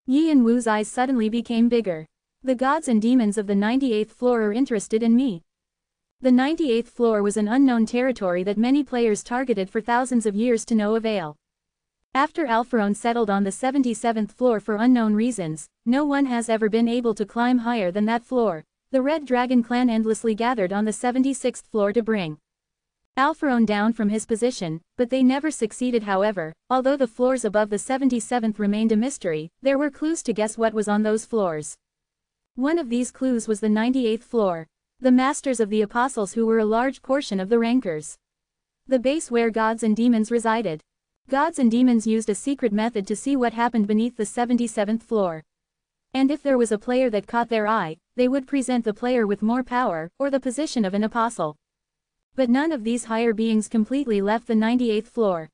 Yi and Wu's eyes suddenly became bigger. The gods and demons of the 98th floor are interested in me. The 98th floor was an unknown territory that many players targeted for thousands of years to no avail. After Alpharon settled on the 77th floor for unknown reasons, no one has ever been able to climb higher than that floor. The Red Dragon clan endlessly gathered on the 76th floor to bring Alpharon down from his position, but they never succeeded. However, although the floors above the 77th remained a mystery, there were clues to guess what was on those floors. One of these clues was the 98th floor. The Masters of the Apostles, who were a large portion of the Rankers. The base where gods and demons resided. Gods and demons used a secret method to see what happened beneath the 77th floor. And if there was a player that caught their eye, they would present the player with more power, or the position of an apostle. But none of these higher beings completely left the 98th floor.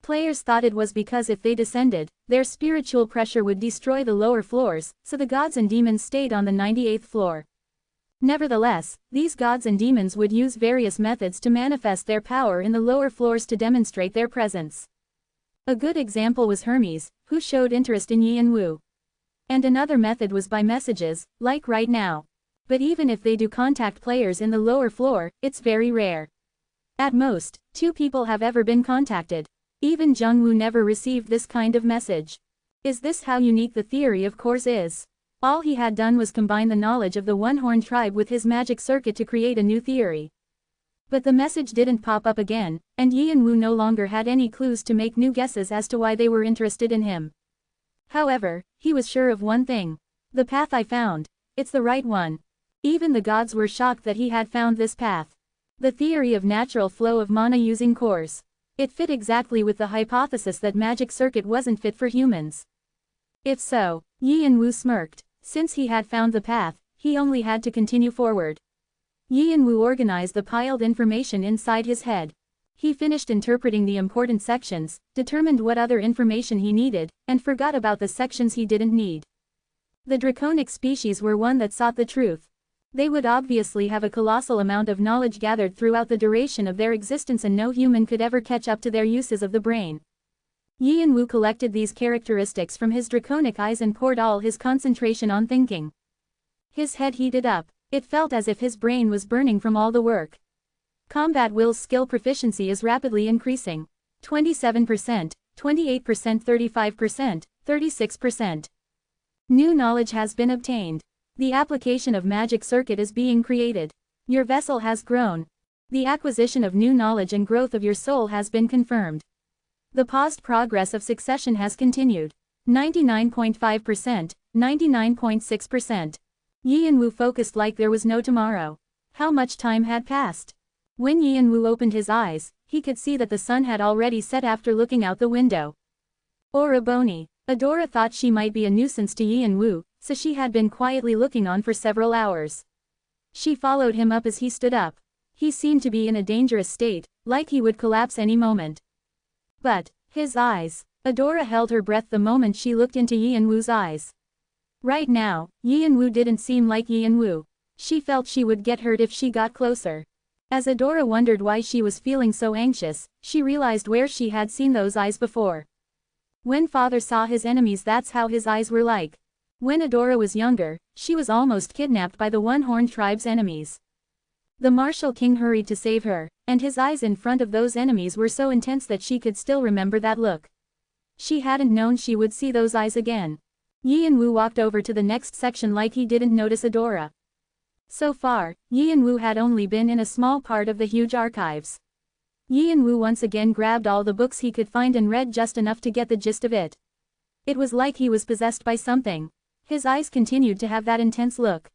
Players thought it was because if they descended, their spiritual pressure would destroy the lower floors, so the gods and demons stayed on the 98th floor. Nevertheless, these gods and demons would use various methods to manifest their power in the lower floors to demonstrate their presence. A good example was Hermes, who showed interest in Yi and Wu. And another method was by messages, like right now. But even if they do contact players in the lower floor, it's very rare. At most, 2 people have ever been contacted. Even Jung-woo never received this kind of message. Is this how unique the theory of course is? All he had done was combine the knowledge of the one-horn tribe with his magic circuit to create a new theory. But the message didn't pop up again, and Yi and Wu no longer had any clues to make new guesses as to why they were interested in him. However, he was sure of one thing. The path I found. It's the right one. Even the gods were shocked that he had found this path. The theory of natural flow of mana using cores. It fit exactly with the hypothesis that magic circuit wasn't fit for humans. If so, Yi and Wu smirked. Since he had found the path, he only had to continue forward. Yi and Wu organized the piled information inside his head. He finished interpreting the important sections, determined what other information he needed, and forgot about the sections he didn't need. The draconic species were one that sought the truth. They would obviously have a colossal amount of knowledge gathered throughout the duration of their existence, and no human could ever catch up to their uses of the brain. Yi and Wu collected these characteristics from his draconic eyes and poured all his concentration on thinking. His head heated up. It felt as if his brain was burning from all the work. Combat Will's skill proficiency is rapidly increasing. 27%, 28%, 35%, 36%. New knowledge has been obtained. The application of magic circuit is being created. Your vessel has grown. The acquisition of new knowledge and growth of your soul has been confirmed. The paused progress of succession has continued. 99.5%, 99.6%. Yi and Wu focused like there was no tomorrow. How much time had passed? When Yi and Wu opened his eyes, he could see that the sun had already set after looking out the window. Oraboni. Adora thought she might be a nuisance to Yi and Wu, so she had been quietly looking on for several hours. She followed him up as he stood up. He seemed to be in a dangerous state, like he would collapse any moment. But, his eyes. Adora held her breath the moment she looked into Yi and Wu's eyes. Right now, Yi and Wu didn't seem like Yi and Wu. She felt she would get hurt if she got closer. As Adora wondered why she was feeling so anxious, she realized where she had seen those eyes before. When father saw his enemies, that's how his eyes were like. When Adora was younger, she was almost kidnapped by the One-Horned tribe's enemies. The Martial King hurried to save her, and his eyes in front of those enemies were so intense that she could still remember that look. She hadn't known she would see those eyes again. Yi and Wu walked over to the next section like he didn't notice Adora. So far, Yi and Wu had only been in a small part of the huge archives. Yi and Wu once again grabbed all the books he could find and read just enough to get the gist of it. It was like he was possessed by something. His eyes continued to have that intense look.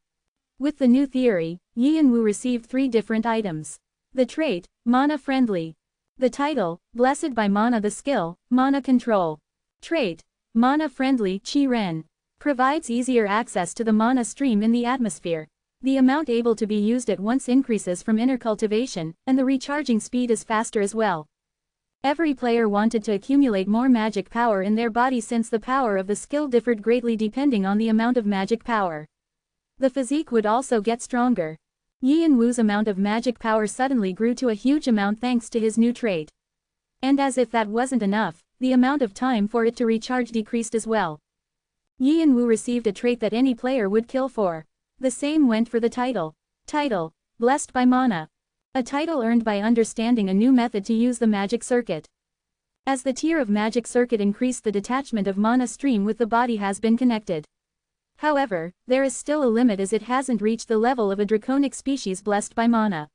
With the new theory, Yi and Wu received 3 different items. The trait, Mana Friendly. The title, Blessed by Mana. The skill, Mana Control. Trait, Mana Friendly. Chi Ren. Provides easier access to the mana stream in the atmosphere. The amount able to be used at once increases from inner cultivation, and the recharging speed is faster as well. Every player wanted to accumulate more magic power in their body since the power of the skill differed greatly depending on the amount of magic power. The physique would also get stronger. Yi and Wu's amount of magic power suddenly grew to a huge amount thanks to his new trait. And as if that wasn't enough, the amount of time for it to recharge decreased as well. Yi and Wu received a trait that any player would kill for. The same went for the title. Title: Blessed by Mana. A title earned by understanding a new method to use the magic circuit. As the tier of magic circuit increased, the detachment of mana stream with the body has been connected. However, there is still a limit as it hasn't reached the level of a draconic species blessed by mana.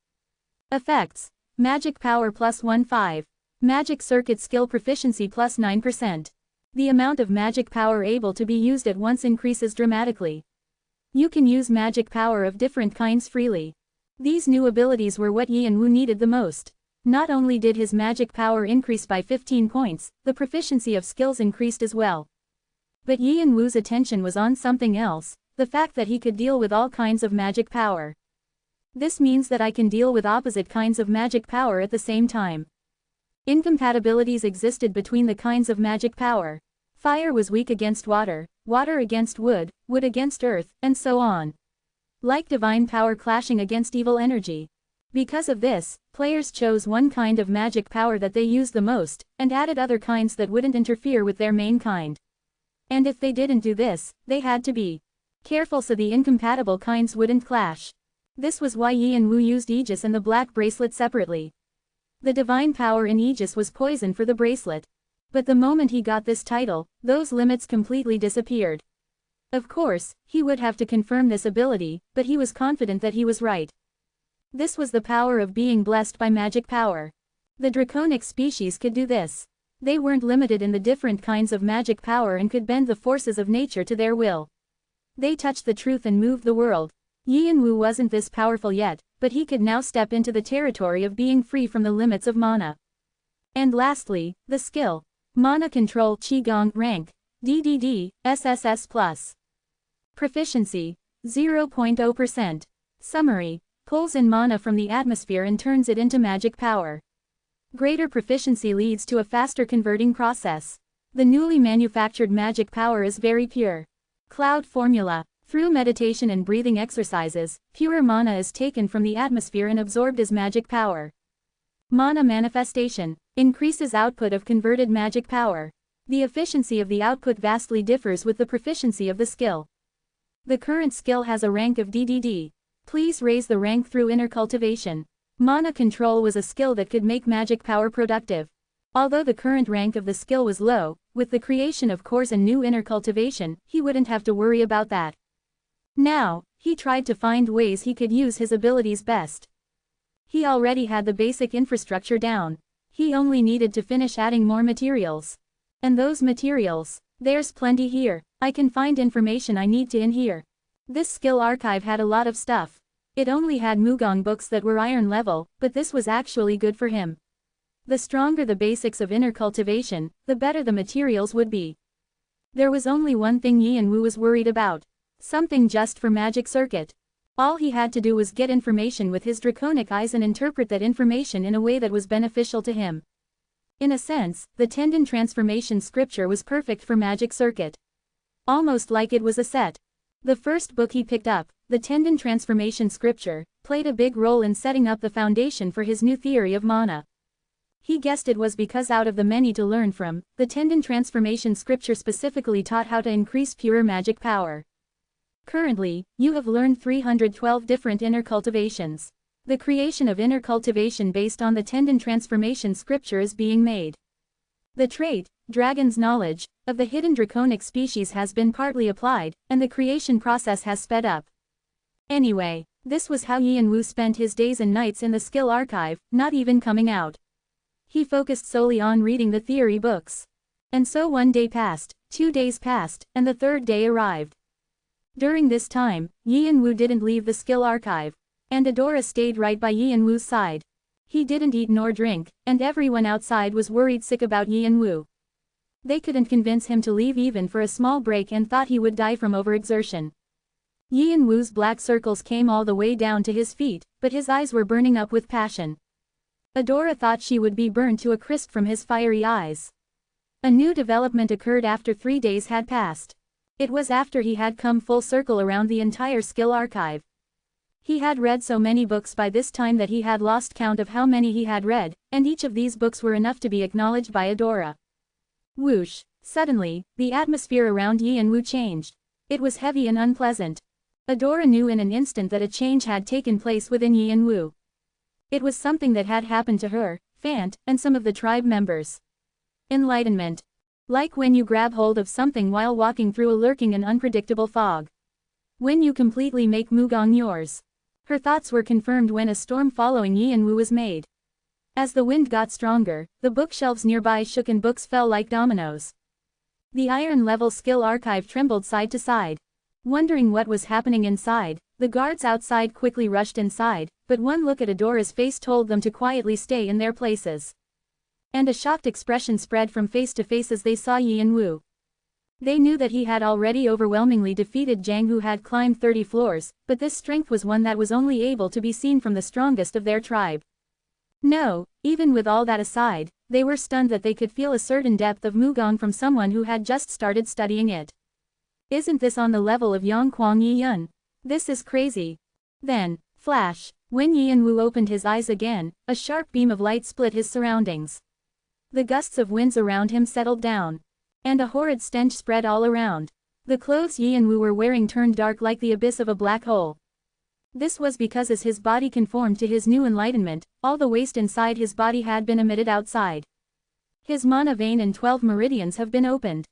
Effects: Magic power plus 1/5. Magic circuit skill proficiency plus 9%. The amount of magic power able to be used at once increases dramatically. You can use magic power of different kinds freely. These new abilities were what Yi and Wu needed the most. Not only did his magic power increase by 15 points, the proficiency of skills increased as well. But Yi and Wu's attention was on something else, the fact that he could deal with all kinds of magic power. This means that I can deal with opposite kinds of magic power at the same time. Incompatibilities existed between the kinds of magic power. Fire was weak against water, water against wood, wood against earth, and so on. Like divine power clashing against evil energy. Because of this, players chose one kind of magic power that they used the most, and added other kinds that wouldn't interfere with their main kind. And if they didn't do this, they had to be careful so the incompatible kinds wouldn't clash. This was why Yi and Wu used Aegis and the black bracelet separately. The divine power in Aegis was poison for the bracelet. But the moment he got this title, those limits completely disappeared. Of course, he would have to confirm this ability, but he was confident that he was right. This was the power of being blessed by magic power. The draconic species could do this. They weren't limited in the different kinds of magic power and could bend the forces of nature to their will. They touched the truth and moved the world. Yi and Wu wasn't this powerful yet, but he could now step into the territory of being free from the limits of mana. And lastly, the skill. Mana Control Qigong Rank, DDD, SSS+. Proficiency, 0.0%. Summary: pulls in mana from the atmosphere and turns it into magic power. Greater proficiency leads to a faster converting process. The newly manufactured magic power is very pure. Cloud Formula: through meditation and breathing exercises, pure mana is taken from the atmosphere and absorbed as magic power. Mana Manifestation: increases output of converted magic power. The efficiency of the output vastly differs with the proficiency of the skill. The current skill has a rank of DDD. Please raise the rank through inner cultivation. Mana Control was a skill that could make magic power productive. Although the current rank of the skill was low, with the creation of cores and new inner cultivation, he wouldn't have to worry about that. Now, he tried to find ways he could use his abilities best. He already had the basic infrastructure down. He only needed to finish adding more materials. And those materials, there's plenty here. I can find information I need to in here. This skill archive had a lot of stuff. It only had Mugong books that were iron level, but this was actually good for him. The stronger the basics of inner cultivation, the better the materials would be. There was only one thing Yi and Wu was worried about. Something just for magic circuit. All he had to do was get information with his draconic eyes and interpret that information in a way that was beneficial to him. In a sense, the tendon transformation scripture was perfect for magic circuit. Almost like it was a set. The first book he picked up, the tendon transformation scripture, played a big role in setting up the foundation for his new theory of mana. He guessed it was because out of the many to learn from, the tendon transformation scripture specifically taught how to increase pure magic power. Currently, you have learned 312 different inner cultivations. The creation of inner cultivation based on the tendon transformation scripture is being made. The trait, Dragon's Knowledge, of the hidden draconic species has been partly applied, and the creation process has sped up. Anyway, this was how Yi and Wu spent his days and nights in the skill archive, not even coming out. He focused solely on reading the theory books. And so one day passed, 2 days passed, and the third day arrived. During this time, Yi and Wu didn't leave the skill archive. And Adora stayed right by Yi and Wu's side. He didn't eat nor drink, and everyone outside was worried sick about Yi and Wu. They couldn't convince him to leave even for a small break and thought he would die from overexertion. Yi and Wu's black circles came all the way down to his feet, but his eyes were burning up with passion. Adora thought she would be burned to a crisp from his fiery eyes. A new development occurred after 3 days had passed. It was after he had come full circle around the entire skill archive. He had read so many books by this time that he had lost count of how many he had read, and each of these books were enough to be acknowledged by Adora. Whoosh! Suddenly, the atmosphere around Yi and Wu changed. It was heavy and unpleasant. Adora knew in an instant that a change had taken place within Yi and Wu. It was something that had happened to her, Fant, and some of the tribe members. Enlightenment. Like when you grab hold of something while walking through a lurking and unpredictable fog. When you completely make Mugong yours. Her thoughts were confirmed when a storm following Yi and Wu was made. As the wind got stronger, the bookshelves nearby shook and books fell like dominoes. The iron-level skill archive trembled side to side. Wondering what was happening inside, the guards outside quickly rushed inside, but one look at Adora's face told them to quietly stay in their places. And a shocked expression spread from face to face as they saw Yi and Wu. They knew that he had already overwhelmingly defeated Zhang, who had climbed 30 floors, but this strength was one that was only able to be seen from the strongest of their tribe. No, even with all that aside, they were stunned that they could feel a certain depth of Mugong from someone who had just started studying it. Isn't this on the level of Yongquang Yi Yun? This is crazy. Then, flash, when Yi and Wu opened his eyes again, a sharp beam of light split his surroundings. The gusts of winds around him settled down. And a horrid stench spread all around. The clothes Yi and Wu were wearing turned dark like the abyss of a black hole. This was because as his body conformed to his new enlightenment, all the waste inside his body had been emitted outside. His mana vein and 12 meridians have been opened.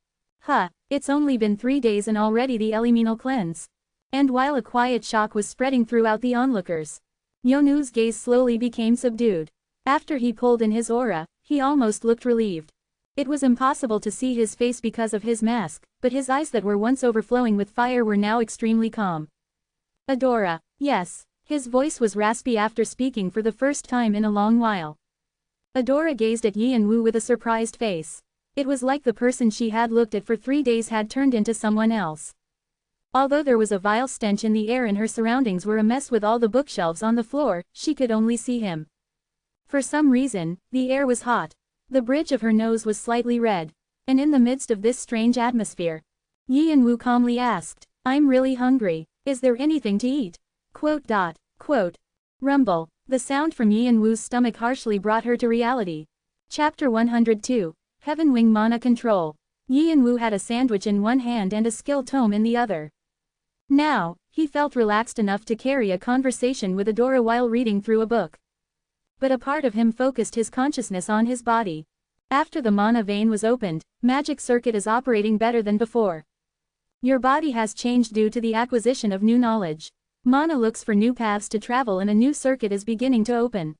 It's only been 3 days and already the elemental cleanse. And while a quiet shock was spreading throughout the onlookers, Yonu's gaze slowly became subdued. After he pulled in his aura, he almost looked relieved. It was impossible to see his face because of his mask, but his eyes that were once overflowing with fire were now extremely calm. Adora, yes. His voice was raspy after speaking for the first time in a long while. Adora gazed at Yi and Wu with a surprised face. It was like the person she had looked at for 3 days had turned into someone else. Although there was a vile stench in the air and her surroundings were a mess with all the bookshelves on the floor, she could only see him. For some reason, the air was hot. The bridge of her nose was slightly red. And in the midst of this strange atmosphere, Yi and Wu calmly asked, "I'm really hungry. Is there anything to eat?" Rumble. The sound from Yi and Wu's stomach harshly brought her to reality. Chapter 102. Heaven Wing Mana Control. Yi and Wu had a sandwich in one hand and a skill tome in the other. Now, he felt relaxed enough to carry a conversation with Adora while reading through a book. But a part of him focused his consciousness on his body. After the mana vein was opened, magic circuit is operating better than before. Your body has changed due to the acquisition of new knowledge. Mana looks for new paths to travel and a new circuit is beginning to open.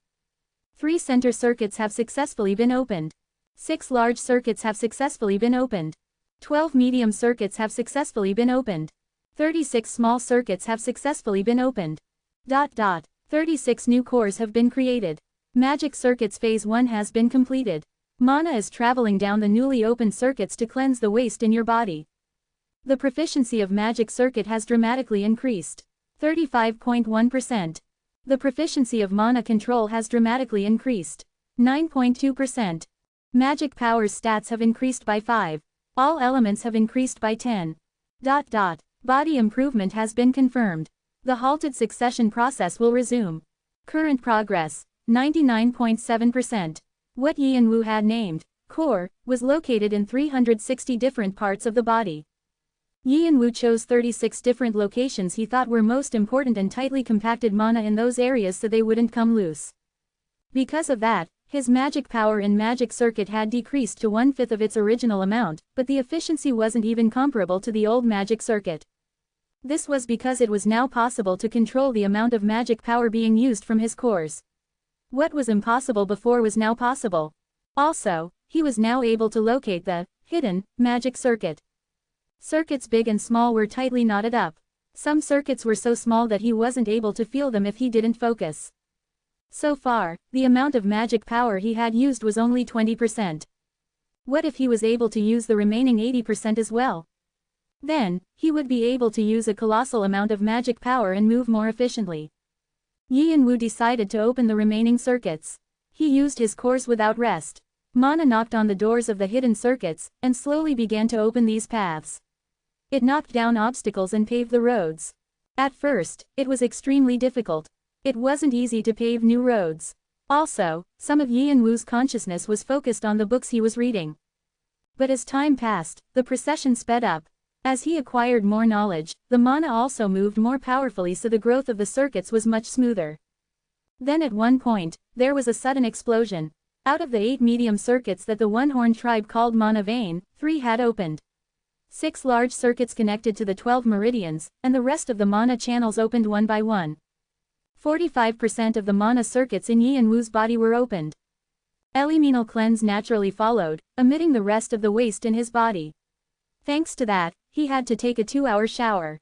3 center circuits have successfully been opened. 6 large circuits have successfully been opened. 12 medium circuits have successfully been opened. 36 small circuits have successfully been opened. 36 new cores have been created. Magic circuits phase 1 has been completed. Mana is traveling down the newly opened circuits to cleanse the waste in your body. The proficiency of magic circuit has dramatically increased. 35.1%. The proficiency of mana control has dramatically increased. 9.2%. Magic power's stats have increased by 5. All elements have increased by 10. Body improvement has been confirmed. The halted succession process will resume. Current progress, 99.7%. What Yi and Wu had named core was located in 360 different parts of the body. Yi and Wu chose 36 different locations he thought were most important and tightly compacted mana in those areas so they wouldn't come loose. Because of that, his magic power in magic circuit had decreased to 1/5 of its original amount, but the efficiency wasn't even comparable to the old magic circuit. This was because it was now possible to control the amount of magic power being used from his cores. What was impossible before was now possible. Also, he was now able to locate the hidden magic circuit. Circuits big and small were tightly knotted up. Some circuits were so small that he wasn't able to feel them if he didn't focus. So far, the amount of magic power he had used was only 20%. What if he was able to use the remaining 80% as well? Then, he would be able to use a colossal amount of magic power and move more efficiently. Yi and Wu decided to open the remaining circuits. He used his cores without rest. Mana knocked on the doors of the hidden circuits, and slowly began to open these paths. It knocked down obstacles and paved the roads. At first, it was extremely difficult. It wasn't easy to pave new roads. Also, some of Yi and Wu's consciousness was focused on the books he was reading. But as time passed, the procession sped up. As he acquired more knowledge, the mana also moved more powerfully, so the growth of the circuits was much smoother. Then at one point, there was a sudden explosion. Out of the 8 medium circuits that the one-horned tribe called mana vein, 3 had opened. 6 large circuits connected to the 12 meridians, and the rest of the mana channels opened one by one. 45% of the mana circuits in Yi and Wu's body were opened. Elemental cleanse naturally followed, emitting the rest of the waste in his body. Thanks to that, he had to take a 2-hour shower.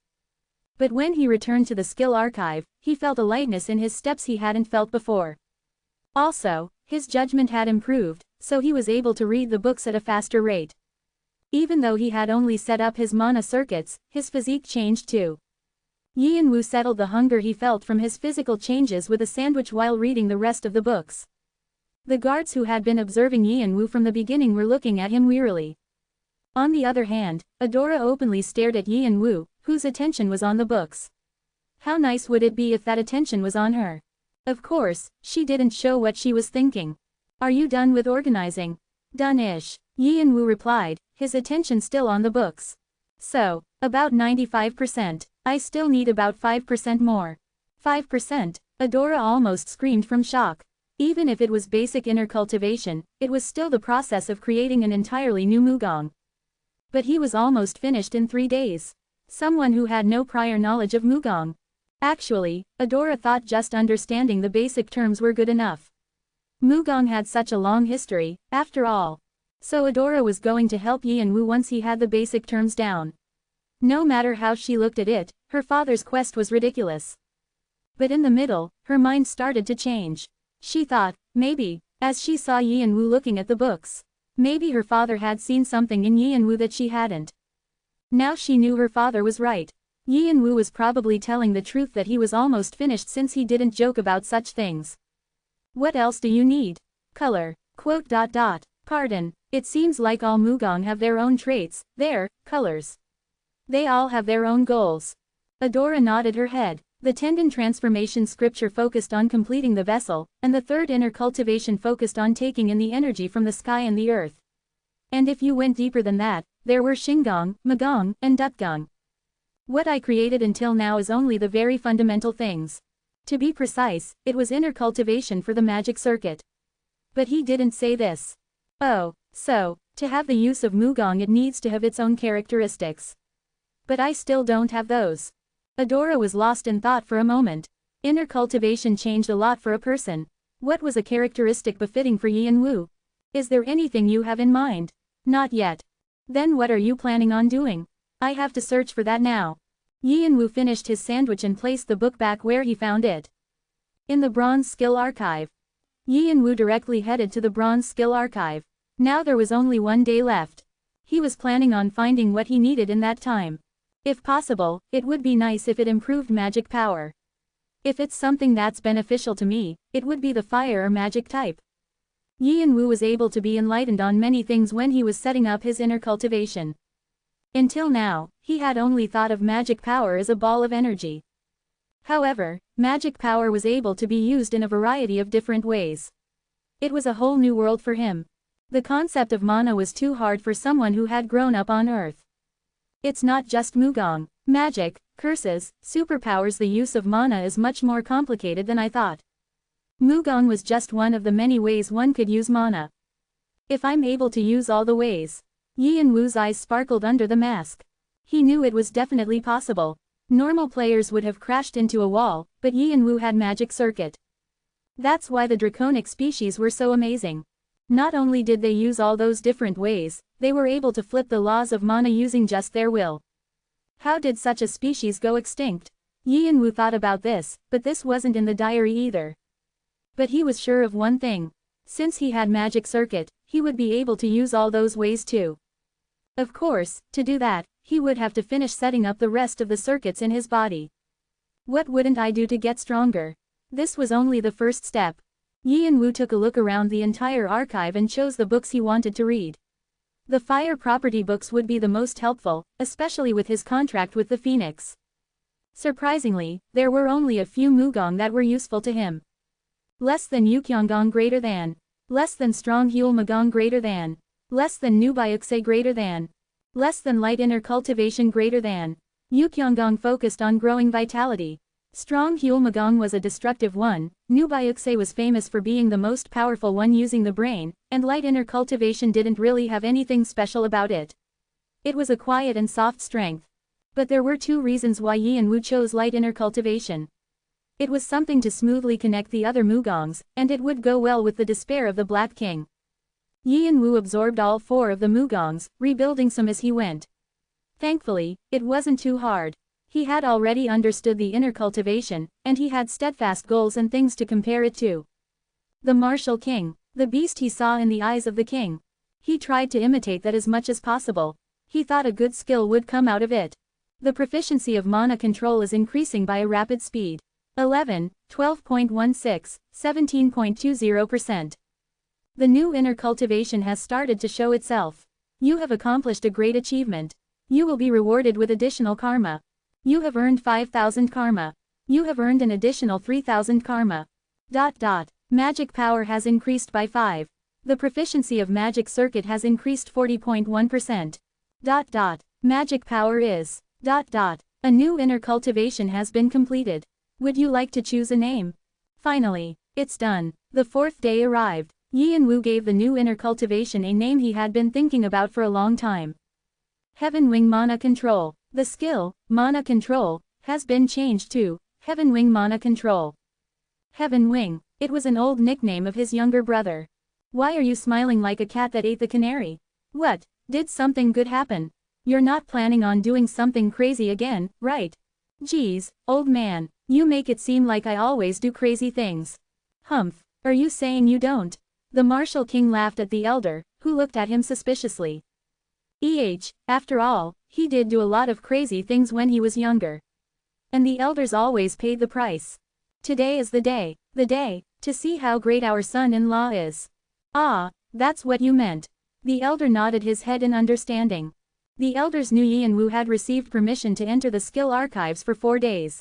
But when he returned to the skill archive, he felt a lightness in his steps he hadn't felt before. Also, his judgment had improved, so he was able to read the books at a faster rate. Even though he had only set up his mana circuits, his physique changed too. Yi and Wu settled the hunger he felt from his physical changes with a sandwich while reading the rest of the books. The guards who had been observing Yi and Wu from the beginning were looking at him wearily. On the other hand, Adora openly stared at Yi and Wu, whose attention was on the books. How nice would it be if that attention was on her? Of course, she didn't show what she was thinking. Are you done with organizing? Done-ish. Yi and Wu replied, his attention still on the books. So, about 95%. I still need about 5% more. 5%? Adora almost screamed from shock. Even if it was basic inner cultivation, it was still the process of creating an entirely new Mugong. But he was almost finished in 3 days. Someone who had no prior knowledge of Mugong. Actually, Adora thought just understanding the basic terms were good enough. Mugong had such a long history, after all. So Adora was going to help Yi and Wu once he had the basic terms down. No matter how she looked at it, her father's quest was ridiculous. But in the middle, her mind started to change. She thought, maybe, as she saw Yi and Wu looking at the books, maybe her father had seen something in Yi and Wu that she hadn't. Now she knew her father was right. Yi and Wu was probably telling the truth that he was almost finished since he didn't joke about such things. What else do you need? Color. ... Pardon, it seems like all Mugong have their own traits, their colors. They all have their own goals. Adora nodded her head. The tendon transformation scripture focused on completing the vessel, and the third inner cultivation focused on taking in the energy from the sky and the earth. And if you went deeper than that, there were Shinggong, Magong, and Dutgong. What I created until now is only the very fundamental things. To be precise, it was inner cultivation for the magic circuit. But he didn't say this. Oh, so, to have the use of Mugong it needs to have its own characteristics. But I still don't have those. Adora was lost in thought for a moment. Inner cultivation changed a lot for a person. What was a characteristic befitting for Yi and Wu? Is there anything you have in mind? Not yet. Then what are you planning on doing? I have to search for that now. Yi and Wu finished his sandwich and placed the book back where he found it. In the Bronze Skill Archive. Yi and Wu directly headed to the Bronze Skill Archive. Now there was only 1 day left. He was planning on finding what he needed in that time. If possible, it would be nice if it improved magic power. If it's something that's beneficial to me, it would be the fire or magic type. Yi and Wu was able to be enlightened on many things when he was setting up his inner cultivation. Until now, he had only thought of magic power as a ball of energy. However, magic power was able to be used in a variety of different ways. It was a whole new world for him. The concept of mana was too hard for someone who had grown up on Earth. It's not just Mugong, magic, curses, superpowers. The use of mana is much more complicated than I thought. Mugong was just one of the many ways one could use mana. If I'm able to use all the ways. Yi and Wu's eyes sparkled under the mask. He knew it was definitely possible. Normal players would have crashed into a wall, but Yi and Wu had magic circuit. That's why the draconic species were so amazing. Not only did they use all those different ways, they were able to flip the laws of mana using just their will. How did such a species go extinct? Yi and Wu thought about this, but this wasn't in the diary either. But he was sure of one thing. Since he had magic circuit, he would be able to use all those ways too. Of course, to do that, he would have to finish setting up the rest of the circuits in his body. What wouldn't I do to get stronger? This was only the first step. Yi and Wu took a look around the entire archive and chose the books he wanted to read. The fire property books would be the most helpful, especially with his contract with the Phoenix. Surprisingly, there were only a few Mugong that were useful to him. Less than Yukyongong greater than. Less than strong Huel Magong greater than. Less than nu byukse greater than. Less than light inner cultivation greater than. Yukyongong focused on growing vitality. Strong Hyulmagong was a destructive one, Nu byukse was famous for being the most powerful one using the brain, and light inner cultivation didn't really have anything special about it. It was a quiet and soft strength. But there were two reasons why Yi and Wu chose light inner cultivation. It was something to smoothly connect the other Mugongs, and it would go well with the despair of the Black King. Yi and Wu absorbed all four of the Mugongs, rebuilding some as he went. Thankfully, it wasn't too hard. He had already understood the inner cultivation, and he had steadfast goals and things to compare it to. The martial king, the beast he saw in the eyes of the king. He tried to imitate that as much as possible. He thought a good skill would come out of it. The proficiency of mana control is increasing by a rapid speed. 11, 12.16, 17.20%. The new inner cultivation has started to show itself. You have accomplished a great achievement. You will be rewarded with additional karma. You have earned 5,000 karma. You have earned an additional 3,000 karma. Magic power has increased by 5. The proficiency of magic circuit has increased 40.1%. Magic power is. A new inner cultivation has been completed. Would you like to choose a name? Finally, it's done. The fourth day arrived. Yi and Wu gave the new inner cultivation a name he had been thinking about for a long time. Heaven Wing Mana Control. The skill, Mana Control, has been changed to Heaven Wing Mana Control. Heaven Wing, it was an old nickname of his younger brother. Why are you smiling like a cat that ate the canary? What, did something good happen? You're not planning on doing something crazy again, right? Geez, old man, you make it seem like I always do crazy things. Humph, are you saying you don't? The martial king laughed at the elder, who looked at him suspiciously. After all, he did do a lot of crazy things when he was younger. And the elders always paid the price. Today is the day, to see how great our son-in-law is. Ah, that's what you meant. The elder nodded his head in understanding. The elders knew Yi and Wu had received permission to enter the skill archives for 4 days.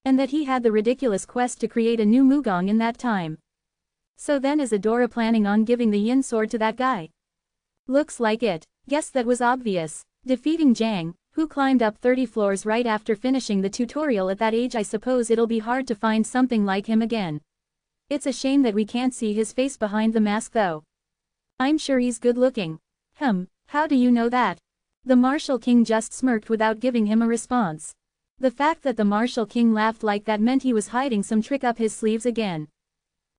And that he had the ridiculous quest to create a new Mugong in that time. So then is Adora planning on giving the yin sword to that guy? Looks like it. Guess that was obvious. Defeating Jang, who climbed up 30 floors right after finishing the tutorial at that age. I suppose it'll be hard to find something like him again. It's a shame that we can't see his face behind the mask though. I'm sure he's good looking. How do you know that? The martial king just smirked without giving him a response. The fact that the martial king laughed like that meant he was hiding some trick up his sleeves again.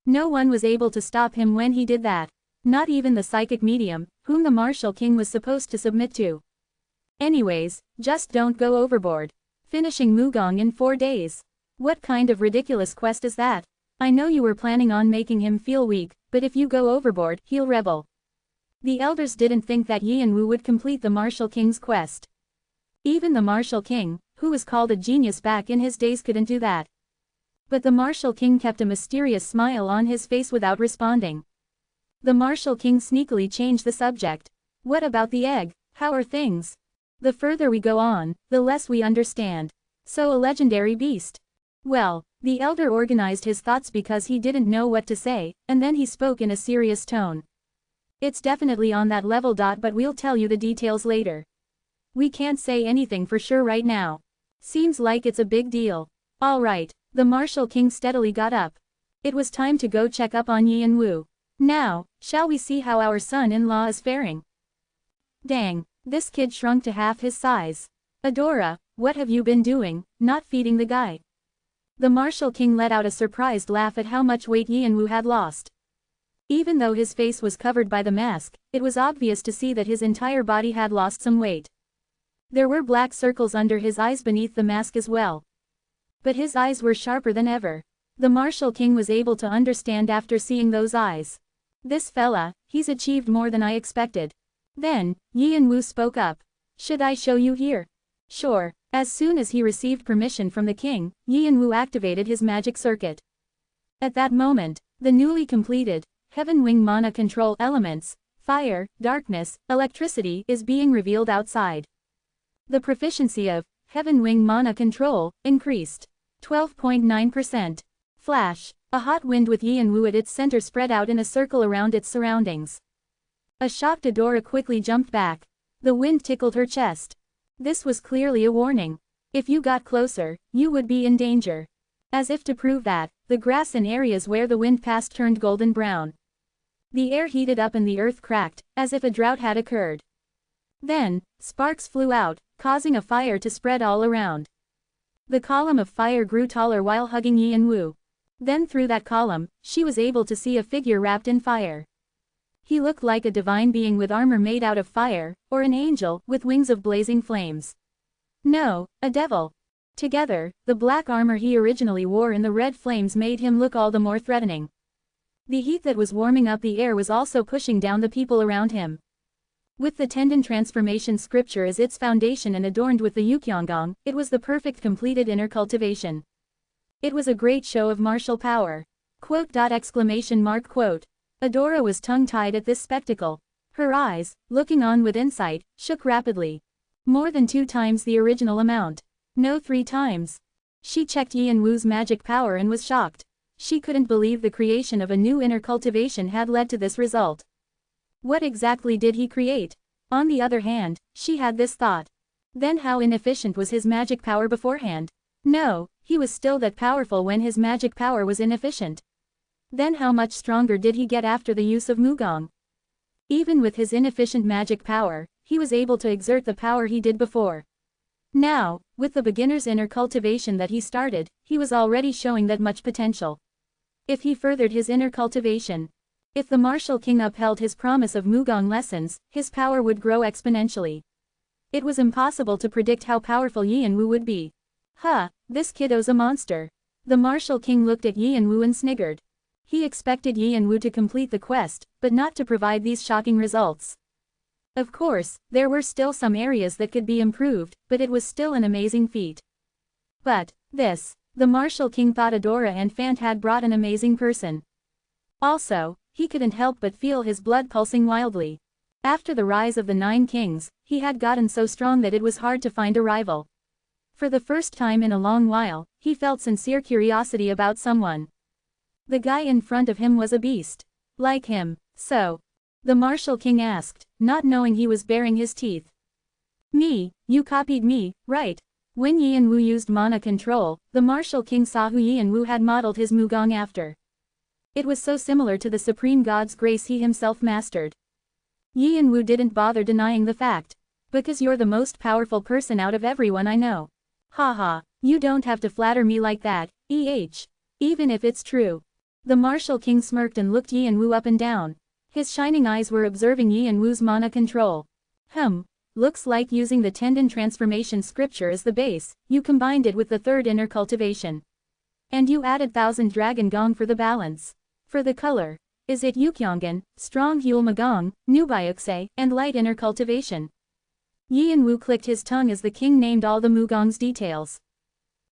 No one was able to stop him when he did that. Not even the psychic medium, whom the martial king was supposed to submit to. Anyways, just don't go overboard. Finishing Mugong in 4 days. What kind of ridiculous quest is that? I know you were planning on making him feel weak, but if you go overboard, he'll rebel. The elders didn't think that Yi and Wu would complete the martial king's quest. Even the martial king, who was called a genius back in his days, couldn't do that. But the martial king kept a mysterious smile on his face without responding. The martial king sneakily changed the subject. What about the egg? How are things? The further we go on, the less we understand. So a legendary beast. Well, the elder organized his thoughts because he didn't know what to say, and then he spoke in a serious tone. It's definitely on that level. But we'll tell you the details later. We can't say anything for sure right now. Seems like it's a big deal. Alright, the martial king steadily got up. It was time to go check up on Yi and Wu. Now, shall we see how our son-in-law is faring? Dang, this kid shrunk to half his size. Adora, what have you been doing, not feeding the guy? The martial king let out a surprised laugh at how much weight Yi and Wu had lost. Even though his face was covered by the mask, it was obvious to see that his entire body had lost some weight. There were black circles under his eyes beneath the mask as well. But his eyes were sharper than ever. The martial king was able to understand after seeing those eyes. This fella, he's achieved more than I expected. Then, Yi and Wu spoke up. Should I show you here? Sure. As soon as he received permission from the king, Yi and Wu activated his magic circuit. At that moment, the newly completed Heaven Wing Mana Control elements, fire, darkness, electricity, is being revealed outside. The proficiency of Heaven Wing Mana Control increased 12.9%. Flash, a hot wind with Yi and Wu at its center spread out in a circle around its surroundings. A shocked Adora quickly jumped back. The wind tickled her chest. This was clearly a warning. If you got closer, you would be in danger. As if to prove that, the grass in areas where the wind passed turned golden brown. The air heated up and the earth cracked, as if a drought had occurred. Then, sparks flew out, causing a fire to spread all around. The column of fire grew taller while hugging Yanwu. Then through that column, she was able to see a figure wrapped in fire. He looked like a divine being with armor made out of fire, or an angel, with wings of blazing flames. No, a devil. Together, the black armor he originally wore and the red flames made him look all the more threatening. The heat that was warming up the air was also pushing down the people around him. With the Tendon transformation scripture as its foundation and adorned with the Yukyongong, it was the perfect completed inner cultivation. It was a great show of martial power. Quote. Adora was tongue-tied at this spectacle. Her eyes, looking on with insight, shook rapidly. More than 2 times the original amount. No, 3 times. She checked Yanwu's magic power and was shocked. She couldn't believe the creation of a new inner cultivation had led to this result. What exactly did he create? On the other hand, she had this thought. Then how inefficient was his magic power beforehand? No, he was still that powerful when his magic power was inefficient. Then how much stronger did he get after the use of Mugong? Even with his inefficient magic power, he was able to exert the power he did before. Now, with the beginner's inner cultivation that he started, he was already showing that much potential. If he furthered his inner cultivation, if the martial king upheld his promise of Mugong lessons, his power would grow exponentially. It was impossible to predict how powerful Yanwu would be. This kiddo's a monster. The martial king looked at Yanwu and sniggered. He expected Yanwu to complete the quest, but not to provide these shocking results. Of course, there were still some areas that could be improved, but it was still an amazing feat. But, the martial king thought Adora and Fant had brought an amazing person. Also, he couldn't help but feel his blood pulsing wildly. After the rise of the 9 kings, he had gotten so strong that it was hard to find a rival. For the first time in a long while, he felt sincere curiosity about someone. The guy in front of him was a beast. Like him, so. The martial king asked, not knowing he was baring his teeth. Me, you copied me, right? When Yanwu used mana control, the martial king saw who Yanwu had modeled his Mugong after. It was so similar to the supreme god's grace he himself mastered. Yanwu didn't bother denying the fact. Because you're the most powerful person out of everyone I know. Haha, you don't have to flatter me like that, even if it's true. The martial king smirked and looked Yanwu up and down. His shining eyes were observing Yanwu's mana control. Looks like using the Tendon transformation scripture as the base, you combined it with the 3rd inner cultivation. And you added 1000 dragon gong for the balance. For the color, is it Yukyongan, strong Huel Magong, Nubyukse, and light inner cultivation? Yanwu clicked his tongue as the king named all the Mugong's details.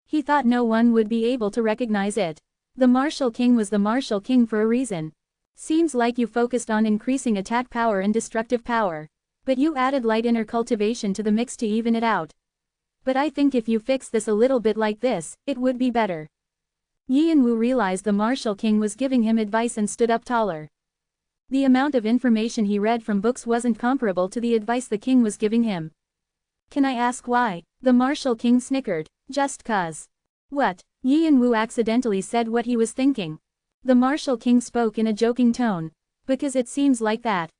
He thought no one would be able to recognize it. The martial king was the martial king for a reason. Seems like you focused on increasing attack power and destructive power. But you added light inner cultivation to the mix to even it out. But I think if you fix this a little bit like this, it would be better. Yanwu realized the martial king was giving him advice and stood up taller. The amount of information he read from books wasn't comparable to the advice the king was giving him. Can I ask why? The martial king snickered. Just cause. What? Yanwu accidentally said what he was thinking. The martial king spoke in a joking tone. Because it seems like that.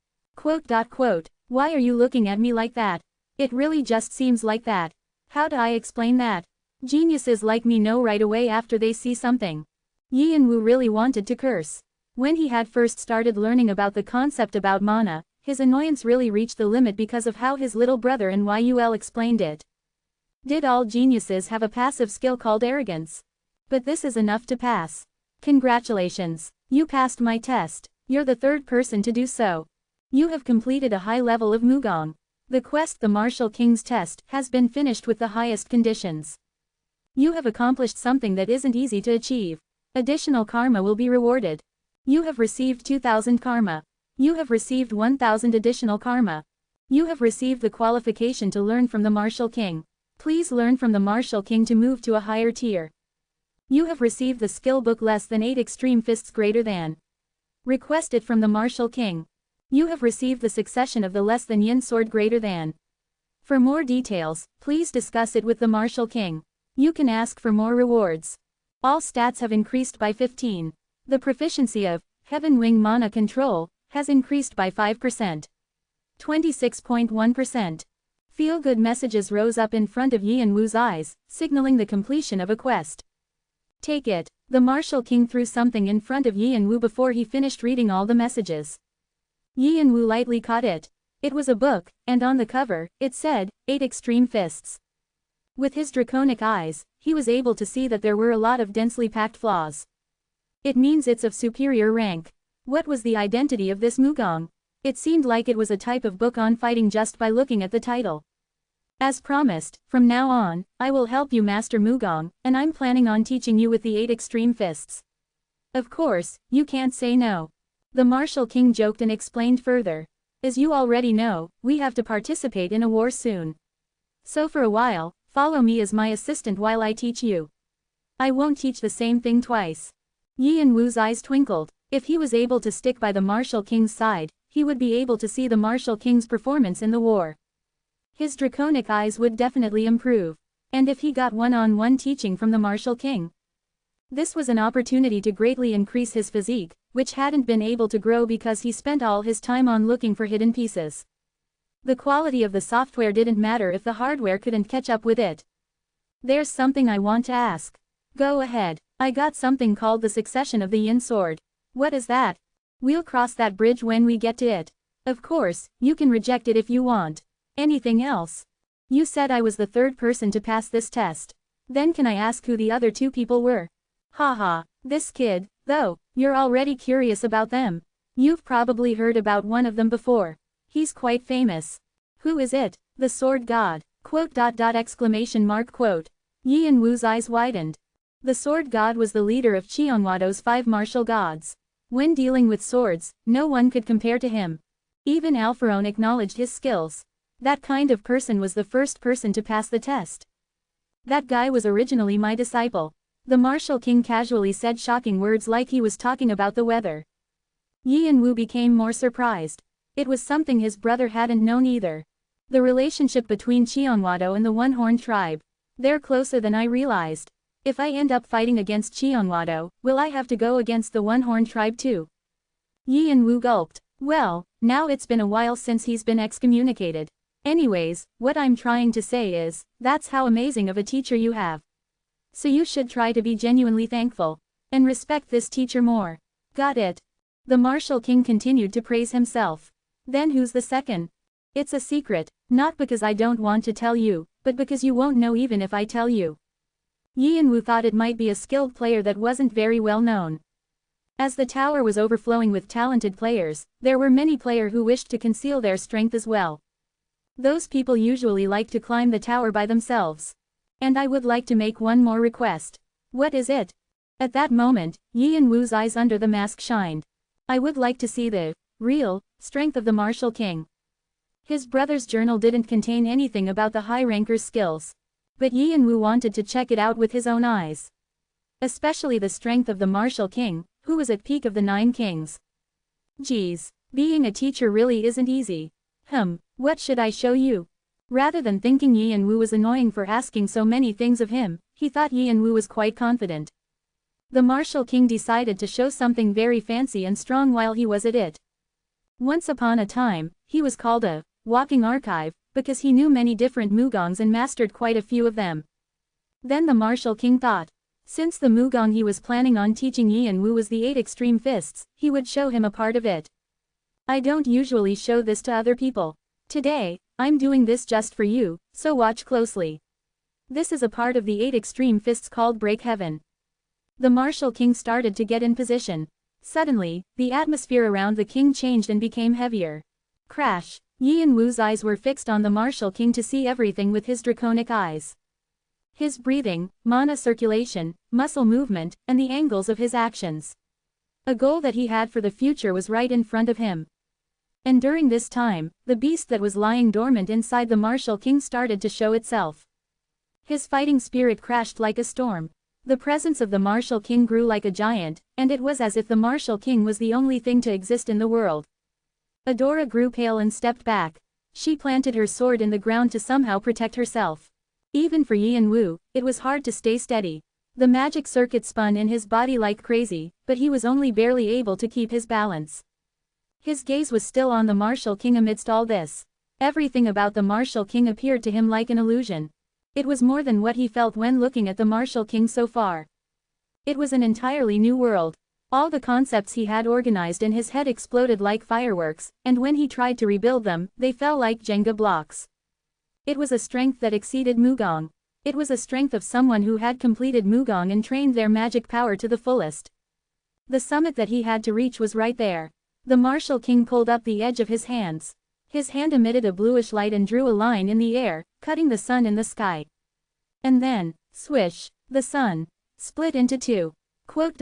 Why are you looking at me like that? It really just seems like that. How do I explain that? Geniuses like me know right away after they see something. Yanwu really wanted to curse. When he had first started learning about the concept about mana, his annoyance really reached the limit because of how his little brother and Yul explained it. Did all geniuses have a passive skill called arrogance? But this is enough to pass. Congratulations. You passed my test. You're the 3rd person to do so. You have completed a high level of Mugong. The quest, the martial king's test, has been finished with the highest conditions. You have accomplished something that isn't easy to achieve. Additional karma will be rewarded. You have received 2000 karma. You have received 1000 additional karma. You have received the qualification to learn from the martial king. Please learn from the martial king to move to a higher tier. You have received the skill book less than 8 extreme fists greater than. Request it from the martial king. You have received the succession of the less than yin sword greater than. For more details, please discuss it with the Martial King. You can ask for more rewards. All stats have increased by 15. The proficiency of Heaven Wing Mana Control has increased by 5%. 26.1%. Feel-good messages rose up in front of Yi and Wu's eyes, signaling the completion of a quest. Take it. The Martial King threw something in front of Yi and Wu before he finished reading all the messages. Yi and Wu lightly caught it. It was a book, and on the cover, it said, 8 Extreme Fists. With his draconic eyes, he was able to see that there were a lot of densely packed flaws. It means it's of superior rank. What was the identity of this Mugong? It seemed like it was a type of book on fighting just by looking at the title. As promised, from now on, I will help you master Mugong, and I'm planning on teaching you with the 8 Extreme Fists. Of course, you can't say no. The Martial King joked and explained further. As you already know, we have to participate in a war soon. So for a while, follow me as my assistant while I teach you. I won't teach the same thing twice. Yi and Wu's eyes twinkled. If he was able to stick by the Martial King's side, he would be able to see the Martial King's performance in the war. His draconic eyes would definitely improve. And if he got one-on-one teaching from the Martial King, this was an opportunity to greatly increase his physique, which hadn't been able to grow because he spent all his time on looking for hidden pieces. The quality of the software didn't matter if the hardware couldn't catch up with it. There's something I want to ask. Go ahead. I got something called the succession of the Yin Sword. What is that? We'll cross that bridge when we get to it. Of course, you can reject it if you want. Anything else? You said I was the third person to pass this test. Then can I ask who the other 2 people were? Haha, this kid, though, you're already curious about them. You've probably heard about one of them before. He's quite famous. Who is it? The Sword God. Quote. Exclamation mark quote. Yi and Wu's eyes widened. The Sword God was the leader of Cheonwado's 5 martial gods. When dealing with swords, no one could compare to him. Even Alpharon acknowledged his skills. That kind of person was the first person to pass the test. That guy was originally my disciple. The Martial King casually said shocking words like he was talking about the weather. Yi and Wu became more surprised. It was something his brother hadn't known either. The relationship between Cheonwado and the One-Horned tribe. They're closer than I realized. If I end up fighting against Cheonwado, will I have to go against the One-Horned tribe too? Yi and Wu gulped. Well, now it's been a while since he's been excommunicated. Anyways, what I'm trying to say is, that's how amazing of a teacher you have. So you should try to be genuinely thankful. And respect this teacher more. Got it. The Martial King continued to praise himself. Then who's the second? It's a secret, not because I don't want to tell you, but because you won't know even if I tell you. Yi and Wu thought it might be a skilled player that wasn't very well known. As the tower was overflowing with talented players, there were many players who wished to conceal their strength as well. Those people usually like to climb the tower by themselves. And I would like to make one more request. What is it? At that moment, Yi and Wu's eyes under the mask shined. I would like to see the real strength of the Martial King. His brother's journal didn't contain anything about the high ranker's skills. But Yi and Wu wanted to check it out with his own eyes. Especially the strength of the Martial King, who was at peak of the 9 kings. Geez, being a teacher really isn't easy. What should I show you? Rather than thinking Yi and Wu was annoying for asking so many things of him, he thought Yi and Wu was quite confident. The Martial King decided to show something very fancy and strong while he was at it. Once upon a time, he was called a walking archive, because he knew many different Mugongs and mastered quite a few of them. Then the Martial King thought, since the Mugong he was planning on teaching Yi and Wu was the 8 Extreme Fists, he would show him a part of it. I don't usually show this to other people. Today, I'm doing this just for you, so watch closely. This is a part of the 8 Extreme Fists called Break Heaven. The Martial King started to get in position. Suddenly, the atmosphere around the king changed and became heavier. Crash! Yi and Wu's eyes were fixed on the Martial King to see everything with his draconic eyes. His breathing, mana circulation, muscle movement, and the angles of his actions. A goal that he had for the future was right in front of him. And during this time, the beast that was lying dormant inside the Martial King started to show itself. His fighting spirit crashed like a storm. The presence of the Martial King grew like a giant, and it was as if the Martial King was the only thing to exist in the world. Adora grew pale and stepped back. She planted her sword in the ground to somehow protect herself. Even for Yi and Wu, it was hard to stay steady. The magic circuit spun in his body like crazy, but he was only barely able to keep his balance. His gaze was still on the Martial King amidst all this. Everything about the Martial King appeared to him like an illusion. It was more than what he felt when looking at the Martial King so far. It was an entirely new world. All the concepts he had organized in his head exploded like fireworks, and when he tried to rebuild them, they fell like Jenga blocks. It was a strength that exceeded Mugong. It was a strength of someone who had completed Mugong and trained their magic power to the fullest. The summit that he had to reach was right there. The Martial King pulled up the edge of his hands. His hand emitted a bluish light and drew a line in the air, cutting the sun in the sky. And then, swish, the sun split into two. Quote.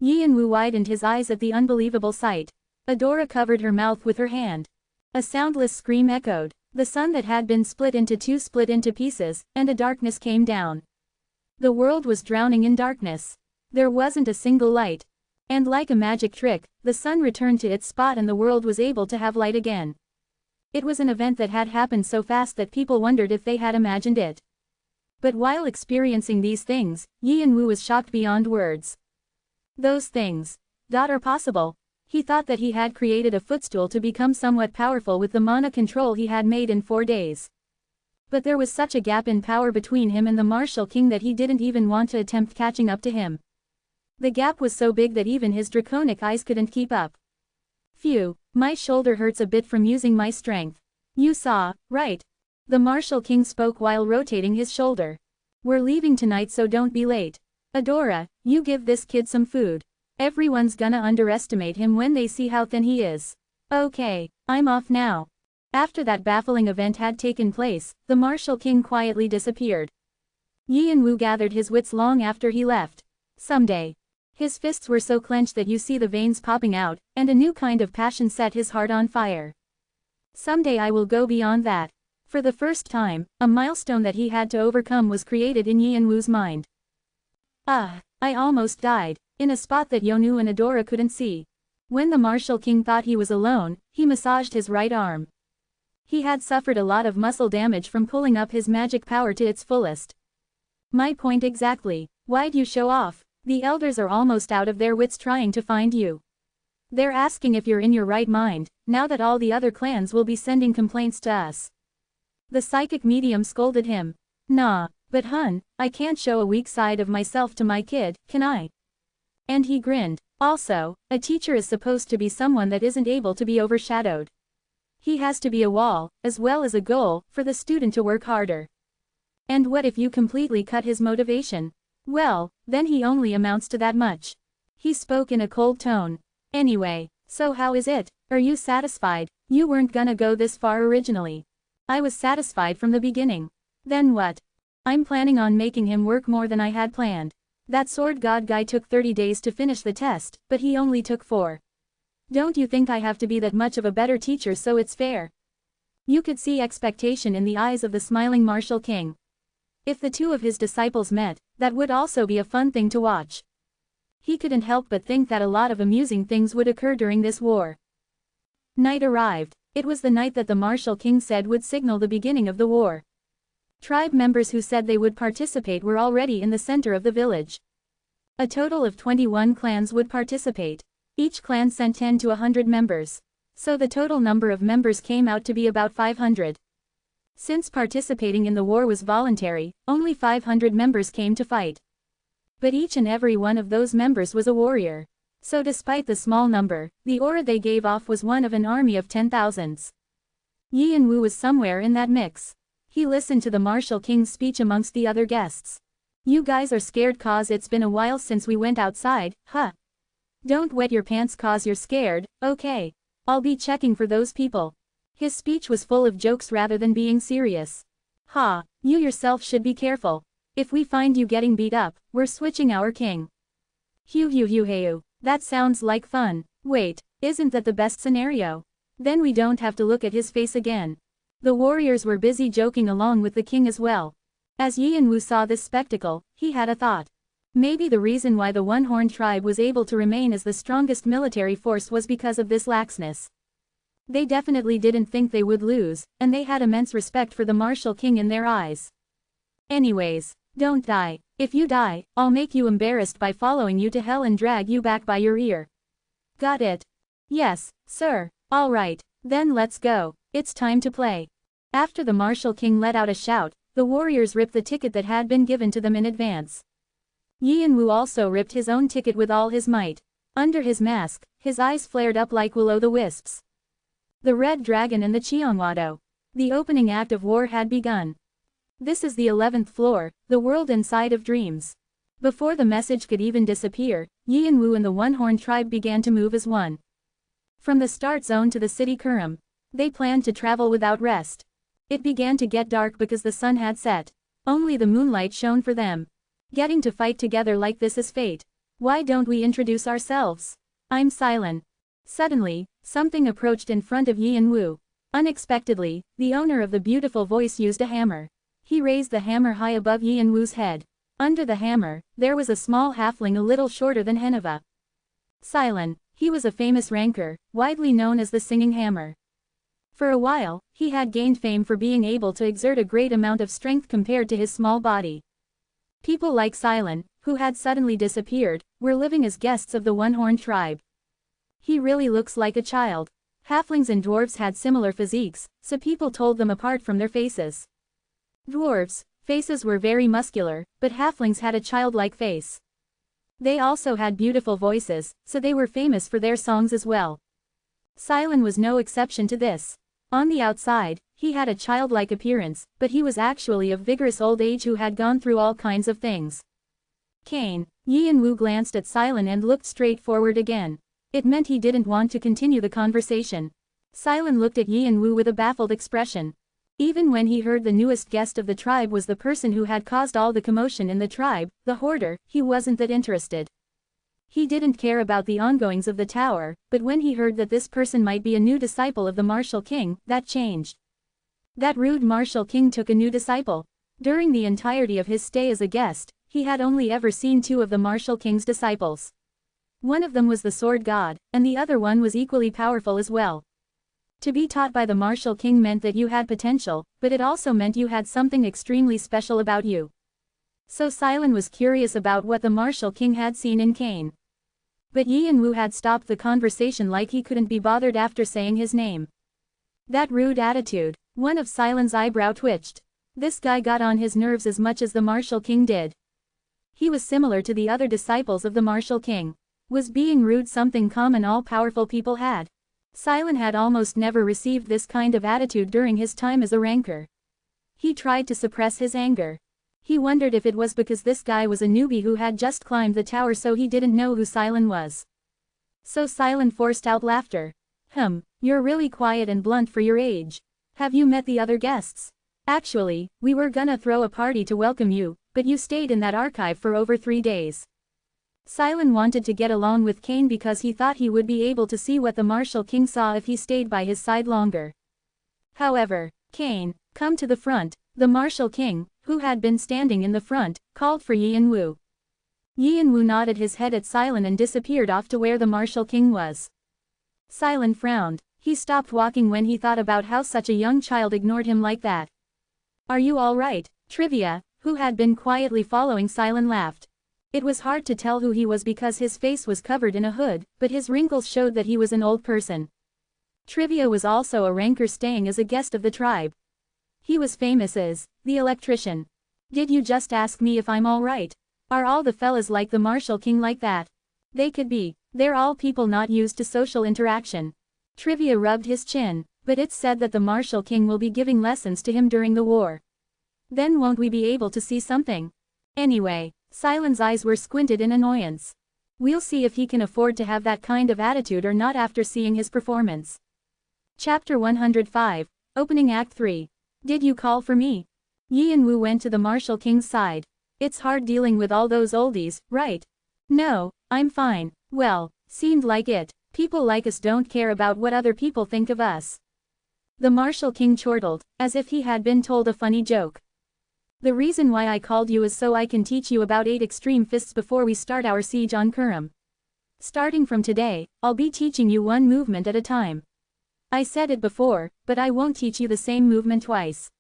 Yi and Wu widened his eyes at the unbelievable sight. Adora covered her mouth with her hand. A soundless scream echoed. The sun that had been split into two split into pieces, and a darkness came down. The world was drowning in darkness. There wasn't a single light. And like a magic trick, the sun returned to its spot and the world was able to have light again. It was an event that had happened so fast that people wondered if they had imagined it. But while experiencing these things, Yi and Wu was shocked beyond words. Those things are possible. He thought that he had created a footstool to become somewhat powerful with the mana control he had made in 4 days. But there was such a gap in power between him and the Martial King that he didn't even want to attempt catching up to him. The gap was so big that even his draconic eyes couldn't keep up. Phew, my shoulder hurts a bit from using my strength. You saw, right? The Martial King spoke while rotating his shoulder. We're leaving tonight, so don't be late. Adora, you give this kid some food. Everyone's gonna underestimate him when they see how thin he is. Okay, I'm off now. After that baffling event had taken place, the Martial King quietly disappeared. Yi and Wu gathered his wits long after he left. Someday. His fists were so clenched that you see the veins popping out, and a new kind of passion set his heart on fire. Someday I will go beyond that. For the first time, a milestone that he had to overcome was created in Yi and Wu's mind. I almost died, in a spot that Yonu and Adora couldn't see. When the Martial King thought he was alone, he massaged his right arm. He had suffered a lot of muscle damage from pulling up his magic power to its fullest. My point exactly. Why'd you show off? The elders are almost out of their wits trying to find you. They're asking if you're in your right mind, now that all the other clans will be sending complaints to us. The psychic medium scolded him. Nah, but hun, I can't show a weak side of myself to my kid, can I? And he grinned. Also, a teacher is supposed to be someone that isn't able to be overshadowed. He has to be a wall, as well as a goal, for the student to work harder. And what if you completely cut his motivation? Well, then he only amounts to that much. He spoke in a cold tone. Anyway, so how is it? Are you satisfied? You weren't gonna go this far originally. I was satisfied from the beginning. Then what? I'm planning on making him work more than I had planned. That sword god guy took 30 days to finish the test, but he only took 4. Don't you think I have to be that much of a better teacher so it's fair? You could see expectation in the eyes of the smiling Martial King. If the two of his disciples met, that would also be a fun thing to watch. He couldn't help but think that a lot of amusing things would occur during this war. Night arrived. It was the night that the Martial King said would signal the beginning of the war. Tribe members who said they would participate were already in the center of the village. A total of 21 clans would participate. Each clan sent 10 to 100 members. So the total number of members came out to be about 500. Since participating in the war was voluntary, only 500 members came to fight. But each and every one of those members was a warrior. So despite the small number, the aura they gave off was one of an army of 10,000s. Yi and Wu was somewhere in that mix. He listened to the Martial King's speech amongst the other guests. You guys are scared cause it's been a while since we went outside, huh? Don't wet your pants cause you're scared, okay. I'll be checking for those people. His speech was full of jokes rather than being serious. Ha, you yourself should be careful. If we find you getting beat up, we're switching our king. Hew, that sounds like fun. Wait, isn't that the best scenario? Then we don't have to look at his face again. The warriors were busy joking along with the king as well. As Yi and Wu saw this spectacle, he had a thought. Maybe the reason why the one-horned tribe was able to remain as the strongest military force was because of this laxness. They definitely didn't think they would lose, and they had immense respect for the martial king in their eyes. Anyways, don't die. If you die, I'll make you embarrassed by following you to hell and drag you back by your ear. Got it? Yes, sir. All right, then let's go. It's time to play. After the martial king let out a shout, the warriors ripped the ticket that had been given to them in advance. Yian-Wu also ripped his own ticket with all his might. Under his mask, his eyes flared up like will-o'-the-wisps. The Red Dragon and the Cheongwado. The opening act of war had begun. This is the 11th floor, the world inside of dreams. Before the message could even disappear, Yian-Wu and the one-horned tribe began to move as one. From the start zone to the city Kurum, they planned to travel without rest. It began to get dark because the sun had set. Only the moonlight shone for them. Getting to fight together like this is fate. Why don't we introduce ourselves? I'm Silen. Suddenly, something approached in front of Yian-Wu. Unexpectedly, the owner of the beautiful voice used a hammer. He raised the hammer high above Yian-Wu's head. Under the hammer, there was a small halfling a little shorter than Heneva. Silen. He was a famous ranker, widely known as the Singing Hammer. For a while, he had gained fame for being able to exert a great amount of strength compared to his small body. People like Silen, who had suddenly disappeared, were living as guests of the one-horned tribe. He really looks like a child. Halflings and dwarves had similar physiques, so people told them apart from their faces. Dwarves' faces were very muscular, but halflings had a childlike face. They also had beautiful voices, so they were famous for their songs as well. Silen was no exception to this. On the outside, he had a childlike appearance, but he was actually of vigorous old age who had gone through all kinds of things. Kane. Yian-Wu glanced at Silen and looked straight forward again. It meant he didn't want to continue the conversation. Silen looked at Yian-Wu with a baffled expression. Even when he heard the newest guest of the tribe was the person who had caused all the commotion in the tribe, the hoarder, he wasn't that interested. He didn't care about the ongoings of the tower, but when he heard that this person might be a new disciple of the martial king, that changed. That rude martial king took a new disciple. During the entirety of his stay as a guest, he had only ever seen two of the martial king's disciples. One of them was the sword god, and the other one was equally powerful as well. To be taught by the martial king meant that you had potential, but it also meant you had something extremely special about you. So Silen was curious about what the martial king had seen in Kane. But Yian-Wu had stopped the conversation like he couldn't be bothered after saying his name. That rude attitude. One of Silen's eyebrow twitched. This guy got on his nerves as much as the martial king did. He was similar to the other disciples of the martial king. Was being rude something common all powerful people had? Silen had almost never received this kind of attitude during his time as a ranker. He tried to suppress his anger. He wondered if it was because this guy was a newbie who had just climbed the tower so he didn't know who Silen was. So Silen forced out laughter. You're really quiet and blunt for your age. Have you met the other guests? Actually, we were gonna throw a party to welcome you, but you stayed in that archive for over 3 days. Silen wanted to get along with Kane because he thought he would be able to see what the martial king saw if he stayed by his side longer. However, Kane, come to the front, the martial king, who had been standing in the front, called for Yian-Wu. Yian-Wu nodded his head at Silen and disappeared off to where the martial king was. Silen frowned. He stopped walking when he thought about how such a young child ignored him like that. Are you all right? Trivia, who had been quietly following Silen, laughed. It was hard to tell who he was because his face was covered in a hood, but his wrinkles showed that he was an old person. Trivia was also a ranker staying as a guest of the tribe. He was famous as the electrician. Did you just ask me if I'm all right? Are all the fellas like the martial king like that? They could be. They're all people not used to social interaction. Trivia rubbed his chin, but it's said that the martial king will be giving lessons to him during the war. Then won't we be able to see something? Anyway, Silen's eyes were squinted in annoyance. We'll see if he can afford to have that kind of attitude or not after seeing his performance. Chapter 105, Opening Act 3. Did you call for me? Yian-Wu went to the martial king's side. It's hard dealing with all those oldies, right? No, I'm fine. Well, seemed like it. People like us don't care about what other people think of us. The martial king chortled, as if he had been told a funny joke. The reason why I called you is so I can teach you about 8 extreme fists before we start our siege on Kurum. Starting from today, I'll be teaching you one movement at a time. I said it before, but I won't teach you the same movement twice.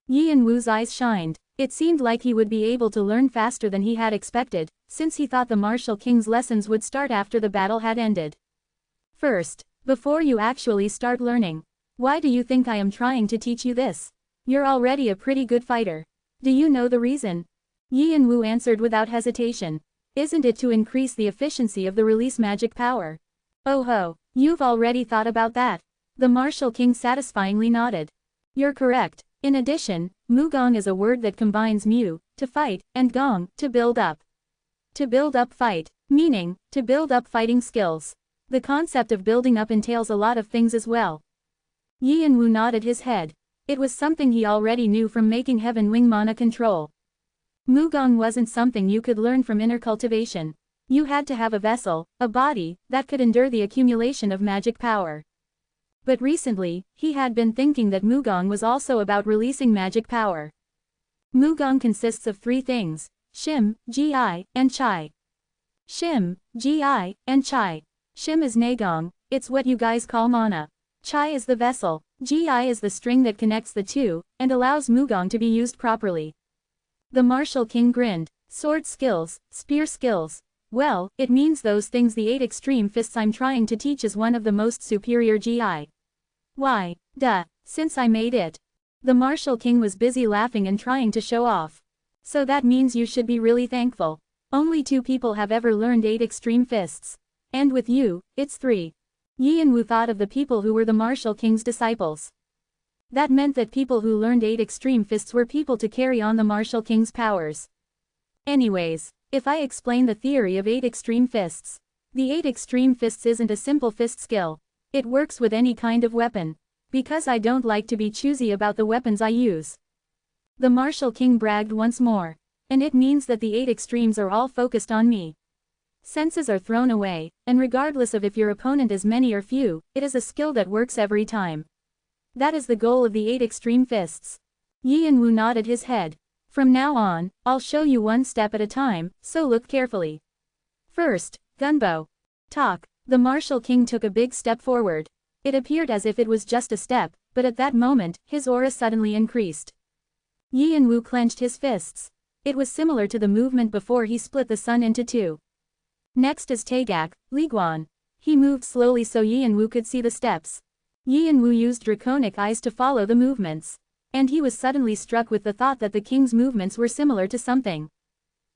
Yin Wu's eyes shined. It seemed like he would be able to learn faster than he had expected, since he thought the martial king's lessons would start after the battle had ended. First, before you actually start learning, why do you think I am trying to teach you this? You're already a pretty good fighter. Do you know the reason? Yin Wu answered without hesitation. Isn't it to increase the efficiency of the release magic power? Oh ho, you've already thought about that. The martial king satisfyingly nodded. You're correct. In addition, Mugong is a word that combines mu, to fight, and gong, to build up. To build up fight, meaning, to build up fighting skills. The concept of building up entails a lot of things as well. Yin Wu nodded his head. It was something he already knew from making Heaven Wing mana control. Mugong wasn't something you could learn from inner cultivation. You had to have a vessel, a body, that could endure the accumulation of magic power. But recently, he had been thinking that Mugong was also about releasing magic power. Mugong consists of 3 things: Shim, Gi, and Chai. Shim, Gi, and Chai. Shim is Nagong, it's what you guys call mana. Chai is the vessel, Gi is the string that connects the two, and allows Mugong to be used properly. The martial king grinned. Sword skills, spear skills. Well, it means those things the 8 extreme fists I'm trying to teach is one of the most superior Gi. Why, duh, since I made it. The martial king was busy laughing and trying to show off. So that means you should be really thankful. Only 2 people have ever learned 8 extreme fists. And with you, it's 3. Yin Wu thought of the people who were the martial king's disciples. That meant that people who learned 8 extreme fists were people to carry on the martial king's powers. Anyways, if I explain the theory of 8 extreme fists. The 8 extreme fists isn't a simple fist skill. It works with any kind of weapon. Because I don't like to be choosy about the weapons I use. The martial king bragged once more. And it means that the 8 extremes are all focused on me. Senses are thrown away, and regardless of if your opponent is many or few, it is a skill that works every time. That is the goal of the 8 extreme fists. Yin Wu nodded his head. From now on, I'll show you one step at a time, so look carefully. First, gunbow. Talk. The martial king took a big step forward. It appeared as if it was just a step, but at that moment, his aura suddenly increased. Yin Wu clenched his fists. It was similar to the movement before he split the sun into 2. Next is Tagak, Liguan. He moved slowly so Yin Wu could see the steps. Yin Wu used draconic eyes to follow the movements. And he was suddenly struck with the thought that the king's movements were similar to something.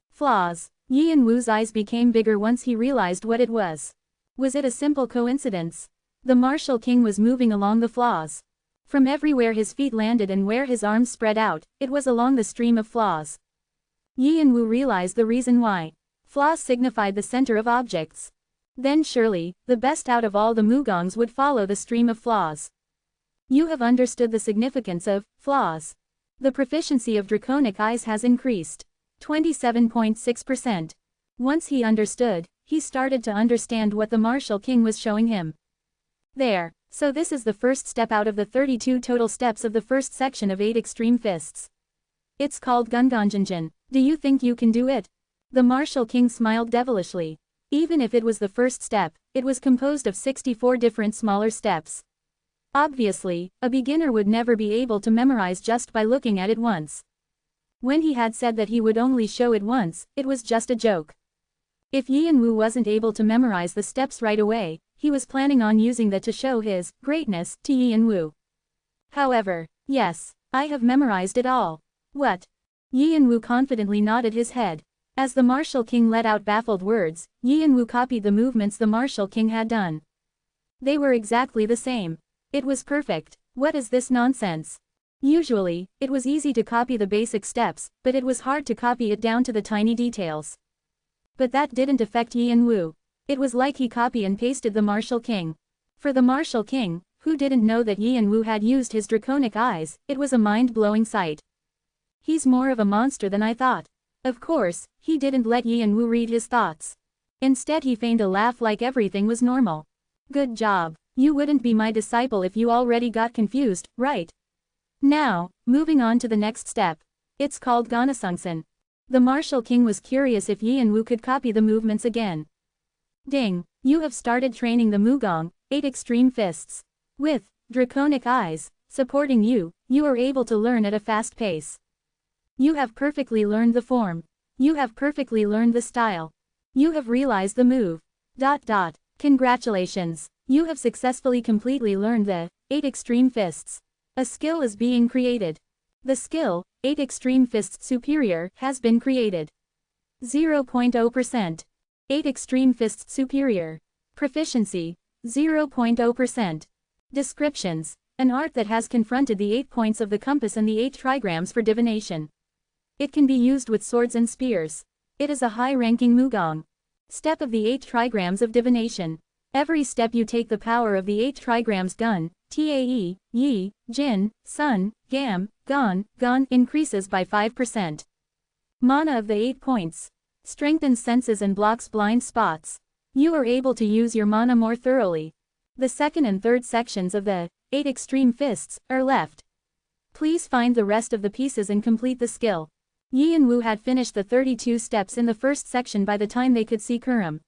Flaws. Yin Wu's eyes became bigger once he realized what it was. Was it a simple coincidence? The martial king was moving along the flaws. From everywhere his feet landed and where his arms spread out, it was along the stream of flaws. Yin Wu realized the reason why. Flaws signified the center of objects. Then surely, the best out of all the Mugongs would follow the stream of flaws. You have understood the significance of flaws. The proficiency of draconic eyes has increased. 27.6%. Once he understood, he started to understand what the martial king was showing him. There, so this is the first step out of the 32 total steps of the first section of 8 extreme fists. It's called Gunganjanjan. Do you think you can do it? The martial king smiled devilishly. Even if it was the first step, it was composed of 64 different smaller steps. Obviously, a beginner would never be able to memorize just by looking at it once. When he had said that he would only show it once, it was just a joke. If Yin Wu wasn't able to memorize the steps right away, he was planning on using that to show his greatness to Yin Wu. However, yes, I have memorized it all. What? Yin Wu confidently nodded his head. As the martial king let out baffled words, Yin Wu copied the movements the martial king had done. They were exactly the same. It was perfect. What is this nonsense? Usually, it was easy to copy the basic steps, but it was hard to copy it down to the tiny details. But that didn't affect Yin Wu. It was like he copy and pasted the martial king. For the martial king, who didn't know that Yin Wu had used his draconic eyes, it was a mind-blowing sight. He's more of a monster than I thought. Of course, he didn't let Yin Wu read his thoughts. Instead he feigned a laugh like everything was normal. Good job. You wouldn't be my disciple if you already got confused, right? Now, moving on to the next step. It's called Ganasungsan. The martial king was curious if Yi and Wu could copy the movements again. Ding, you have started training the Mugong, 8 extreme fists. With draconic eyes supporting you, you are able to learn at a fast pace. You have perfectly learned the form. You have perfectly learned the style. You have realized the move. Congratulations. You have successfully completely learned the 8 extreme fists. A skill is being created. The skill, 8 extreme fists superior, has been created. 0.0%. 8 extreme fists superior. Proficiency, 0.0%. Descriptions. An art that has confronted the 8 points of the compass and the 8 trigrams for divination. It can be used with swords and spears. It is a high-ranking Mugong. Step of the 8 trigrams of divination. Every step you take the power of the 8 trigrams Gun, Tae, Yi, Jin, Sun, Gam, Gon, increases by 5%. Mana of the 8 points. Strengthens senses and blocks blind spots. You are able to use your mana more thoroughly. The second and third sections of the 8 extreme fists are left. Please find the rest of the pieces and complete the skill. Yi and Wu had finished the 32 steps in the first section by the time they could see Kurum.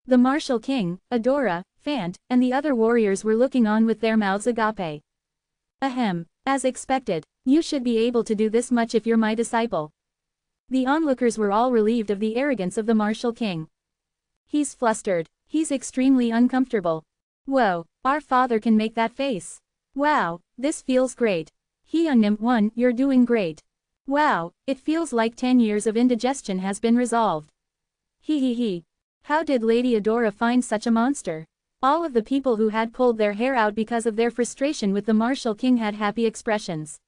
The martial king, Adora, Fant, and the other warriors were looking on with their mouths agape. Ahem, as expected, you should be able to do this much if you're my disciple. The onlookers were all relieved of the arrogance of the martial king. He's flustered. He's extremely uncomfortable. Whoa, our father can make that face. Wow, this feels great. Hyungnim 1, you're doing great. Wow, it feels like 10 years of indigestion has been resolved. He. How did Lady Adora find such a monster? All of the people who had pulled their hair out because of their frustration with the martial king had happy expressions.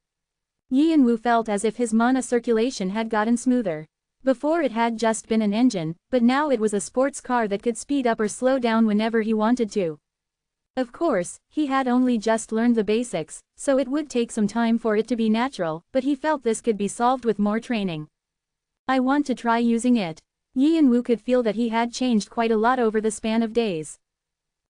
Yi and Wu felt as if his mana circulation had gotten smoother. Before it had just been an engine, but now it was a sports car that could speed up or slow down whenever he wanted to. Of course, he had only just learned the basics, so it would take some time for it to be natural, but he felt this could be solved with more training. I want to try using it. Yi and Wu could feel that he had changed quite a lot over the span of days.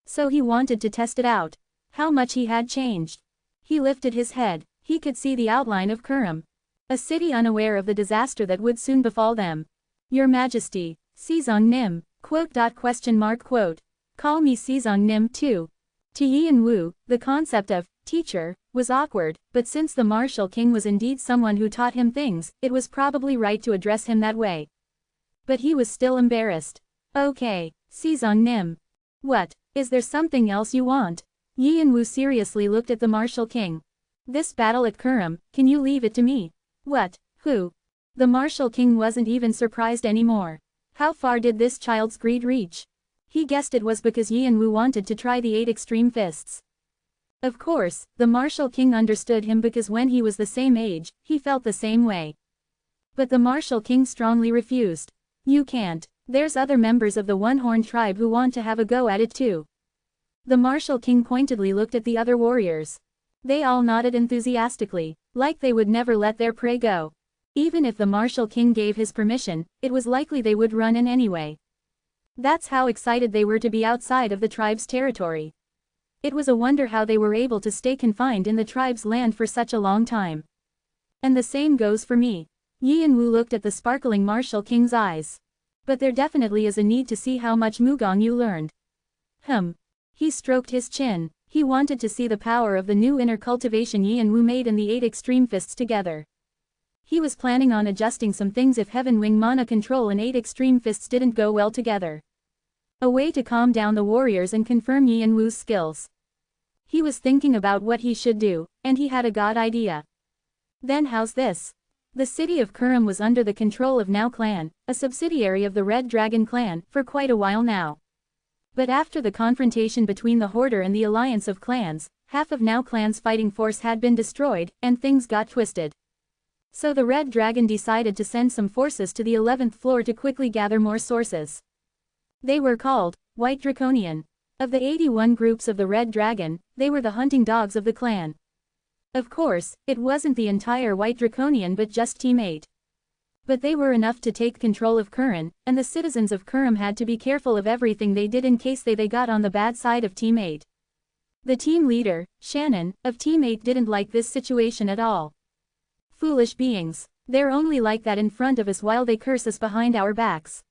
So he wanted to test it out. How much he had changed. He lifted his head. He could see the outline of Kurum. A city unaware of the disaster that would soon befall them. Your Majesty, Sezong Nim, quote. Call me Sezong Nim too. To Yi and Wu, the concept of teacher was awkward, but since the martial king was indeed someone who taught him things, it was probably right to address him that way. But he was still embarrassed. Okay, Sezong Nim. What, is there something else you want? Yi and Wu seriously looked at the martial king. This battle at Kurum, can you leave it to me? What, who? The martial king wasn't even surprised anymore. How far did this child's greed reach? He guessed it was because Yi and Wu wanted to try the 8 extreme fists. Of course, the martial king understood him because when he was the same age, he felt the same way. But the martial king strongly refused. You can't. There's other members of the one-horn tribe who want to have a go at it too. The martial king pointedly looked at the other warriors. They all nodded enthusiastically, like they would never let their prey go. Even if the martial king gave his permission, it was likely they would run in anyway. That's how excited they were to be outside of the tribe's territory. It was a wonder how they were able to stay confined in the tribe's land for such a long time. And the same goes for me. Yi and Wu looked at the sparkling martial king's eyes. But there definitely is a need to see how much Mugong you learned. He stroked his chin. He wanted to see the power of the new inner cultivation Yi and Wu made in the 8 extreme fists together. He was planning on adjusting some things if Heaven Wing mana control and 8 extreme fists didn't go well together. A way to calm down the warriors and confirm Yi and Wu's skills. He was thinking about what he should do, and he had a god idea. Then how's this? The city of Kurum was under the control of Now clan, a subsidiary of the Red Dragon clan, for quite a while now. But after the confrontation between the Hoarder and the alliance of clans, half of Now clan's fighting force had been destroyed, and things got twisted. So the Red Dragon decided to send some forces to the 11th floor to quickly gather more sources. They were called White Draconian. Of the 81 groups of the Red Dragon, they were the hunting dogs of the clan. Of course, it wasn't the entire White Draconian but just Team 8. But they were enough to take control of Kurum, and the citizens of Kurum had to be careful of everything they did in case they got on the bad side of Team 8. The team leader, Shannon, of Team 8 didn't like this situation at all. Foolish beings. They're only like that in front of us while they curse us behind our backs.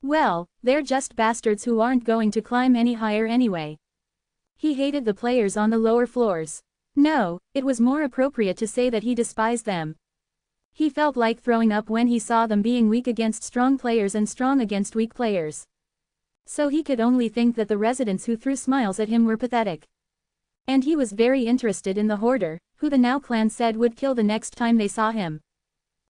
Well, they're just bastards who aren't going to climb any higher anyway. He hated the players on the lower floors. No, it was more appropriate to say that he despised them. He felt like throwing up when he saw them being weak against strong players and strong against weak players. So he could only think that the residents who threw smiles at him were pathetic. And he was very interested in the hoarder, who the Now clan said would kill the next time they saw him.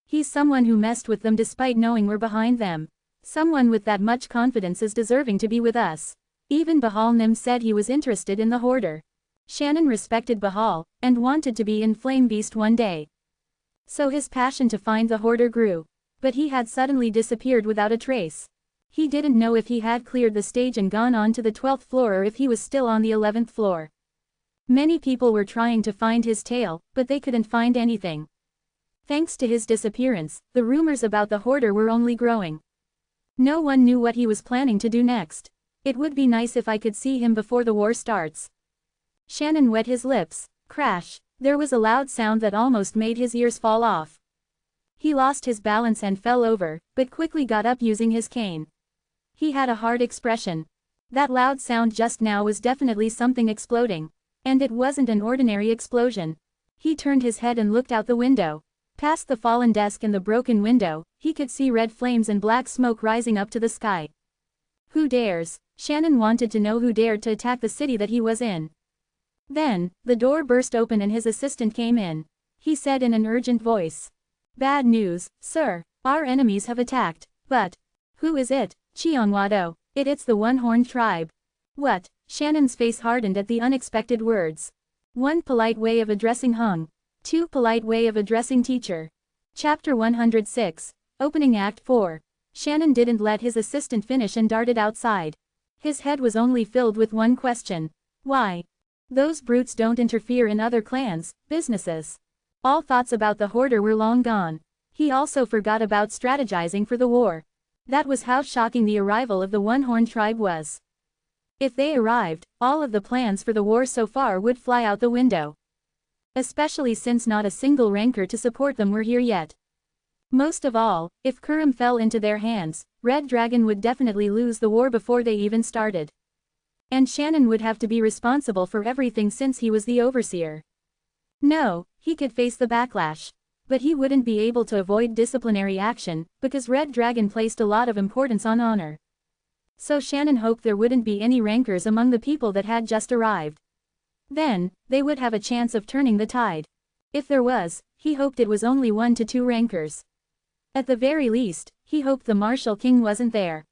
He's someone who messed with them despite knowing we're behind them. Someone with that much confidence is deserving to be with us. Even Bahal Nim said he was interested in the hoarder. Shannon respected Bahal, and wanted to be in Flame Beast one day. So his passion to find the hoarder grew. But he had suddenly disappeared without a trace. He didn't know if he had cleared the stage and gone on to the 12th floor or if he was still on the 11th floor. Many people were trying to find his tail, but they couldn't find anything. Thanks to his disappearance, the rumors about the hoarder were only growing. No one knew what he was planning to do next. It would be nice if I could see him before the war starts. Shannon wet his lips. Crash. There was a loud sound that almost made his ears fall off. He lost his balance and fell over, but quickly got up using his cane. He had a hard expression. That loud sound just now was definitely something exploding. And it wasn't an ordinary explosion. He turned his head and looked out the window. Past the fallen desk and the broken window, he could see red flames and black smoke rising up to the sky. Who dares? Shannon wanted to know who dared to attack the city that he was in. Then, the door burst open and his assistant came in. He said in an urgent voice. Bad news, sir. Our enemies have attacked. But, who is it? Cheongwado. It's the one-horned tribe. What? Shannon's face hardened at the unexpected words. One polite way of addressing Hung. Two polite way of addressing teacher. Chapter 106. Opening Act 4. Shannon didn't let his assistant finish and darted outside. His head was only filled with one question. Why? Those brutes don't interfere in other clans' businesses. All thoughts about the hoarder were long gone. He also forgot about strategizing for the war. That was how shocking the arrival of the one-horned tribe was. If they arrived, all of the plans for the war so far would fly out the window. Especially since not a single ranker to support them were here yet. Most of all, if Kurum fell into their hands, Red Dragon would definitely lose the war before they even started. And Shannon would have to be responsible for everything since he was the overseer. No, he could face the backlash. But he wouldn't be able to avoid disciplinary action, because Red Dragon placed a lot of importance on honor. So Shannon hoped there wouldn't be any rankers among the people that had just arrived. Then, they would have a chance of turning the tide. If there was, he hoped it was only 1 to 2 rankers. At the very least, he hoped the Martial King wasn't there.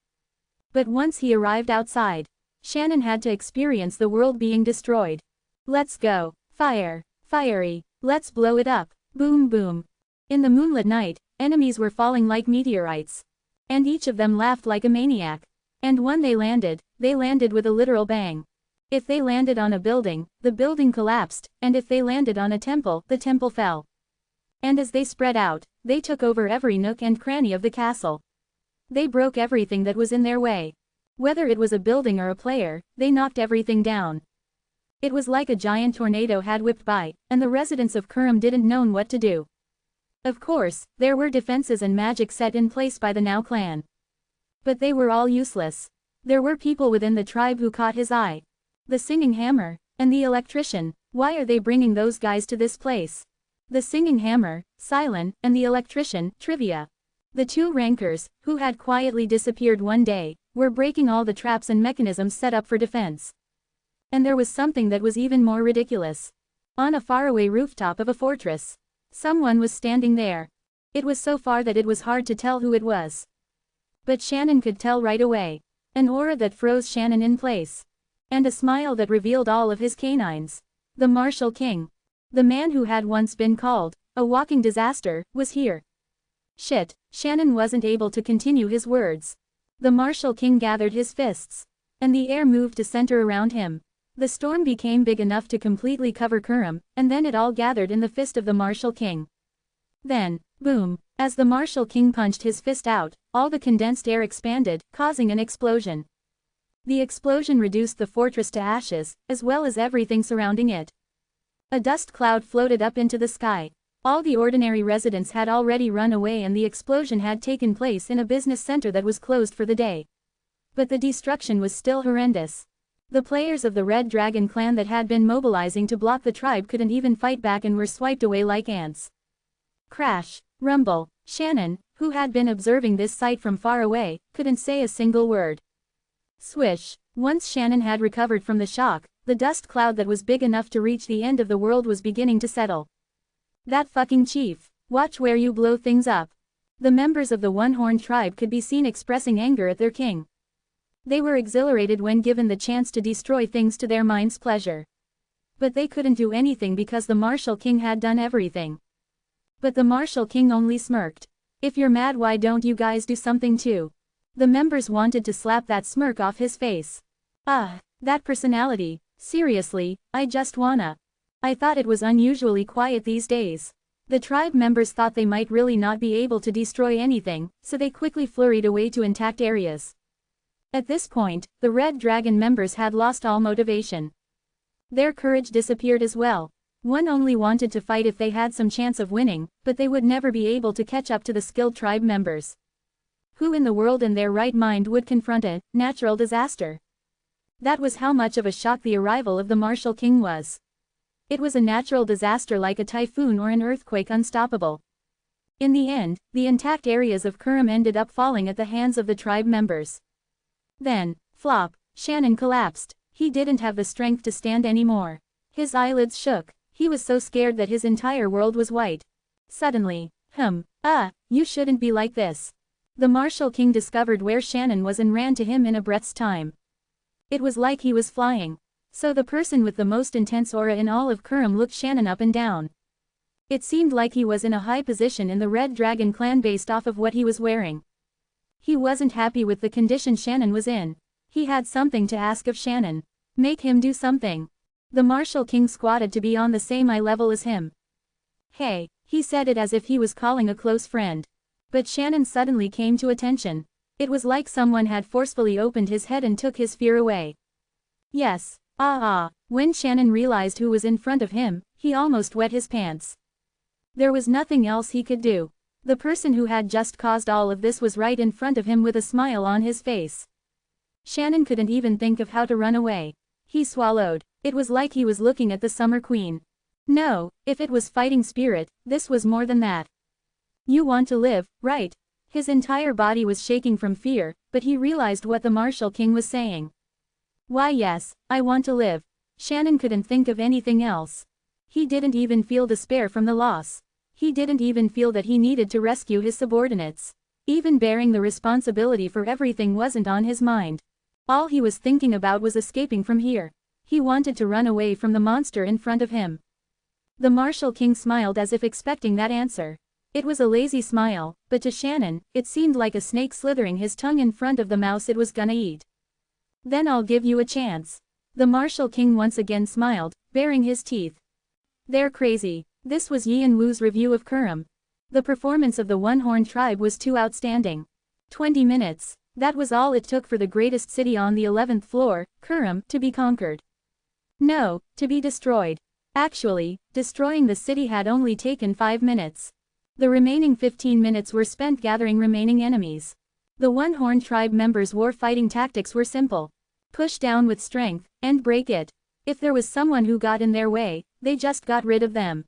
But once he arrived outside, Shannon had to experience the world being destroyed. Let's go. Fire. Fiery. Let's blow it up. Boom boom. In the moonlit night, enemies were falling like meteorites. And each of them laughed like a maniac. And when they landed with a literal bang. If they landed on a building, the building collapsed, and if they landed on a temple, the temple fell. And as they spread out, they took over every nook and cranny of the castle. They broke everything that was in their way. Whether it was a building or a player, they knocked everything down. It was like a giant tornado had whipped by, and the residents of Kurum didn't know what to do. Of course, there were defenses and magic set in place by the Now clan. But they were all useless. There were people within the tribe who caught his eye. The singing hammer, and the electrician. Why are they bringing those guys to this place? The singing hammer, Silen, and the electrician, Trivia. The 2 rankers, who had quietly disappeared one day, were breaking all the traps and mechanisms set up for defense. And there was something that was even more ridiculous. On a faraway rooftop of a fortress, someone was standing there. It was so far that it was hard to tell who it was. But Shannon could tell right away. An aura that froze Shannon in place. And a smile that revealed all of his canines. The Martial King. The man who had once been called a walking disaster, was here. Shit, Shannon wasn't able to continue his words. The Martial King gathered his fists. And the air moved to center around him. The storm became big enough to completely cover Kurum, and then it all gathered in the fist of the Martial King. Then, boom, as the Martial King punched his fist out, all the condensed air expanded, causing an explosion. The explosion reduced the fortress to ashes, as well as everything surrounding it. A dust cloud floated up into the sky. All the ordinary residents had already run away and the explosion had taken place in a business center that was closed for the day. But the destruction was still horrendous. The players of the Red Dragon clan that had been mobilizing to block the tribe couldn't even fight back and were swiped away like ants. Crash, rumble. Shannon, who had been observing this sight from far away, couldn't say a single word. Swish. Once Shannon had recovered from the shock, the dust cloud that was big enough to reach the end of the world was beginning to settle. That fucking chief. Watch where you blow things up. The members of the one-horned tribe could be seen expressing anger at their king. They were exhilarated when given the chance to destroy things to their mind's pleasure. But they couldn't do anything because the martial king had done everything. But the martial king only smirked. If you're mad, why don't you guys do something too? The members wanted to slap that smirk off his face. That personality. Seriously, I just wanna. I thought it was unusually quiet these days. The tribe members thought they might really not be able to destroy anything, so they quickly flurried away to intact areas. At this point, the Red Dragon members had lost all motivation. Their courage disappeared as well. One only wanted to fight if they had some chance of winning, but they would never be able to catch up to the skilled tribe members. Who in the world in their right mind would confront a natural disaster? That was how much of a shock the arrival of the martial king was. It was a natural disaster like a typhoon or an earthquake, unstoppable. In the end, the intact areas of Kurum ended up falling at the hands of the tribe members. Then, flop, Shannon collapsed. He didn't have the strength to stand anymore. His eyelids shook. He was so scared that his entire world was white. Suddenly, you shouldn't be like this. The martial king discovered where Shannon was and ran to him in a breath's time. It was like he was flying. So the person with the most intense aura in all of Kurum looked Shannon up and down. It seemed like he was in a high position in the Red Dragon clan based off of what he was wearing. He wasn't happy with the condition Shannon was in. He had something to ask of Shannon. Make him do something. The martial king squatted to be on the same eye level as him. Hey, he said it as if he was calling a close friend. But Shannon suddenly came to attention. It was like someone had forcefully opened his head and took his fear away. Yes. When Shannon realized who was in front of him, he almost wet his pants. There was nothing else he could do. The person who had just caused all of this was right in front of him with a smile on his face. Shannon couldn't even think of how to run away. He swallowed. It was like he was looking at the Summer Queen. No, if it was fighting spirit, this was more than that. You want to live, right? His entire body was shaking from fear, but he realized what the martial king was saying. Why yes, I want to live. Shannon couldn't think of anything else. He didn't even feel despair from the loss. He didn't even feel that he needed to rescue his subordinates. Even bearing the responsibility for everything wasn't on his mind. All he was thinking about was escaping from here. He wanted to run away from the monster in front of him. The martial king smiled as if expecting that answer. It was a lazy smile, but to Shannon, it seemed like a snake slithering his tongue in front of the mouse it was gonna eat. Then I'll give you a chance. The martial king once again smiled, baring his teeth. They're crazy. This was Yin Wu's review of Kurum. The performance of the one-horned tribe was too outstanding. 20 minutes. That was all it took for the greatest city on the 11th floor, Kurum, to be conquered. No, to be destroyed. Actually, destroying the city had only taken 5 minutes. The remaining 15 minutes were spent gathering remaining enemies. The one-horned tribe members' war-fighting tactics were simple. Push down with strength, and break it. If there was someone who got in their way, they just got rid of them.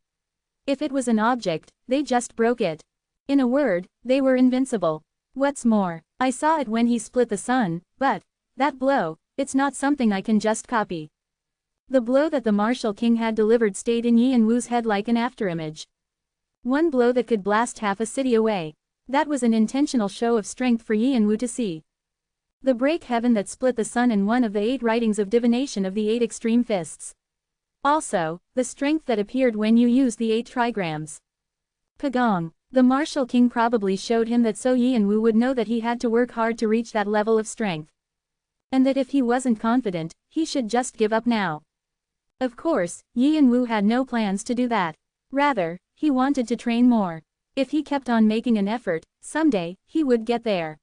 If it was an object, they just broke it. In a word, they were invincible. What's more, I saw it when he split the sun, but that blow, it's not something I can just copy. The blow that the martial king had delivered stayed in Yin Wu's head like an afterimage. One blow that could blast half a city away. That was an intentional show of strength for Yin Wu to see. The break heaven that split the sun in one of the 8 writings of divination of the 8 extreme fists. Also, the strength that appeared when you used the 8 trigrams. Pagong. The martial king probably showed him that so Yin Wu would know that he had to work hard to reach that level of strength. And that if he wasn't confident, he should just give up now. Of course, Yin Wu had no plans to do that. Rather, he wanted to train more. If he kept on making an effort, someday, he would get there.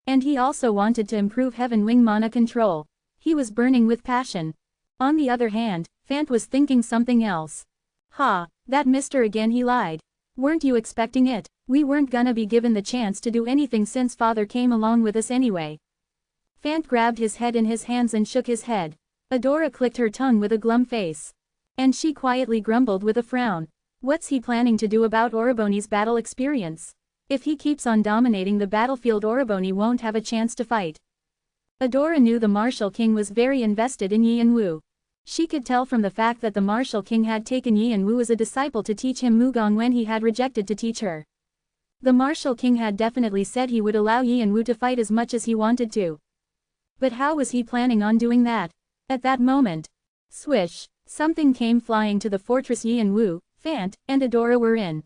And he also wanted to improve Heaven Wing mana control. He was burning with passion. On the other hand, Fant was thinking something else. Ha, that mister again, he lied. Weren't you expecting it? We weren't gonna be given the chance to do anything since father came along with us anyway. Fant grabbed his head in his hands and shook his head. Adora clicked her tongue with a glum face. And she quietly grumbled with a frown. What's he planning to do about Oroboni's battle experience? If he keeps on dominating the battlefield, Oroboni won't have a chance to fight. Adora knew the Martial King was very invested in Yi and Wu. She could tell from the fact that the Martial King had taken Yi and Wu as a disciple to teach him Mugong when he had rejected to teach her. The Martial King had definitely said he would allow Yi and Wu to fight as much as he wanted to. But how was he planning on doing that? At that moment, swish, something came flying to the fortress. Yi and Wu, Fant, and Adora were in.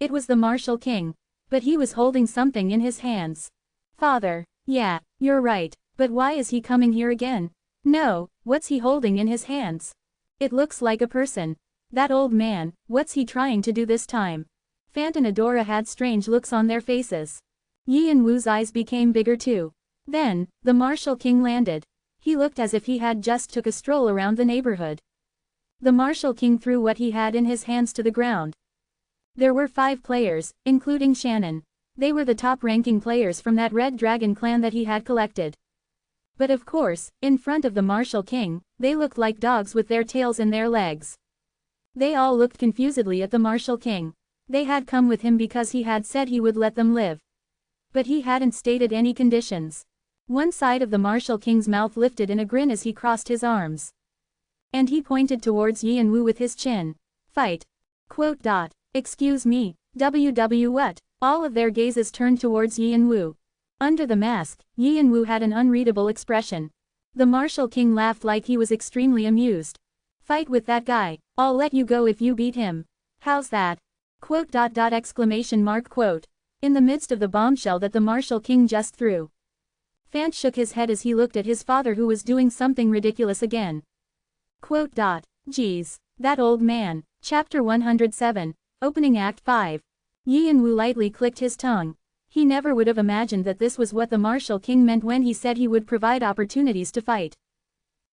It was the Martial King. But he was holding something in his hands. Father, yeah, you're right, but why is he coming here again? No, what's he holding in his hands? It looks like a person. That old man, what's he trying to do this time? Fant and Adora had strange looks on their faces. Yi and Wu's eyes became bigger too. Then, the Martial King landed. He looked as if he had just took a stroll around the neighborhood. The Martial King threw what he had in his hands to the ground. There were 5 players, including Shannon. They were the top-ranking players from that Red Dragon clan that he had collected. But of course, in front of the Martial King, they looked like dogs with their tails in their legs. They all looked confusedly at the Martial King. They had come with him because he had said he would let them live. But he hadn't stated any conditions. One side of the Martial King's mouth lifted in a grin as he crossed his arms. And he pointed towards Yi and Wu with his chin. Fight. Quote. Excuse me, WW what? All of their gazes turned towards Yi and Wu. Under the mask, Yi and Wu had an unreadable expression. The Martial King laughed like he was extremely amused. Fight with that guy, I'll let you go if you beat him. How's that? Quote. Exclamation mark quote. In the midst of the bombshell that the Martial King just threw. Fant shook his head as he looked at his father, who was doing something ridiculous again. Quote. Geez, that old man. Chapter 107. Opening Act 5. Yi and Wu lightly clicked his tongue. He never would have imagined that this was what the Martial King meant when he said he would provide opportunities to fight.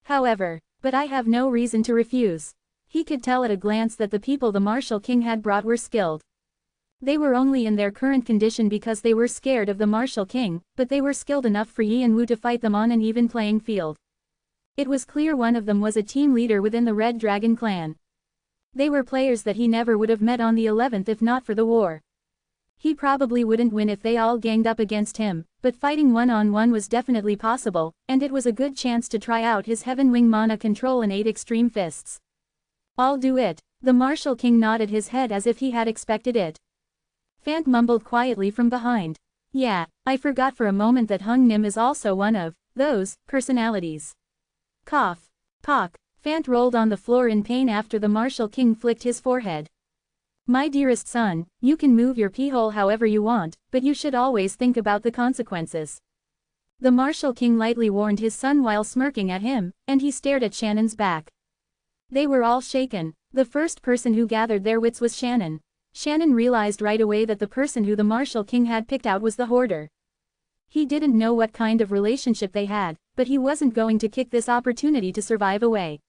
However, but I have no reason to refuse. He could tell at a glance that the people the Martial King had brought were skilled. They were only in their current condition because they were scared of the Martial King, but they were skilled enough for Yi and Wu to fight them on an even playing field. It was clear one of them was a team leader within the Red Dragon clan. They were players that he never would have met on the 11th if not for the war. He probably wouldn't win if they all ganged up against him, but fighting one-on-one was definitely possible, and it was a good chance to try out his Heaven Wing mana control and 8 extreme fists. I'll do it. The Martial King nodded his head as if he had expected it. Fant mumbled quietly from behind. Yeah, I forgot for a moment that Hung Nim is also one of those personalities. Cough. Pock. Fant rolled on the floor in pain after the Martial King flicked his forehead. My dearest son, you can move your pee-hole however you want, but you should always think about the consequences. The Martial King lightly warned his son while smirking at him, and he stared at Shannon's back. They were all shaken. The first person who gathered their wits was Shannon. Shannon realized right away that the person who the Martial King had picked out was the Hoarder. He didn't know what kind of relationship they had, but he wasn't going to kick this opportunity to survive away.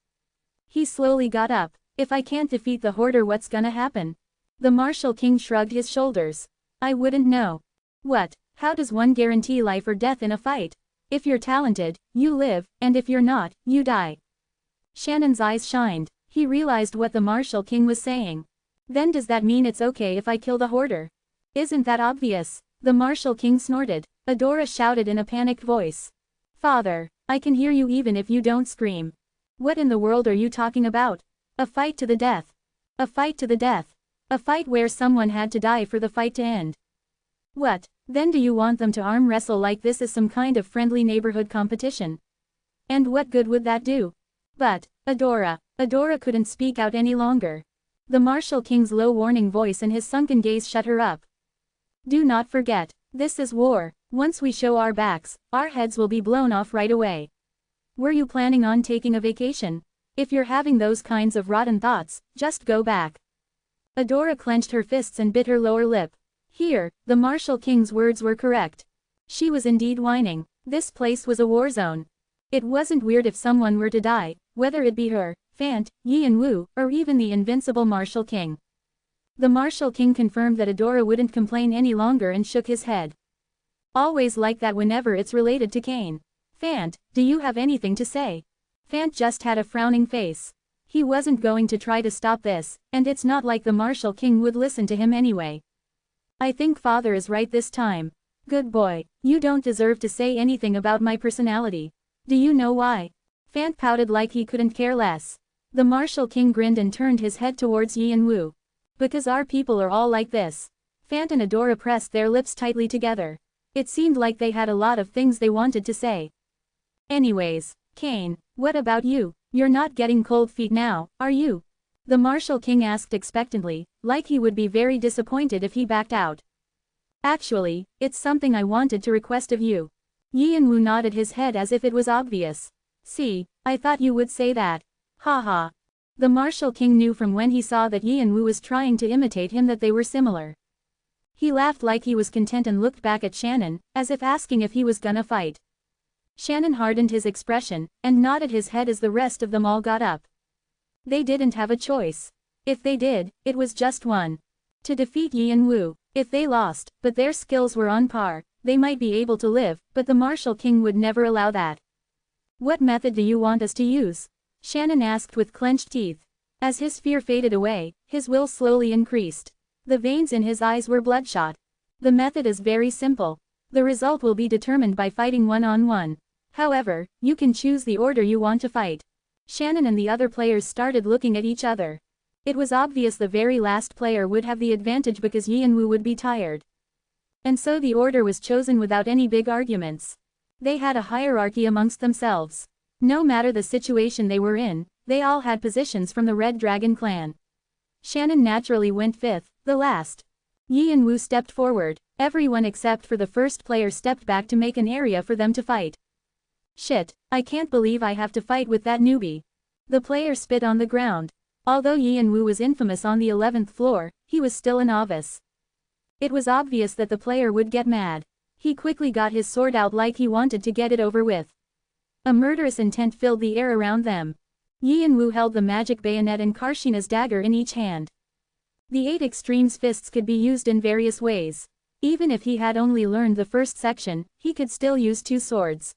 He slowly got up. If I can't defeat the Hoarder, what's gonna happen? The Martial King shrugged his shoulders. I wouldn't know. What? How does one guarantee life or death in a fight? If you're talented, you live, and if you're not, you die. Shannon's eyes shined. He realized what the Martial King was saying. Then does that mean it's okay if I kill the Hoarder? Isn't that obvious? The Martial King snorted. Adora shouted in a panicked voice. Father, I can hear you even if you don't scream. What in the world are you talking about? A fight to the death. A fight to the death. A fight where someone had to die for the fight to end. What, then do you want them to arm wrestle like this as some kind of friendly neighborhood competition? And what good would that do? But, Adora couldn't speak out any longer. The Martial King's low warning voice and his sunken gaze shut her up. Do not forget, this is war. Once we show our backs, our heads will be blown off right away. Were you planning on taking a vacation? If you're having those kinds of rotten thoughts, just go back. Adora clenched her fists and bit her lower lip. Here, the Martial King's words were correct. She was indeed whining. This place was a war zone. It wasn't weird if someone were to die, whether it be her, Fant, Yi and Wu, or even the invincible Martial King. The Martial King confirmed that Adora wouldn't complain any longer and shook his head. Always like that whenever it's related to Cain. Fant, do you have anything to say? Fant just had a frowning face. He wasn't going to try to stop this, and it's not like the Martial King would listen to him anyway. I think father is right this time. Good boy, you don't deserve to say anything about my personality. Do you know why? Fant pouted like he couldn't care less. The Martial King grinned and turned his head towards Yi and Wu. Because our people are all like this. Fant and Adora pressed their lips tightly together. It seemed like they had a lot of things they wanted to say. Anyways, Cain, what about you? You're not getting cold feet now, are you? The Martial King asked expectantly, like he would be very disappointed if he backed out. Actually, it's something I wanted to request of you. Yi and Wu nodded his head as if it was obvious. See, I thought you would say that. Haha. The Martial King knew from when he saw that Yi and Wu was trying to imitate him that they were similar. He laughed like he was content and looked back at Shannon, as if asking if he was gonna fight. Shannon hardened his expression, and nodded his head as the rest of them all got up. They didn't have a choice. If they did, it was just one. To defeat Yi and Wu. If they lost, but their skills were on par, they might be able to live, but the Martial King would never allow that. What method do you want us to use? Shannon asked with clenched teeth. As his fear faded away, his will slowly increased. The veins in his eyes were bloodshot. The method is very simple. The result will be determined by fighting one-on-one. However, you can choose the order you want to fight. Shannon and the other players started looking at each other. It was obvious the very last player would have the advantage because Yi and Wu would be tired. And so the order was chosen without any big arguments. They had a hierarchy amongst themselves. No matter the situation they were in, they all had positions from the Red Dragon clan. Shannon naturally went fifth, the last. Yi and Wu stepped forward. Everyone except for the first player stepped back to make an area for them to fight. Shit, I can't believe I have to fight with that newbie. The player spit on the ground. Although Yi and Wu was infamous on the 11th floor, he was still a novice. It was obvious that the player would get mad. He quickly got his sword out like he wanted to get it over with. A murderous intent filled the air around them. Yi and Wu held the magic bayonet and Karshina's dagger in each hand. The 8 Extremes fists could be used in various ways. Even if he had only learned the first section, he could still use 2 swords.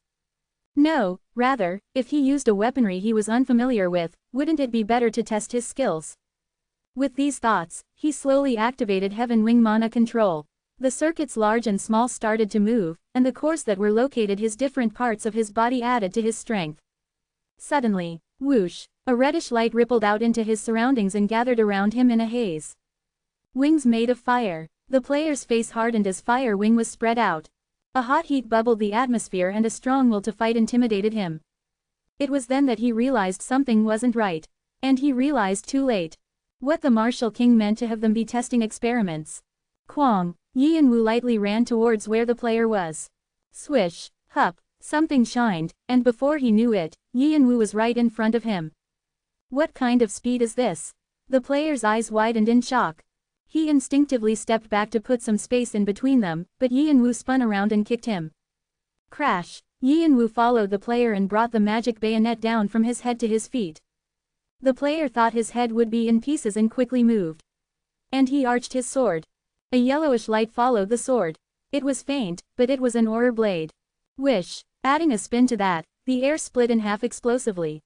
No, rather, if he used a weaponry he was unfamiliar with, wouldn't it be better to test his skills? With these thoughts, he slowly activated Heaven Wing Mana control. The circuits large and small started to move, and the cores that were located his different parts of his body added to his strength. Suddenly, whoosh, a reddish light rippled out into his surroundings and gathered around him in a haze. Wings made of fire. The player's face hardened as fire wing was spread out. A hot heat bubbled the atmosphere and a strong will to fight intimidated him. It was then that he realized something wasn't right. And he realized too late. What the Martial King meant to have them be testing experiments. Kwang, Yi and Wu lightly ran towards where the player was. Swish, hup, something shined, and before he knew it, Yi and Wu was right in front of him. What kind of speed is this? The player's eyes widened in shock. He instinctively stepped back to put some space in between them, but Yi and Wu spun around and kicked him. Crash! Yi and Wu followed the player and brought the magic bayonet down from his head to his feet. The player thought his head would be in pieces and quickly moved. And he arched his sword. A yellowish light followed the sword. It was faint, but it was an auror blade. Wish! Adding a spin to that, the air split in half explosively.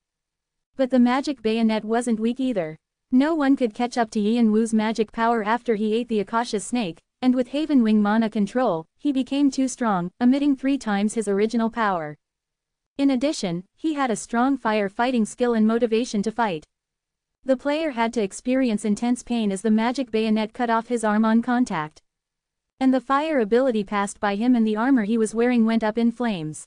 But the magic bayonet wasn't weak either. No one could catch up to Yi and Wu's magic power after he ate the Akasha snake, and with Haven Wing Mana control, he became too strong, emitting 3 times his original power. In addition, he had a strong fire-fighting skill and motivation to fight. The player had to experience intense pain as the magic bayonet cut off his arm on contact. And the fire ability passed by him and the armor he was wearing went up in flames.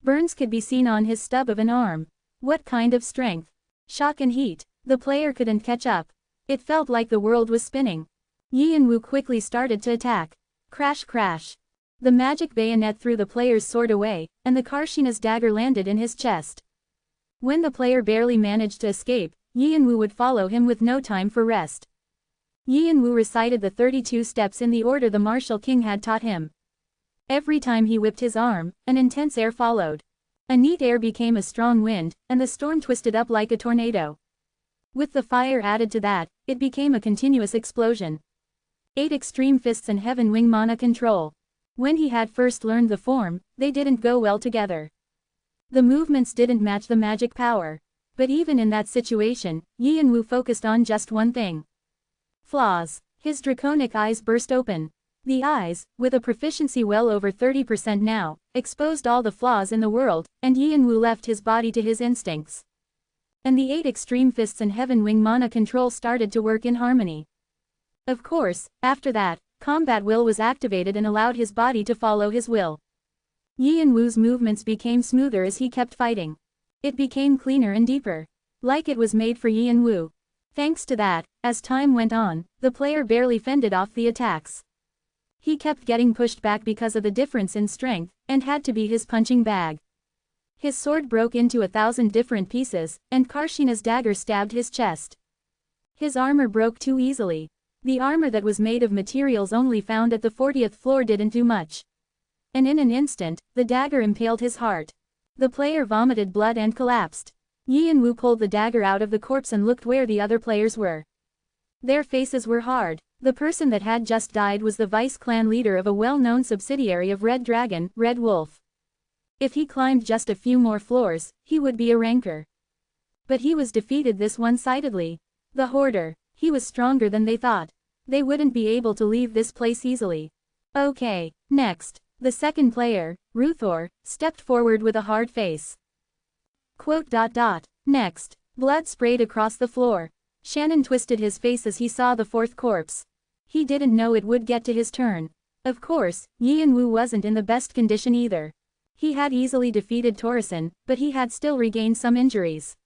Burns could be seen on his stub of an arm. What kind of strength? Shock and heat. The player couldn't catch up. It felt like the world was spinning. Yi and Wu quickly started to attack. Crash crash. The magic bayonet threw the player's sword away, and the Karshina's dagger landed in his chest. When the player barely managed to escape, Yi and Wu would follow him with no time for rest. Yi and Wu recited the 32 steps in the order the Martial King had taught him. Every time he whipped his arm, an intense air followed. A neat air became a strong wind, and the storm twisted up like a tornado. With the fire added to that, it became a continuous explosion. 8 extreme fists and heaven wing mana control. When he had first learned the form, they didn't go well together. The movements didn't match the magic power. But even in that situation, Yi and Wu focused on just one thing. Flaws. His draconic eyes burst open. The eyes, with a proficiency well over 30% now, exposed all the flaws in the world, and Yi and Wu left his body to his instincts. And the 8 extreme fists and heaven wing mana control started to work in harmony. Of course, after that, combat will was activated and allowed his body to follow his will. Yi and Wu's movements became smoother as he kept fighting. It became cleaner and deeper. Like it was made for Yi and Wu. Thanks to that, as time went on, the player barely fended off the attacks. He kept getting pushed back because of the difference in strength, and had to be his punching bag. His sword broke into 1,000 different pieces, and Karshina's dagger stabbed his chest. His armor broke too easily. The armor that was made of materials only found at the 40th floor didn't do much. And in an instant, the dagger impaled his heart. The player vomited blood and collapsed. Yi and Wu pulled the dagger out of the corpse and looked where the other players were. Their faces were hard. The person that had just died was the vice clan leader of a well-known subsidiary of Red Dragon, Red Wolf. If he climbed just a few more floors, he would be a ranker. But he was defeated this one-sidedly. The hoarder. He was stronger than they thought. They wouldn't be able to leave this place easily. Okay, next. The second player, Ruthor, stepped forward with a hard face. Next. Blood sprayed across the floor. Shannon twisted his face as he saw the 4th corpse. He didn't know it would get to his turn. Of course, Yi and Wu wasn't in the best condition either. He had easily defeated Torison, but he had still regained some injuries.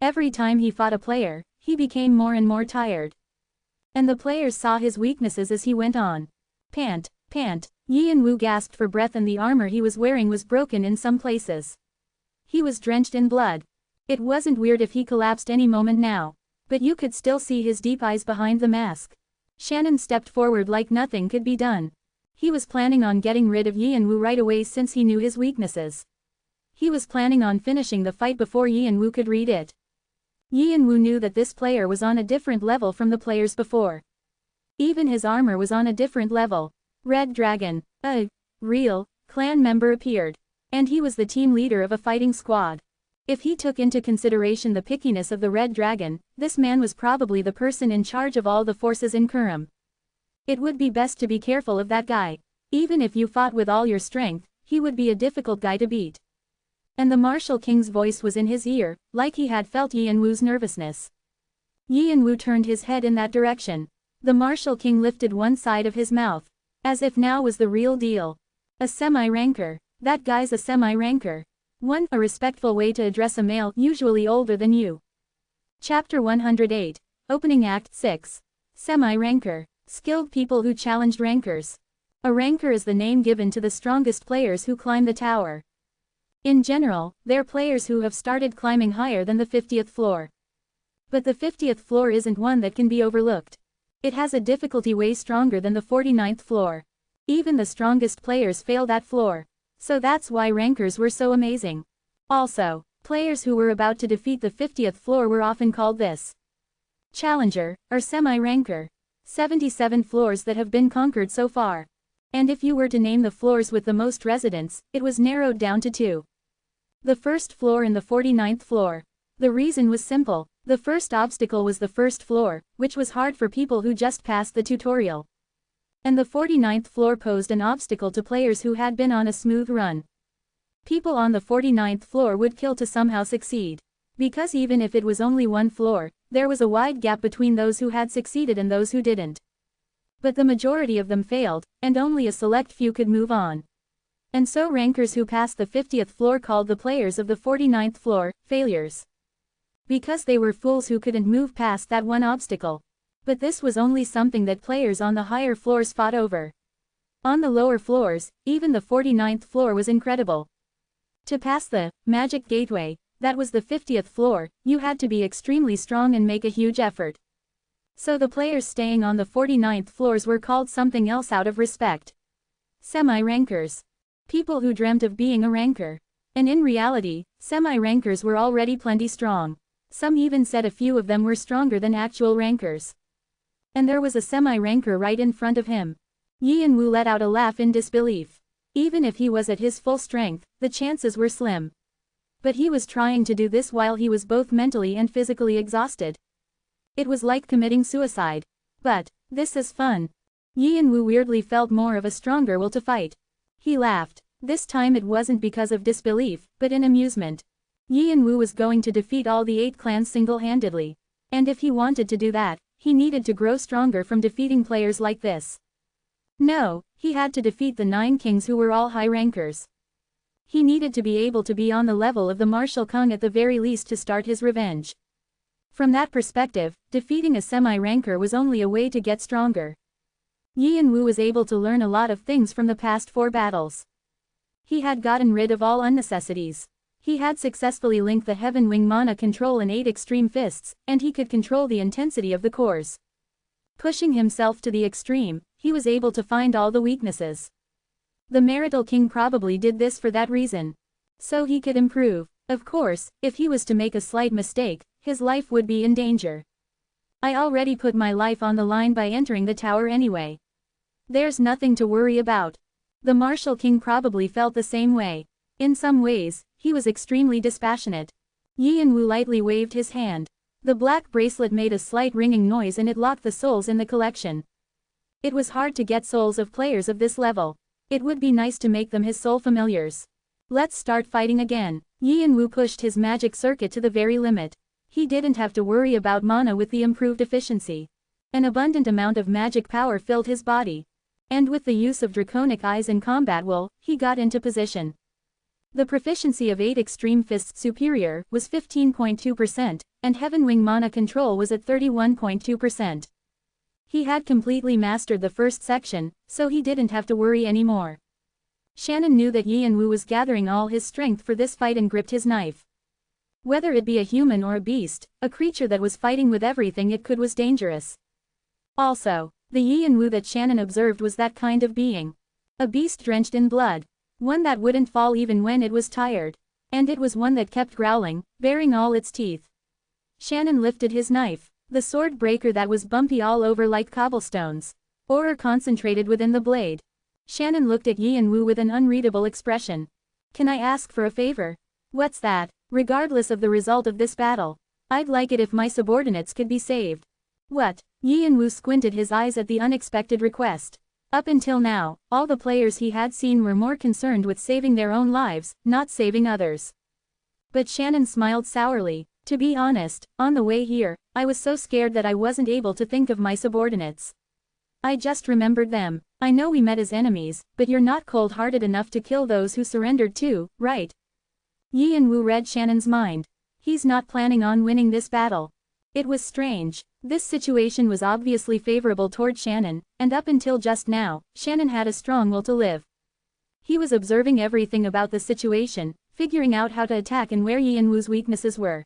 Every time he fought a player, he became more and more tired. And the players saw his weaknesses as he went on. Pant. Yi and Wu gasped for breath and the armor he was wearing was broken in some places. He was drenched in blood. It wasn't weird if he collapsed any moment now. But you could still see his deep eyes behind the mask. Shannon stepped forward like nothing could be done. He was planning on getting rid of Yi and Wu right away since he knew his weaknesses. He was planning on finishing the fight before Yi and Wu could read it. Yi and Wu knew that this player was on a different level from the players before. Even his armor was on a different level. Red Dragon, a real clan member appeared. And he was the team leader of a fighting squad. If he took into consideration the pickiness of the Red Dragon, this man was probably the person in charge of all the forces in Kurum. It would be best to be careful of that guy. Even if you fought with all your strength, he would be a difficult guy to beat. And the Martial King's voice was in his ear, like he had felt Yi and Wu's nervousness. Yi and Wu turned his head in that direction. The Martial King lifted one side of his mouth. As if now was the real deal. A semi-ranker. That guy's a semi-ranker. A respectful way to address a male usually older than you. Chapter 108. Opening Act 6. Semi-ranker. Skilled people who challenged rankers. A ranker is the name given to the strongest players who climb the tower. In general, they're players who have started climbing higher than the 50th floor. But the 50th floor isn't one that can be overlooked. It has a difficulty way stronger than the 49th floor. Even the strongest players fail that floor. So that's why rankers were so amazing. Also, players who were about to defeat the 50th floor were often called this. Challenger, or semi-ranker. 77 floors that have been conquered so far. And if you were to name the floors with the most residents, it was narrowed down to 2. The first floor and the 49th floor. The reason was simple. The first obstacle was the first floor, which was hard for people who just passed the tutorial. And the 49th floor posed an obstacle to players who had been on a smooth run. People on the 49th floor would kill to somehow succeed. Because even if it was only one floor, there was a wide gap between those who had succeeded and those who didn't. But the majority of them failed, and only a select few could move on. And so rankers who passed the 50th floor called the players of the 49th floor, failures. Because they were fools who couldn't move past that one obstacle. But this was only something that players on the higher floors fought over. On the lower floors, even the 49th floor was incredible. To pass the magic gateway, that was the 50th floor, you had to be extremely strong and make a huge effort. So the players staying on the 49th floors were called something else out of respect. Semi-rankers. People who dreamt of being a ranker. And in reality, semi-rankers were already plenty strong. Some even said a few of them were stronger than actual rankers. And there was a semi-ranker right in front of him. Yi and Wu let out a laugh in disbelief. Even if he was at his full strength, the chances were slim. But he was trying to do this while he was both mentally and physically exhausted. It was like committing suicide. But, this is fun. Yi and Wu weirdly felt more of a stronger will to fight. He laughed. This time it wasn't because of disbelief, but in amusement. Yi and Wu was going to defeat all the 8 clans single-handedly. And if he wanted to do that, he needed to grow stronger from defeating players like this. No, he had to defeat the 9 kings who were all high rankers. He needed to be able to be on the level of the martial kung at the very least to start his revenge. From that perspective, defeating a semi-ranker was only a way to get stronger. Yi and Wu was able to learn a lot of things from the past 4 battles. He had gotten rid of all unnecessities. He had successfully linked the Heaven Wing mana control in 8 extreme fists, and he could control the intensity of the cores. Pushing himself to the extreme, he was able to find all the weaknesses. The Marital King probably did this for that reason. So he could improve. Of course, if he was to make a slight mistake, his life would be in danger. I already put my life on the line by entering the tower anyway. There's nothing to worry about. The Martial King probably felt the same way. In some ways, he was extremely dispassionate. Yi and Wu lightly waved his hand. The black bracelet made a slight ringing noise and it locked the souls in the collection. It was hard to get souls of players of this level. It would be nice to make them his soul familiars. Let's start fighting again. Yi and Wu pushed his magic circuit to the very limit. He didn't have to worry about mana with the improved efficiency. An abundant amount of magic power filled his body. And with the use of draconic eyes and combat will, he got into position. The proficiency of 8 Extreme Fists Superior was 15.2%, and Heaven Wing mana control was at 31.2%. He had completely mastered the first section, so he didn't have to worry anymore. Shannon knew that Yi and Wu was gathering all his strength for this fight and gripped his knife. Whether it be a human or a beast, a creature that was fighting with everything it could was dangerous. Also, the Yi and Wu that Shannon observed was that kind of being. A beast drenched in blood. One that wouldn't fall even when it was tired. And it was one that kept growling, baring all its teeth. Shannon lifted his knife, the sword breaker that was bumpy all over like cobblestones. Horror concentrated within the blade. Shannon looked at Yi and Wu with an unreadable expression. Can I ask for a favor? What's that? Regardless of the result of this battle, I'd like it if my subordinates could be saved. What? Yi and Wu squinted his eyes at the unexpected request. Up until now, all the players he had seen were more concerned with saving their own lives, not saving others. But Shannon smiled sourly. To be honest, on the way here, I was so scared that I wasn't able to think of my subordinates. I just remembered them. I know we met as enemies, but you're not cold-hearted enough to kill those who surrendered too, right? Yi and Wu read Shannon's mind. He's not planning on winning this battle. It was strange. This situation was obviously favorable toward Shannon, and up until just now, Shannon had a strong will to live. He was observing everything about the situation, figuring out how to attack and where Yi and Wu's weaknesses were.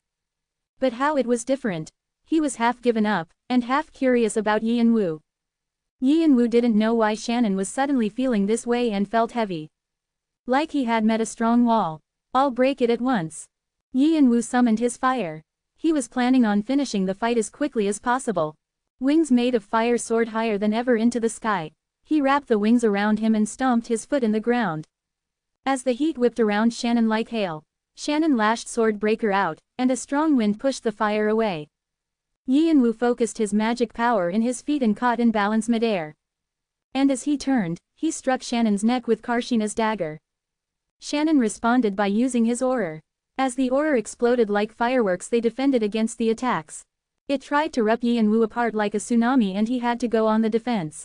But how it was different. He was half given up, and half curious about Yi and Wu. Yi and Wu didn't know why Shannon was suddenly feeling this way and felt heavy. Like he had met a strong wall. I'll break it at once. Yi and Wu summoned his fire. He was planning on finishing the fight as quickly as possible. Wings made of fire soared higher than ever into the sky. He wrapped the wings around him and stomped his foot in the ground. As the heat whipped around Shannon like hail, Shannon lashed Sword Breaker out, and a strong wind pushed the fire away. Yi and Wu focused his magic power in his feet and caught in balance midair. And as he turned, he struck Shannon's neck with Karshina's dagger. Shannon responded by using his aura. As the aura exploded like fireworks, they defended against the attacks. It tried to rip Yi and Wu apart like a tsunami and he had to go on the defense.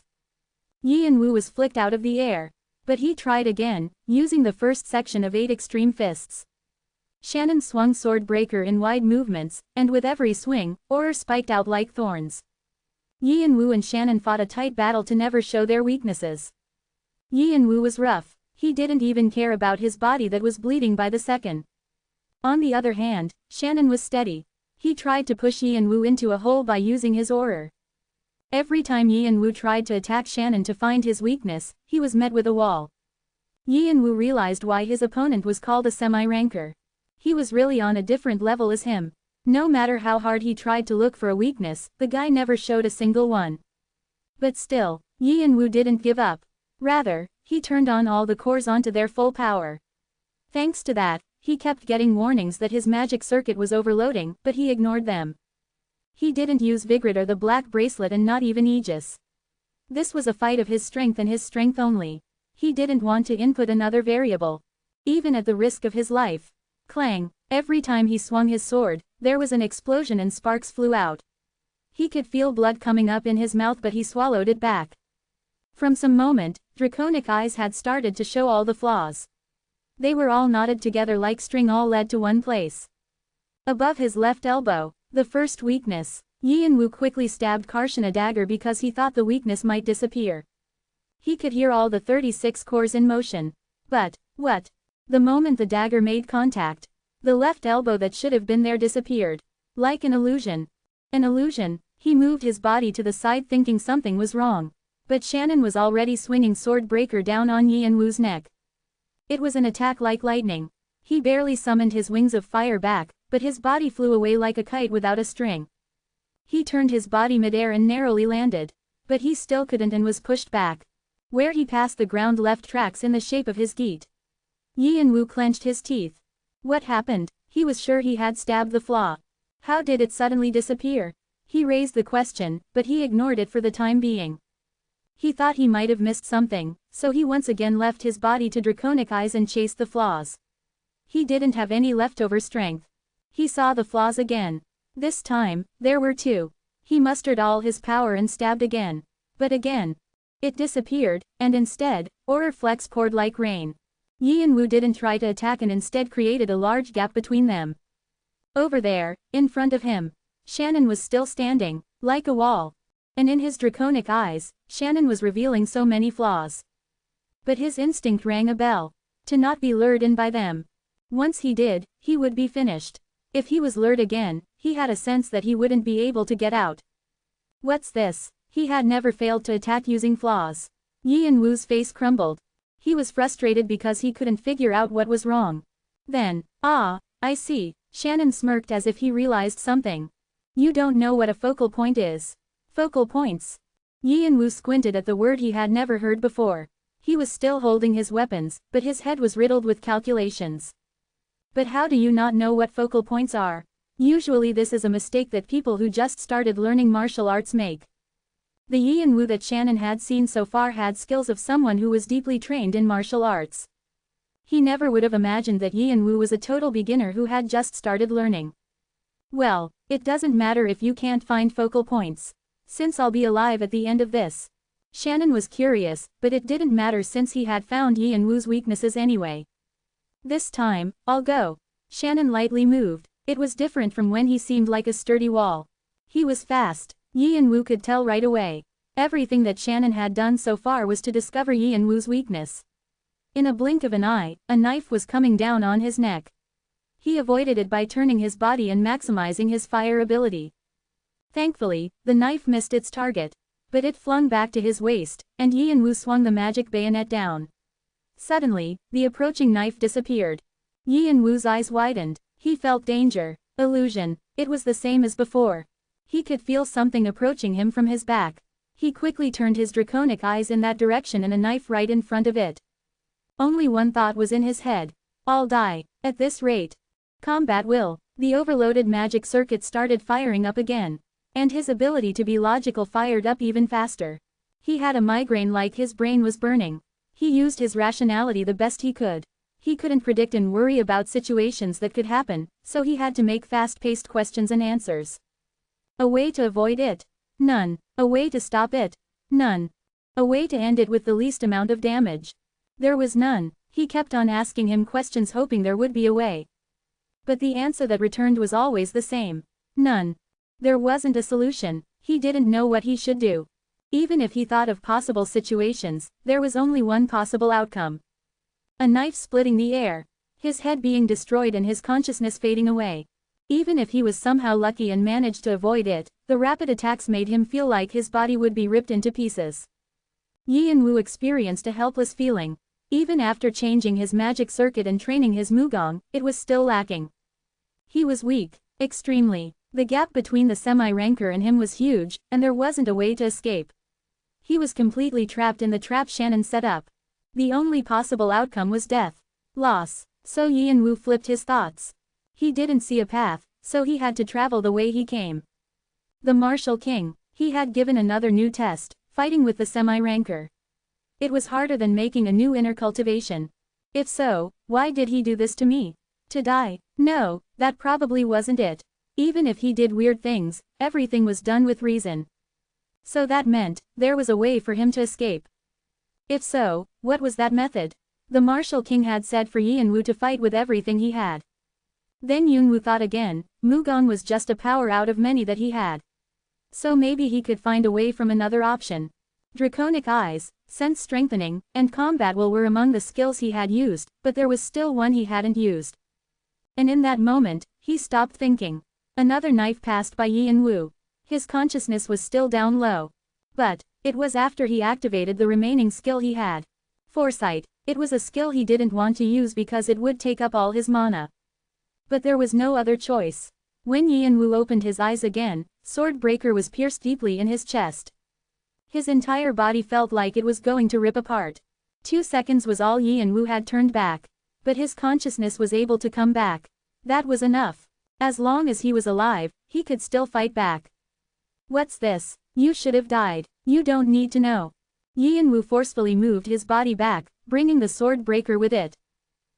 Yi and Wu was flicked out of the air. But he tried again, using the first section of 8 extreme fists. Shannon swung Sword Breaker in wide movements, and with every swing, aura spiked out like thorns. Yi and Wu and Shannon fought a tight battle to never show their weaknesses. Yi and Wu was rough. He didn't even care about his body that was bleeding by the second. On the other hand, Shannon was steady. He tried to push Yi and Wu into a hole by using his aura. Every time Yi and Wu tried to attack Shannon to find his weakness, he was met with a wall. Yi Yanwu realized why his opponent was called a semi-ranker. He was really on a different level as him. No matter how hard he tried to look for a weakness, the guy never showed a single one. But still, Yi Yanwu didn't give up. Rather, he turned on all the cores onto their full power. Thanks to that, he kept getting warnings that his magic circuit was overloading, but he ignored them. He didn't use Vigrid or the black bracelet and not even Aegis. This was a fight of his strength and his strength only. He didn't want to input another variable. Even at the risk of his life. Clang, every time he swung his sword, there was an explosion and sparks flew out. He could feel blood coming up in his mouth but he swallowed it back. From some moment, draconic eyes had started to show all the flaws. They were all knotted together like string, all led to one place. Above his left elbow, the first weakness, Yi Yanwu quickly stabbed Karshan a dagger because he thought the weakness might disappear. He could hear all the 36 cores in motion. But, what? The moment the dagger made contact, the left elbow that should have been there disappeared. Like an illusion. An illusion, he moved his body to the side thinking something was wrong. But Shannon was already swinging sword breaker down on Yi Yanwu's neck. It was an attack like lightning. He barely summoned his wings of fire back, but his body flew away like a kite without a string. He turned his body midair and narrowly landed. But he still couldn't and was pushed back. Where he passed the ground left tracks in the shape of his geet. Yi Yanwu clenched his teeth. What happened? He was sure he had stabbed the flaw. How did it suddenly disappear? He raised the question, but he ignored it for the time being. He thought he might have missed something, so he once again left his body to draconic eyes and chased the flaws. He didn't have any leftover strength. He saw the flaws again. This time, there were two. He mustered all his power and stabbed again. But again. It disappeared, and instead, Auror Flex poured like rain. Yi Yanwu didn't try to attack and instead created a large gap between them. Over there, in front of him, Shannon was still standing, like a wall. And in his draconic eyes, Shannon was revealing so many flaws. But his instinct rang a bell. To not be lured in by them. Once he did, he would be finished. If he was lured again, he had a sense that he wouldn't be able to get out. What's this? He had never failed to attack using flaws. Yi Yanwu's face crumbled. He was frustrated because he couldn't figure out what was wrong. Then, I see, Shannon smirked as if he realized something. You don't know what a focal point is. Focal points. Yi Yanwu squinted at the word he had never heard before. He was still holding his weapons, but his head was riddled with calculations. But how do you not know what focal points are? Usually this is a mistake that people who just started learning martial arts make. The Yi Yanwu that Shannon had seen so far had skills of someone who was deeply trained in martial arts. He never would have imagined that Yi Yanwu was a total beginner who had just started learning. Well, it doesn't matter if you can't find focal points. Since I'll be alive at the end of this. Shannon was curious, but it didn't matter since he had found Yi Yanwu's weaknesses anyway. This time, I'll go. Shannon lightly moved. It was different from when he seemed like a sturdy wall. He was fast. Yi Yanwu could tell right away. Everything that Shannon had done so far was to discover Yi Yanwu's weakness. In a blink of an eye, a knife was coming down on his neck. He avoided it by turning his body and maximizing his fire ability. Thankfully, the knife missed its target. But it flung back to his waist, and Yi Yanwu swung the magic bayonet down. Suddenly, the approaching knife disappeared. Yi Yanwu's eyes widened. He felt danger. Illusion. It was the same as before. He could feel something approaching him from his back. He quickly turned his draconic eyes in that direction and a knife right in front of it. Only one thought was in his head. I'll die. At this rate. Combat will. The overloaded magic circuit started firing up again. And his ability to be logical fired up even faster. He had a migraine like his brain was burning. He used his rationality the best he could. He couldn't predict and worry about situations that could happen, so he had to make fast-paced questions and answers. A way to avoid it? None. A way to stop it? None. A way to end it with the least amount of damage? There was none. He kept on asking him questions hoping there would be a way. But the answer that returned was always the same. None. There wasn't a solution. He didn't know what he should do. Even if he thought of possible situations, there was only one possible outcome. A knife splitting the air. His head being destroyed and his consciousness fading away. Even if he was somehow lucky and managed to avoid it, the rapid attacks made him feel like his body would be ripped into pieces. Yi Yanwu experienced a helpless feeling. Even after changing his magic circuit and training his Mugong, it was still lacking. He was weak, extremely. The gap between the semi-ranker and him was huge, and there wasn't a way to escape. He was completely trapped in the trap Shannon set up. The only possible outcome was death. Loss. So Yin Wu flipped his thoughts. He didn't see a path, so he had to travel the way he came. The Martial King. He had given another new test, fighting with the semi-ranker. It was harder than making a new inner cultivation. If so, why did he do this to me? To die? No, that probably wasn't it. Even if he did weird things, everything was done with reason. So that meant, there was a way for him to escape. If so, what was that method? The Martial King had said for Yin Wu to fight with everything he had. Then Yin Wu thought again, Mugong was just a power out of many that he had. So maybe he could find a way from another option. Draconic eyes, sense strengthening, and combat will were among the skills he had used, but there was still one he hadn't used. And in that moment, he stopped thinking. Another knife passed by Yin Wu. His consciousness was still down low. But, it was after he activated the remaining skill he had. Foresight. It was a skill he didn't want to use because it would take up all his mana. But there was no other choice. When Yin Wu opened his eyes again, Swordbreaker was pierced deeply in his chest. His entire body felt like it was going to rip apart. 2 seconds was all Yin Wu had turned back. But his consciousness was able to come back. That was enough. As long as he was alive, he could still fight back. What's this? You should have died. You don't need to know. Yin Wu forcefully moved his body back, bringing the sword breaker with it.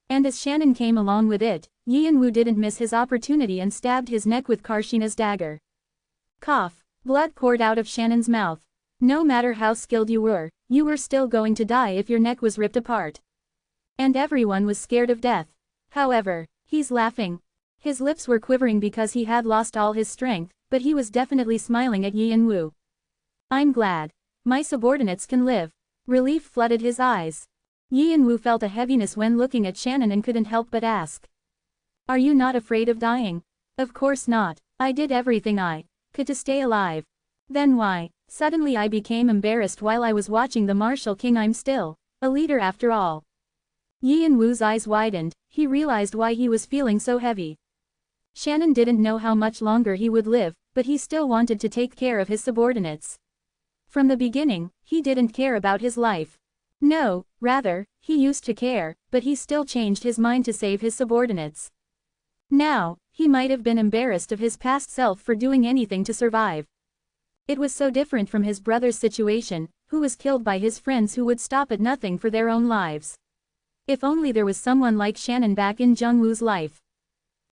And as Shannon came along with it, Yin Wu didn't miss his opportunity and stabbed his neck with Karshina's dagger. Cough. Blood poured out of Shannon's mouth. No matter how skilled you were still going to die if your neck was ripped apart. And everyone was scared of death. However, he's laughing. His lips were quivering because he had lost all his strength, but he was definitely smiling at Yin Wu. I'm glad. My subordinates can live. Relief flooded his eyes. Yin Wu felt a heaviness when looking at Shannon and couldn't help but ask. Are you not afraid of dying? Of course not. I did everything I could to stay alive. Then why? Suddenly I became embarrassed while I was watching the Martial King. I'm still a leader after all. Yin Wu's eyes widened. He realized why he was feeling so heavy. Shannon didn't know how much longer he would live, but he still wanted to take care of his subordinates. From the beginning, he didn't care about his life. No, rather, he used to care, but he still changed his mind to save his subordinates. Now, he might have been embarrassed of his past self for doing anything to survive. It was so different from his brother's situation, who was killed by his friends who would stop at nothing for their own lives. If only there was someone like Shannon back in Jungwoo's life.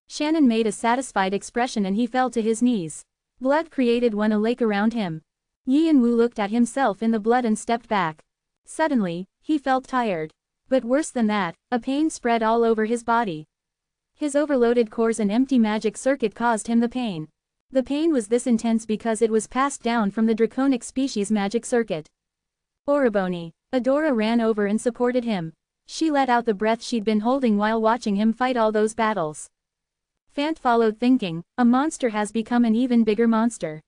Shannon made a satisfied expression and he fell to his knees. Blood created a lake around him. Yin Wu looked at himself in the blood and stepped back. Suddenly, he felt tired. But worse than that, a pain spread all over his body. His overloaded cores and empty magic circuit caused him the pain. The pain was this intense because it was passed down from the draconic species magic circuit. Oriboni. Adora ran over and supported him. She let out the breath she'd been holding while watching him fight all those battles. Fant followed thinking, a monster has become an even bigger monster.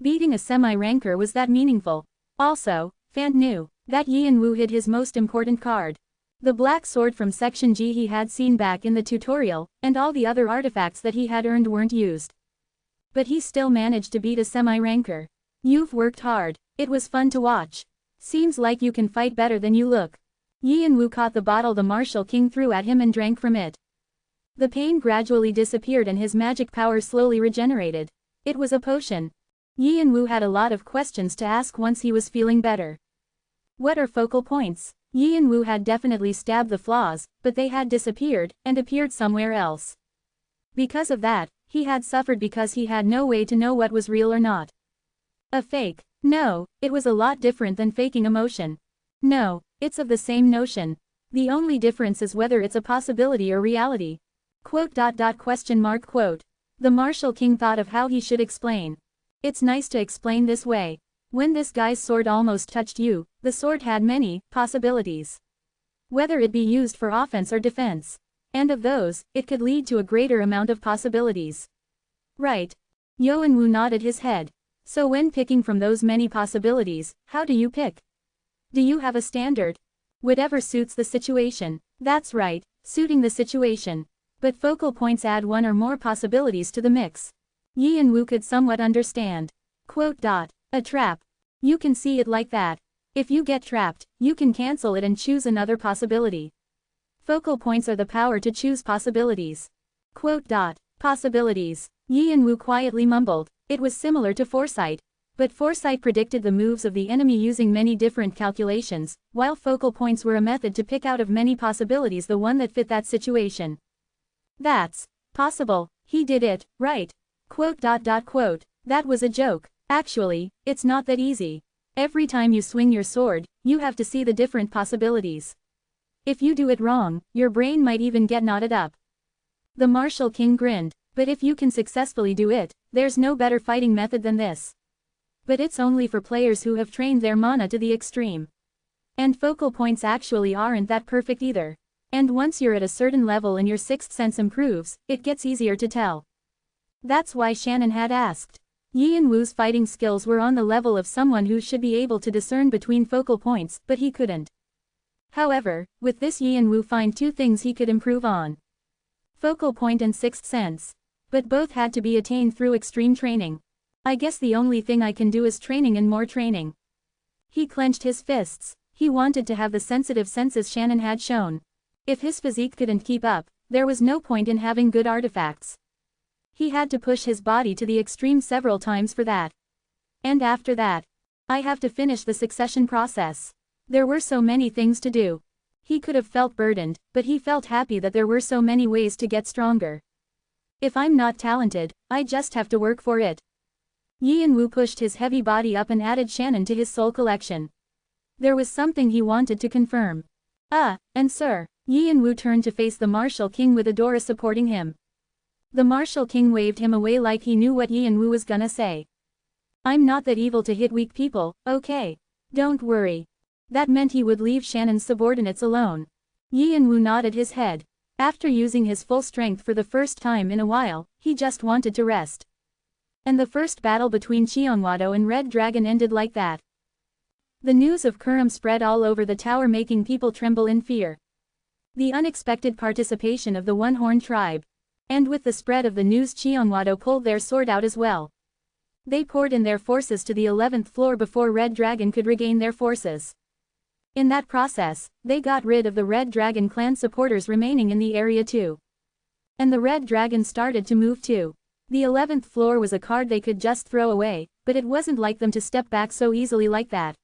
Beating a semi-ranker was that meaningful. Also, Fant knew that Yin Wu hid his most important card. The black sword from Section G he had seen back in the tutorial, and all the other artifacts that he had earned weren't used. But he still managed to beat a semi-ranker. You've worked hard. It was fun to watch. Seems like you can fight better than you look. Yin Wu caught the bottle the Martial King threw at him and drank from it. The pain gradually disappeared and his magic power slowly regenerated. It was a potion. Yin Wu had a lot of questions to ask once he was feeling better. What are focal points? Yin Wu had definitely stabbed the flaws, but they had disappeared, and appeared somewhere else. Because of that, he had suffered because he had no way to know what was real or not. A fake. No, it was a lot different than faking emotion. No, it's of the same notion. The only difference is whether it's a possibility or reality. Quote. Quote. The Martial King thought of how he should explain. It's nice to explain this way. When this guy's sword almost touched you, the sword had many possibilities. Whether it be used for offense or defense. And of those, it could lead to a greater amount of possibilities. Right. Yin Wu nodded his head. So when picking from those many possibilities, how do you pick? Do you have a standard? Whatever suits the situation. That's right, suiting the situation. But focal points add one or more possibilities to the mix. Yi and Wu could somewhat understand. Quote. A trap. You can see it like that. If you get trapped, you can cancel it and choose another possibility. Focal points are the power to choose possibilities. Quote. Possibilities. Yi and Wu quietly mumbled. It was similar to foresight. But foresight predicted the moves of the enemy using many different calculations, while focal points were a method to pick out of many possibilities the one that fit that situation. That's possible. He did it, right? Quote. That was a joke. Actually, it's not that easy. Every time you swing your sword, you have to see the different possibilities. If you do it wrong, your brain might even get knotted up. The martial king grinned. But if you can successfully do it, there's no better fighting method than this. But it's only for players who have trained their mana to the extreme. And focal points actually aren't that perfect either. And once you're at a certain level and your sixth sense improves, it gets easier to tell. That's why Shannon had asked. Yi and Wu's fighting skills were on the level of someone who should be able to discern between focal points, but he couldn't. However, with this Yi and Wu find two things he could improve on. Focal point and sixth sense. But both had to be attained through extreme training. I guess the only thing I can do is training and more training. He clenched his fists. He wanted to have the sensitive senses Shannon had shown. If his physique couldn't keep up, there was no point in having good artifacts. He had to push his body to the extreme several times for that. And after that, I have to finish the succession process. There were so many things to do. He could have felt burdened, but he felt happy that there were so many ways to get stronger. If I'm not talented, I just have to work for it. Yi and Wu pushed his heavy body up and added Shannon to his soul collection. There was something he wanted to confirm. And sir. Yi and Wu turned to face the martial king with Adora supporting him. The martial king waved him away like he knew what Yi and Wu was gonna say. I'm not that evil to hit weak people, okay? Don't worry. That meant he would leave Shannon's subordinates alone. Yi and Wu nodded his head. After using his full strength for the first time in a while, he just wanted to rest. And the first battle between Cheonwado and Red Dragon ended like that. The news of Kurum spread all over the tower, making people tremble in fear. The unexpected participation of the One-Horn tribe. And with the spread of the news, Cheonwado pulled their sword out as well. They poured in their forces to the 11th floor before Red Dragon could regain their forces. In that process, they got rid of the Red Dragon clan supporters remaining in the area too. And the Red Dragon started to move too. The 11th floor was a card they could just throw away, but it wasn't like them to step back so easily like that.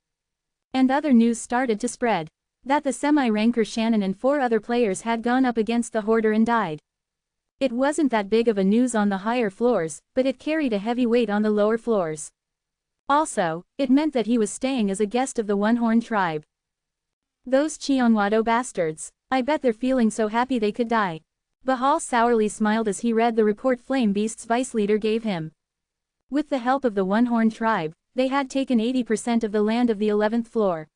And other news started to spread. That the semi-ranker Shannon and 4 other players had gone up against the Hoarder and died. It wasn't that big of a news on the higher floors, but it carried a heavy weight on the lower floors. Also, it meant that he was staying as a guest of the One-Horn tribe. Those Cheonwado bastards. I bet they're feeling so happy they could die. Bahal sourly smiled as he read the report Flame Beast's vice leader gave him. With the help of the One-Horn tribe, they had taken 80% of the land of the 11th floor.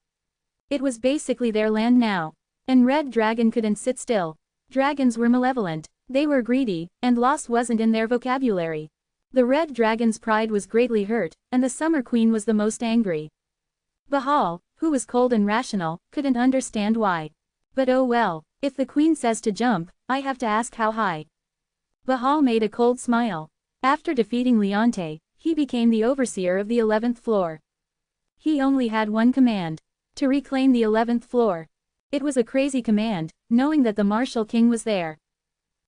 It was basically their land now. And Red Dragon couldn't sit still. Dragons were malevolent. They were greedy, and loss wasn't in their vocabulary. The Red Dragon's pride was greatly hurt, and the Summer Queen was the most angry. Bahal, who was cold and rational, couldn't understand why. But oh well, if the Queen says to jump, I have to ask how high. Bahal made a cold smile. After defeating Leonte, he became the overseer of the 11th floor. He only had one command: to reclaim the 11th floor. It was a crazy command, knowing that the Martial King was there.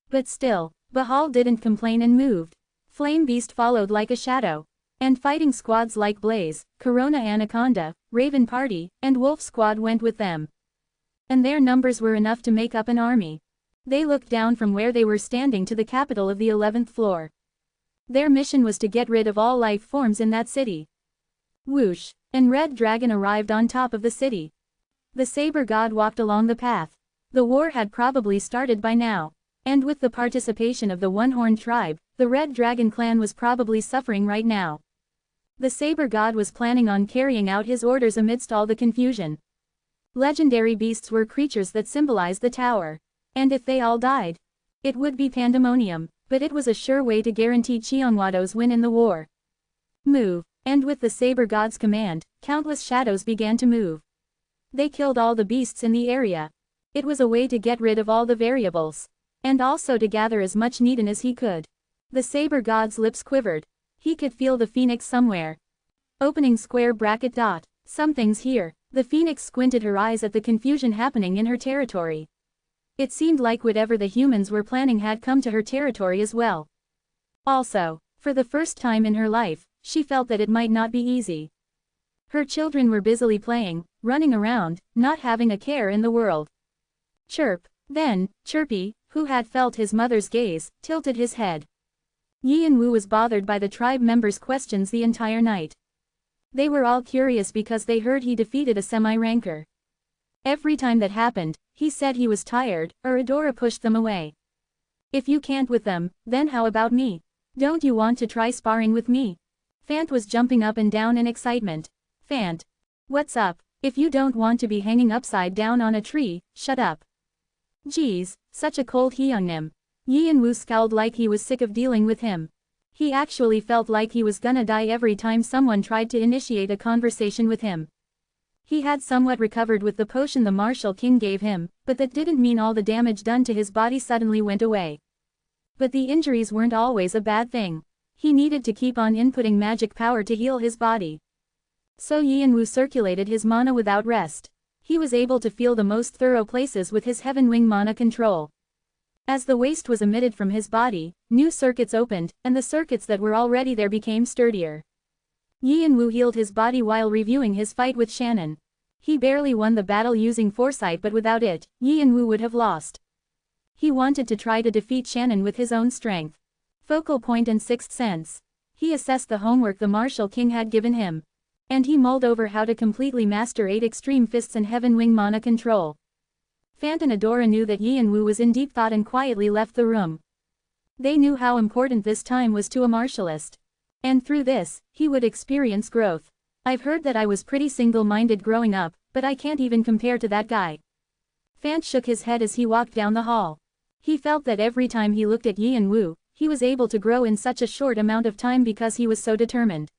But still, Bahal didn't complain and moved. Flame Beast followed like a shadow. And fighting squads like Blaze, Corona Anaconda, Raven Party, and Wolf Squad went with them. And their numbers were enough to make up an army. They looked down from where they were standing to the capital of the 11th floor. Their mission was to get rid of all life forms in that city. Whoosh! And Red Dragon arrived on top of the city. The Saber God walked along the path. The war had probably started by now. And with the participation of the One-Horn tribe, the Red Dragon clan was probably suffering right now. The Saber God was planning on carrying out his orders amidst all the confusion. Legendary beasts were creatures that symbolized the tower. And if they all died, it would be pandemonium, but it was a sure way to guarantee Cheonwado's win in the war. Move. And with the Saber God's command, countless shadows began to move. They killed all the beasts in the area. It was a way to get rid of all the variables. And also to gather as much needin as he could. The saber god's lips quivered. He could feel the phoenix somewhere. Opening square bracket dot. Something's here. The phoenix squinted her eyes at the confusion happening in her territory. It seemed like whatever the humans were planning had come to her territory as well. Also, for the first time in her life, she felt that it might not be easy. Her children were busily playing, running around, not having a care in the world. Chirp. Then, Chirpy, who had felt his mother's gaze, tilted his head. Yian-Wu was bothered by the tribe members' questions the entire night. They were all curious because they heard he defeated a semi-ranker. Every time that happened, he said he was tired, or Adora pushed them away. If you can't with them, then how about me? Don't you want to try sparring with me? Fant was jumping up and down in excitement. Fant. What's up? If you don't want to be hanging upside down on a tree, shut up. Geez, such a cold Hyungnim. Yian-Wu scowled like he was sick of dealing with him. He actually felt like he was gonna die every time someone tried to initiate a conversation with him. He had somewhat recovered with the potion the Martial King gave him, but that didn't mean all the damage done to his body suddenly went away. But the injuries weren't always a bad thing. He needed to keep on inputting magic power to heal his body. So Yian-Wu circulated his mana without rest. He was able to feel the most thorough places with his Heaven Wing mana control. As the waste was emitted from his body, new circuits opened, and the circuits that were already there became sturdier. Yian-Wu healed his body while reviewing his fight with Shannon. He barely won the battle using foresight, but without it, Yian-Wu would have lost. He wanted to try to defeat Shannon with his own strength. Focal point and sixth sense. He assessed the homework the Martial King had given him. And he mulled over how to completely master 8 extreme fists and Heaven Wing mana control. Fant and Adora knew that Yian-Wu was in deep thought and quietly left the room. They knew how important this time was to a martialist. And through this, he would experience growth. I've heard that I was pretty single-minded growing up, but I can't even compare to that guy. Fant shook his head as he walked down the hall. He felt that every time he looked at Yian-Wu, he was able to grow in such a short amount of time because he was so determined.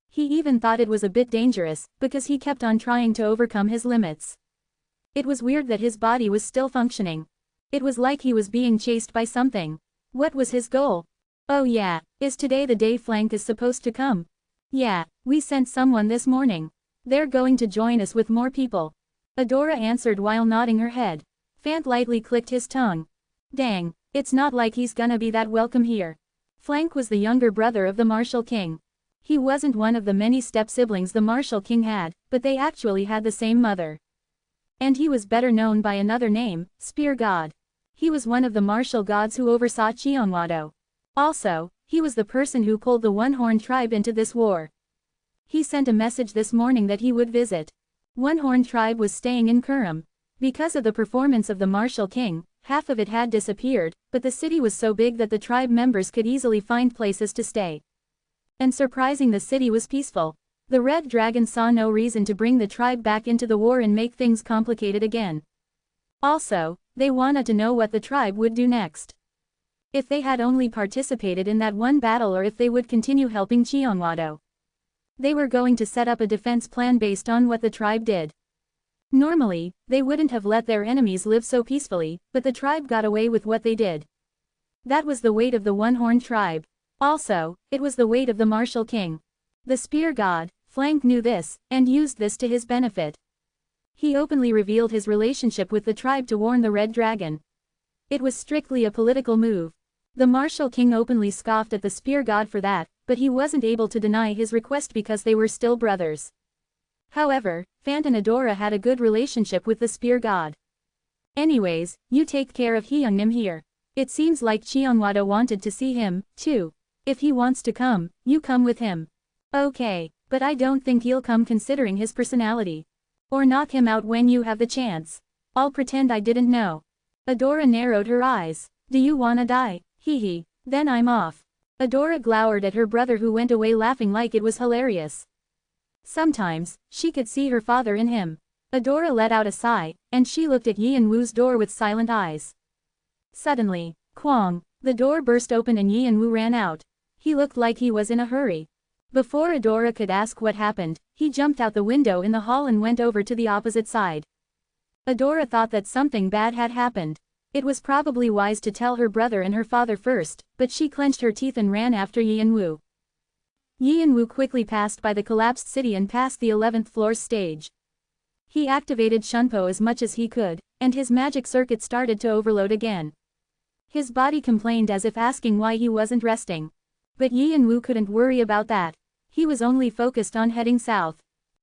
He even thought it was a bit dangerous, because he kept on trying to overcome his limits. It was weird that his body was still functioning. It was like he was being chased by something. What was his goal? Oh yeah, is today the day Flank is supposed to come? Yeah, we sent someone this morning. They're going to join us with more people. Adora answered while nodding her head. Fant lightly clicked his tongue. Dang, it's not like he's gonna be that welcome here. Flank was the younger brother of the Martial King. He wasn't one of the many step-siblings the Martial King had, but they actually had the same mother. And he was better known by another name, Spear God. He was one of the martial gods who oversaw Cheonwado. Also, he was the person who pulled the One-Horned tribe into this war. He sent a message this morning that he would visit. One-Horned tribe was staying in Kurum. Because of the performance of the Martial King, half of it had disappeared, but the city was so big that the tribe members could easily find places to stay. And surprising, the city was peaceful. The Red Dragon saw no reason to bring the tribe back into the war and make things complicated again. Also, they wanted to know what the tribe would do next. If they had only participated in that one battle or if they would continue helping Cheonwado. They were going to set up a defense plan based on what the tribe did. Normally, they wouldn't have let their enemies live so peacefully, but the tribe got away with what they did. That was the weight of the One-Horned tribe. Also, it was the weight of the Martial King. The Spear God, Flank, knew this, and used this to his benefit. He openly revealed his relationship with the tribe to warn the Red Dragon. It was strictly a political move. The Martial King openly scoffed at the Spear God for that, but he wasn't able to deny his request because they were still brothers. However, Fant and Adora had a good relationship with the Spear God. Anyways, you take care of Hyungnim here. It seems like Cheonwado wanted to see him, too. If he wants to come, you come with him. Okay, but I don't think he'll come considering his personality. Or knock him out when you have the chance. I'll pretend I didn't know. Adora narrowed her eyes. Do you wanna die? Hee. Then I'm off. Adora glowered at her brother who went away laughing like it was hilarious. Sometimes, she could see her father in him. Adora let out a sigh, and she looked at Yian-Wu's door with silent eyes. Suddenly, Kwang, the door burst open and Yian-Wu ran out. He looked like he was in a hurry. Before Adora could ask what happened, he jumped out the window in the hall and went over to the opposite side. Adora thought that something bad had happened. It was probably wise to tell her brother and her father first, but she clenched her teeth and ran after Yi and Wu. Yi and Wu quickly passed by the collapsed city and past the 11th floor's stage. He activated Shunpo as much as he could, and his magic circuit started to overload again. His body complained as if asking why he wasn't resting. But Yi and Wu couldn't worry about that. He was only focused on heading south.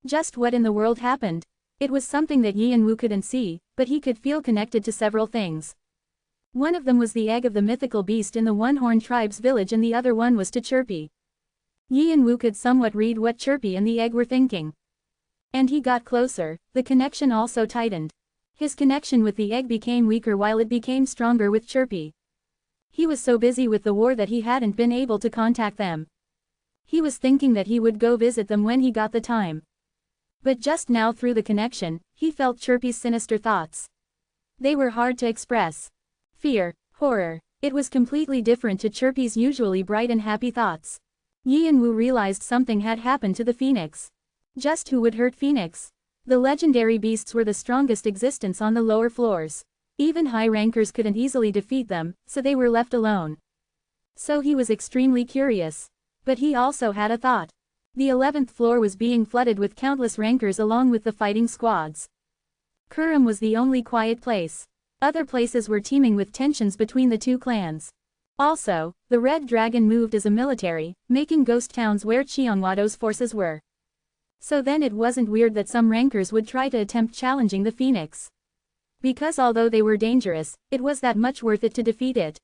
Just what in the world happened? It was something that Yi and Wu couldn't see, but he could feel connected to several things. One of them was the egg of the mythical beast in the One-Horn tribe's village and the other one was to Chirpy. Yi and Wu could somewhat read what Chirpy and the egg were thinking. And he got closer, the connection also tightened. His connection with the egg became weaker while it became stronger with Chirpy. He was so busy with the war that he hadn't been able to contact them. He was thinking that he would go visit them when he got the time. But just now through the connection, he felt Chirpy's sinister thoughts. They were hard to express. Fear, horror. It was completely different to Chirpy's usually bright and happy thoughts. Yi and Wu realized something had happened to the Phoenix. Just who would hurt Phoenix? The legendary beasts were the strongest existence on the lower floors. Even high rankers couldn't easily defeat them, so they were left alone. So he was extremely curious. But he also had a thought. The 11th floor was being flooded with countless rankers along with the fighting squads. Kurum was the only quiet place. Other places were teeming with tensions between the two clans. Also, the Red Dragon moved as a military, making ghost towns where Xiongwado's forces were. So then it wasn't weird that some rankers would try to attempt challenging the Phoenix. Because although they were dangerous, it was that much worth it to defeat it.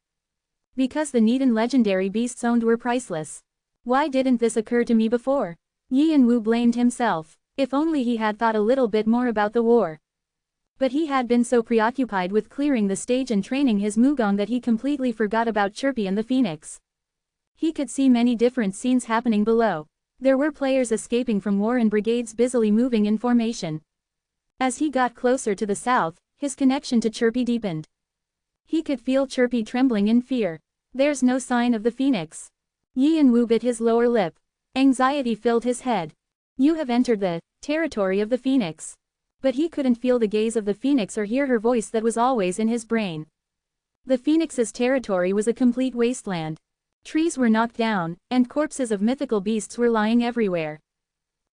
Because the Needon legendary beasts owned were priceless. Why didn't this occur to me before? Yi and Wu blamed himself. If only he had thought a little bit more about the war. But he had been so preoccupied with clearing the stage and training his Mugong that he completely forgot about Chirpy and the Phoenix. He could see many different scenes happening below. There were players escaping from war and brigades busily moving in formation. As he got closer to the south, his connection to Chirpy deepened. He could feel Chirpy trembling in fear. There's no sign of the Phoenix. Yi and Wu bit his lower lip. Anxiety filled his head. You have entered the territory of the Phoenix. But he couldn't feel the gaze of the Phoenix or hear her voice that was always in his brain. The Phoenix's territory was a complete wasteland. Trees were knocked down, and corpses of mythical beasts were lying everywhere.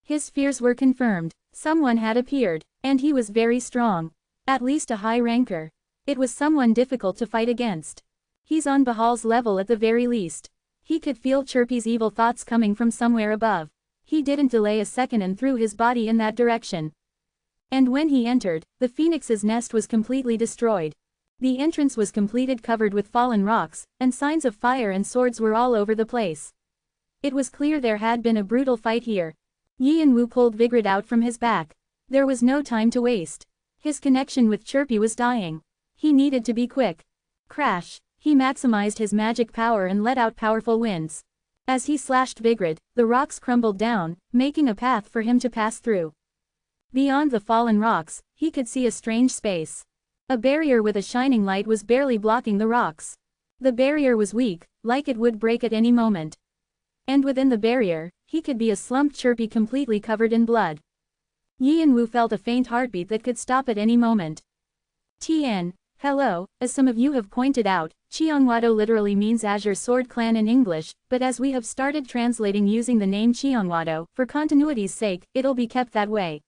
His fears were confirmed. Someone had appeared, and he was very strong. At least a high ranker. It was someone difficult to fight against. He's on Bahal's level at the very least. He could feel Chirpy's evil thoughts coming from somewhere above. He didn't delay a second and threw his body in that direction. And when he entered, the Phoenix's nest was completely destroyed. The entrance was completed covered with fallen rocks, and signs of fire and swords were all over the place. It was clear there had been a brutal fight here. Yi and Wu pulled Vigrid out from his back. There was no time to waste. His connection with Chirpy was dying. He needed to be quick. Crash! He maximized his magic power and let out powerful winds. As he slashed Vigrid, the rocks crumbled down, making a path for him to pass through. Beyond the fallen rocks, he could see a strange space. A barrier with a shining light was barely blocking the rocks. The barrier was weak, like it would break at any moment. And within the barrier, he could be a slumped Chirpy completely covered in blood. Yi and Wu felt a faint heartbeat that could stop at any moment. Tien, hello, as some of you have pointed out, Xiongwado literally means Azure Sword Clan in English, but as we have started translating using the name Xiongwado, for continuity's sake, it'll be kept that way.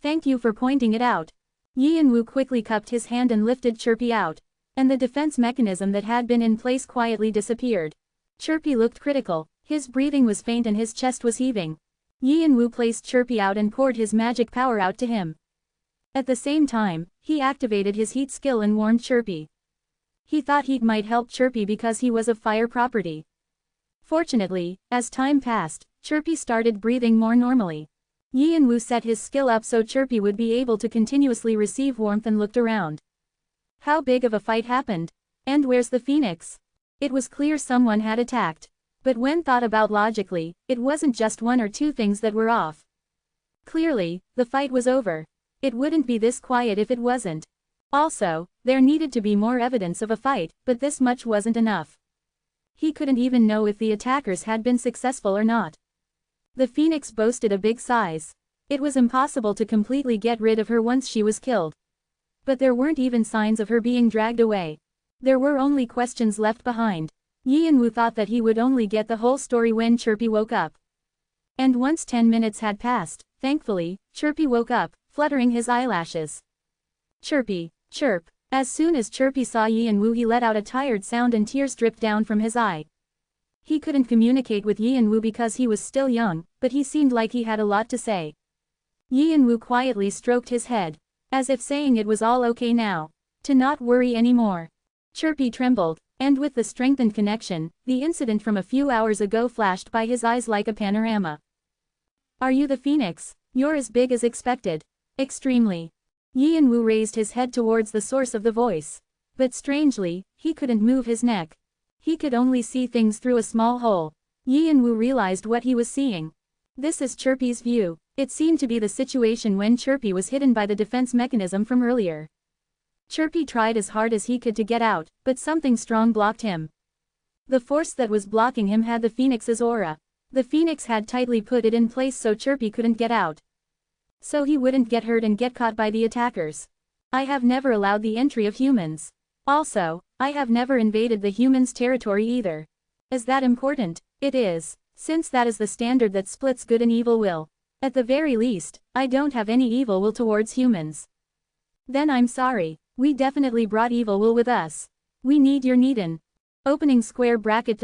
Thank you for pointing it out. Yi and Wu quickly cupped his hand and lifted Chirpy out. And the defense mechanism that had been in place quietly disappeared. Chirpy looked critical, his breathing was faint and his chest was heaving. Yi and Wu placed Chirpy out and poured his magic power out to him. At the same time, he activated his heat skill and warmed Chirpy. He thought heat might help Chirpy because he was of fire property. Fortunately, as time passed, Chirpy started breathing more normally. Yi and Wu set his skill up so Chirpy would be able to continuously receive warmth and looked around. How big of a fight happened? And where's the Phoenix? It was clear someone had attacked. But when thought about logically, it wasn't just one or two things that were off. Clearly, the fight was over. It wouldn't be this quiet if it wasn't. Also, there needed to be more evidence of a fight, but this much wasn't enough. He couldn't even know if the attackers had been successful or not. The phoenix boasted a big size. It was impossible to completely get rid of her once she was killed. But there weren't even signs of her being dragged away. There were only questions left behind. Yianwu thought that he would only get the whole story when Chirpy woke up. And once 10 minutes had passed, thankfully, Chirpy woke up, fluttering his eyelashes. Chirpy, chirp. As soon as Chirpy saw Yianwu, he let out a tired sound and tears dripped down from his eye. He couldn't communicate with Yianwu because he was still young, but he seemed like he had a lot to say. Yianwu quietly stroked his head, as if saying it was all okay now. To not worry anymore. Chirpy trembled, and with the strengthened connection, the incident from a few hours ago flashed by his eyes like a panorama. Are you the phoenix? You're as big as expected. Extremely. Yianwu raised his head towards the source of the voice. But strangely, he couldn't move his neck. He could only see things through a small hole. Yianwu realized what he was seeing. This is Chirpy's view. It seemed to be the situation when Chirpy was hidden by the defense mechanism from earlier. Chirpy tried as hard as he could to get out, but something strong blocked him. The force that was blocking him had the phoenix's aura. The phoenix had tightly put it in place so Chirpy couldn't get out. So he wouldn't get hurt and get caught by the attackers. I have never allowed the entry of humans. Also, I have never invaded the humans' territory either. Is that important? It is, since that is the standard that splits good and evil will. At the very least, I don't have any evil will towards humans. Then I'm sorry. We definitely brought evil will with us. We need your Needin. Opening square bracket ...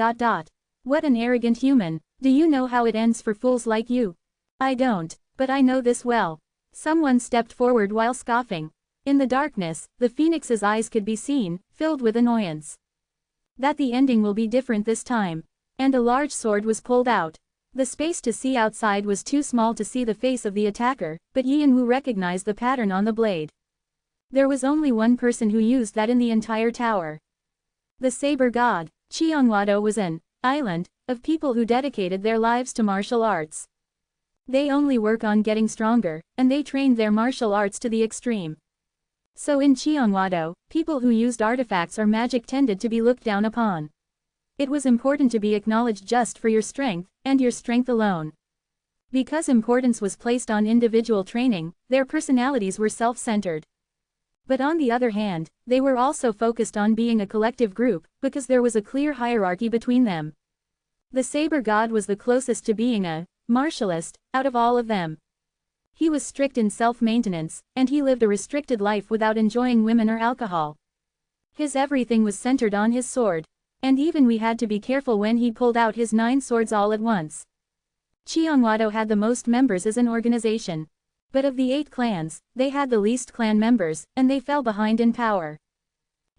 What an arrogant human. Do you know how it ends for fools like you? I don't, but I know this well. Someone stepped forward while scoffing. In the darkness, the phoenix's eyes could be seen, filled with annoyance. That the ending will be different this time. And a large sword was pulled out. The space to see outside was too small to see the face of the attacker, but Yianwu recognized the pattern on the blade. There was only one person who used that in the entire tower. The saber god. Cheongwado was an island of people who dedicated their lives to martial arts. They only work on getting stronger, and they trained their martial arts to the extreme. So in Cheongwado, people who used artifacts or magic tended to be looked down upon. It was important to be acknowledged just for your strength, and your strength alone. Because importance was placed on individual training, their personalities were self-centered. But on the other hand, they were also focused on being a collective group, because there was a clear hierarchy between them. The saber god was the closest to being a martialist out of all of them. He was strict in self-maintenance, and he lived a restricted life without enjoying women or alcohol. His everything was centered on his sword. And even we had to be careful when he pulled out his 9 swords all at once. Cheongwado had the most members as an organization. But of the 8 clans, they had the least clan members, and they fell behind in power.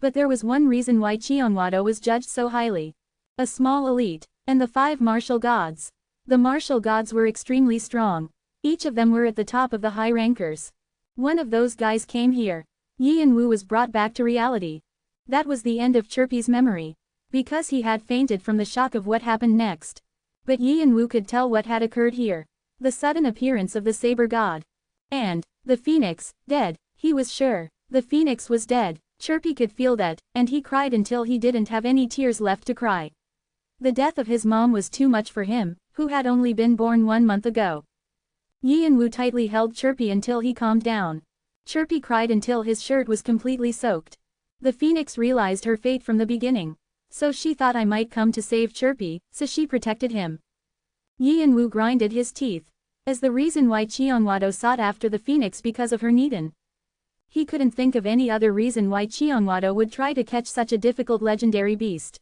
But there was one reason why Cheongwado was judged so highly. A small elite, and the 5 martial gods. The martial gods were extremely strong. Each of them were at the top of the high rankers. One of those guys came here. Yianwu was brought back to reality. That was the end of Chirpy's memory. Because he had fainted from the shock of what happened next. But Yianwu could tell what had occurred here. The sudden appearance of the saber god. And the phoenix, dead. He was sure. The phoenix was dead. Chirpy could feel that, and he cried until he didn't have any tears left to cry. The death of his mom was too much for him, who had only been born 1 month ago. Yianwu tightly held Chirpy until he calmed down. Chirpy cried until his shirt was completely soaked. The phoenix realized her fate from the beginning. So she thought I might come to save Chirpy, so she protected him. Yianwu grinded his teeth. As the reason why Cheongwado sought after the phoenix because of her Needin. He couldn't think of any other reason why Cheongwado would try to catch such a difficult legendary beast.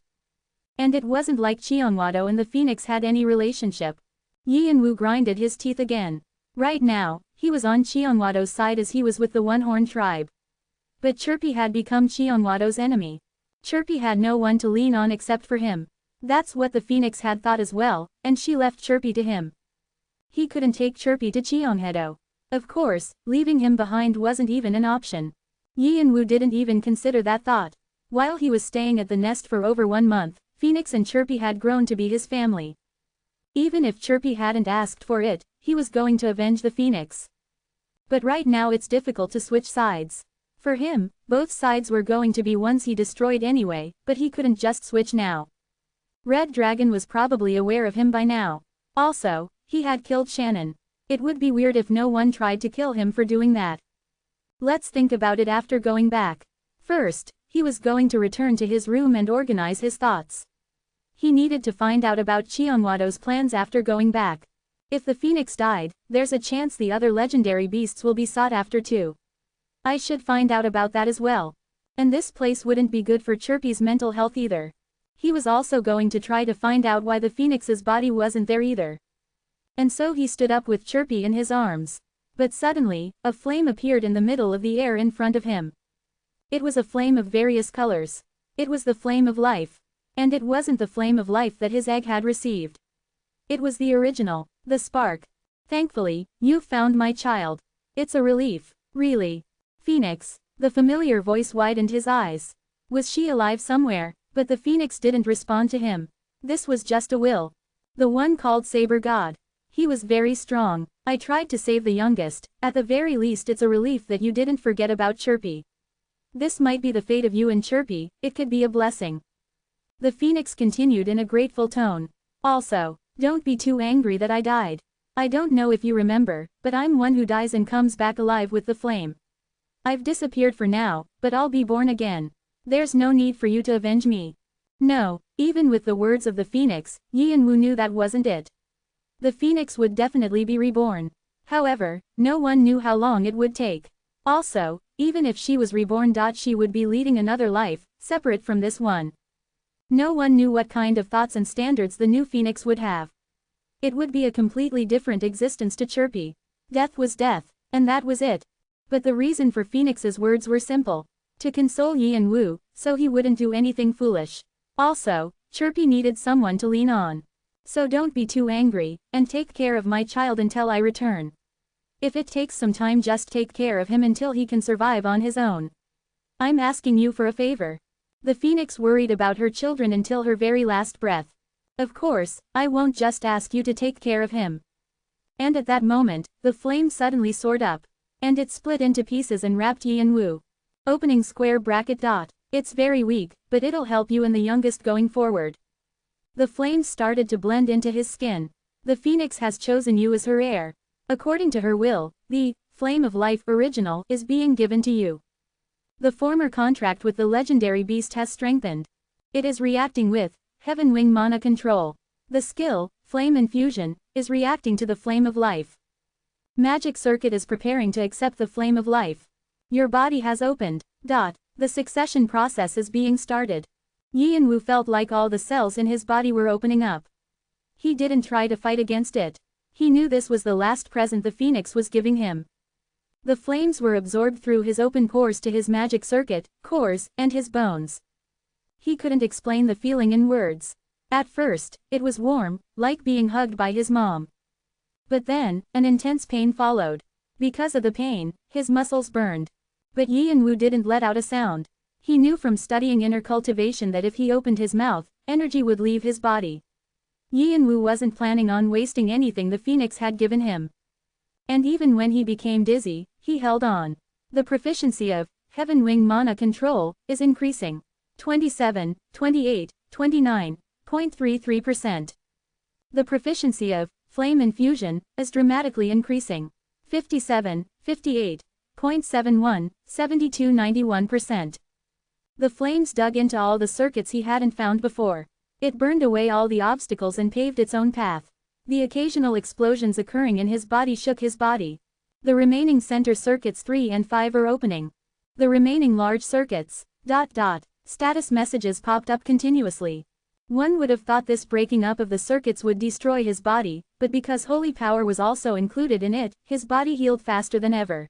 And it wasn't like Cheongwado and the phoenix had any relationship. Yianwu grinded his teeth again. Right now, he was on Cheongwado's side as he was with the one-horn tribe. But Chirpy had become Cheongwado's enemy. Chirpy had no one to lean on except for him. That's what the phoenix had thought as well, and she left Chirpy to him. He couldn't take Chirpy to Cheonghedo. Of course, leaving him behind wasn't even an option. Yianwu didn't even consider that thought. While he was staying at the nest for over 1 month, Phoenix and Chirpy had grown to be his family. Even if Chirpy hadn't asked for it, he was going to avenge the phoenix. But right now it's difficult to switch sides. For him, both sides were going to be ones he destroyed anyway, but he couldn't just switch now. Red Dragon was probably aware of him by now. Also, He had killed Shannon. It would be weird if no one tried to kill him for doing that. Let's think about it after going back. First, he was going to return to his room and organize his thoughts. He needed to find out about Chionwado's plans after going back. If the phoenix died, there's a chance the other legendary beasts will be sought after too. I should find out about that as well. And this place wouldn't be good for Chirpy's mental health either. He was also going to try to find out why the phoenix's body wasn't there either. And so he stood up with Chirpy in his arms. But suddenly, a flame appeared in the middle of the air in front of him. It was a flame of various colors. It was the flame of life. And it wasn't the flame of life that his egg had received. It was the original, the spark. Thankfully, you've found my child. It's a relief, really. Phoenix. The familiar voice widened his eyes. Was she alive somewhere? But the phoenix didn't respond to him. This was just a will. The one called Saber God. He was very strong. I tried to save the youngest. At the very least it's a relief that you didn't forget about Chirpy. This might be the fate of you and Chirpy, it could be a blessing. The phoenix continued in a grateful tone. Also, don't be too angry that I died. I don't know if you remember, but I'm one who dies and comes back alive with the flame. I've disappeared for now, but I'll be born again. There's no need for you to avenge me. No, even with the words of the phoenix, Yi and Wu knew that wasn't it. The phoenix would definitely be reborn. However, no one knew how long it would take. Also, even if she was reborn, she would be leading another life, separate from this one. No one knew what kind of thoughts and standards the new phoenix would have. It would be a completely different existence to Chirpy. Death was death, and that was it. But the reason for Phoenix's words were simple. To console Yi and Wu, so he wouldn't do anything foolish. Also, Chirpy needed someone to lean on. So don't be too angry, and take care of my child until I return. If it takes some time, just take care of him until he can survive on his own. I'm asking you for a favor. The phoenix worried about her children until her very last breath. Of course, I won't just ask you to take care of him. And at that moment, the flame suddenly soared up. And it split into pieces and wrapped Yi and Wu. Opening square bracket dot. It's very weak, but it'll help you and the youngest going forward. The flames started to blend into his skin. The phoenix has chosen you as her heir. According to her will, the flame of life original is being given to you. The former contract with the legendary beast has strengthened. It is reacting with Heaven Wing mana control. The skill, flame infusion, is reacting to the flame of life. Magic circuit is preparing to accept the flame of life. Your body has opened. The succession process is being started. Yi and Wu felt like all the cells in his body were opening up. He didn't try to fight against it. He knew this was the last present the phoenix was giving him. The flames were absorbed through his open pores to his magic circuit, cores, and his bones. He couldn't explain the feeling in words. At first, it was warm, like being hugged by his mom. But then, an intense pain followed. Because of the pain, his muscles burned. But Yi and Wu didn't let out a sound. He knew from studying inner cultivation that if he opened his mouth, energy would leave his body. Yi and Wu wasn't planning on wasting anything the phoenix had given him. And even when he became dizzy, he held on. The proficiency of Heaven Wing mana control is increasing. 27, 28, 29.33%. The proficiency of Flame Infusion is dramatically increasing. 57, 58.71, 72.91%. The flames dug into all the circuits he hadn't found before. It burned away all the obstacles and paved its own path. The occasional explosions occurring in his body shook his body. The remaining center circuits 3 and 5 are opening. The remaining large circuits. Status messages popped up continuously. One would have thought this breaking up of the circuits would destroy his body, but because holy power was also included in it, his body healed faster than ever.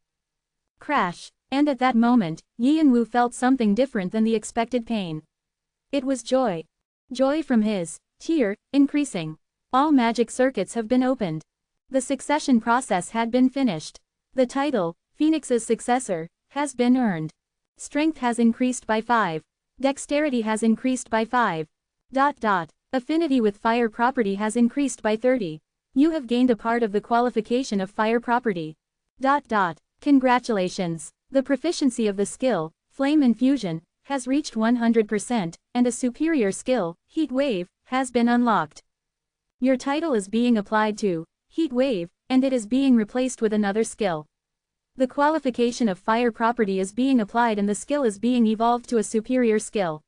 Crash. And at that moment, Yi and Wu felt something different than the expected pain. It was joy. Joy from his tear, increasing. All magic circuits have been opened. The succession process had been finished. The title, Phoenix's successor, has been earned. Strength has increased by 5. Dexterity has increased by 5. Affinity with fire property has increased by 30. You have gained a part of the qualification of fire property. Congratulations. The proficiency of the skill, Flame Infusion, has reached 100%, and a superior skill, Heat Wave, has been unlocked. Your title is being applied to heat wave, and it is being replaced with another skill. The qualification of fire property is being applied and the skill is being evolved to a superior skill.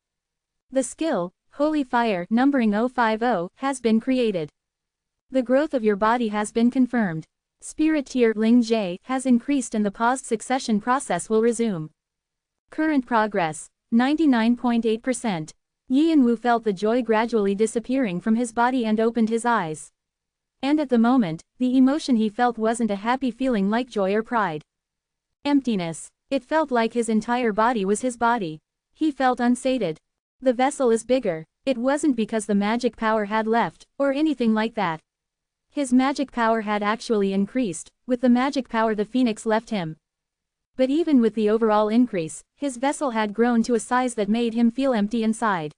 The skill, Holy Fire, numbering 050, has been created. The growth of your body has been confirmed. Spirit tier Ling J has increased and the paused succession process will resume. Current progress, 99.8%. Yian-Wu felt the joy gradually disappearing from his body and opened his eyes. And at the moment, the emotion he felt wasn't a happy feeling like joy or pride. Emptiness. It felt like his entire body was his body. He felt unsated. The vessel is bigger. It wasn't because the magic power had left, or anything like that. His magic power had actually increased, with the magic power the phoenix left him. But even with the overall increase, his vessel had grown to a size that made him feel empty inside.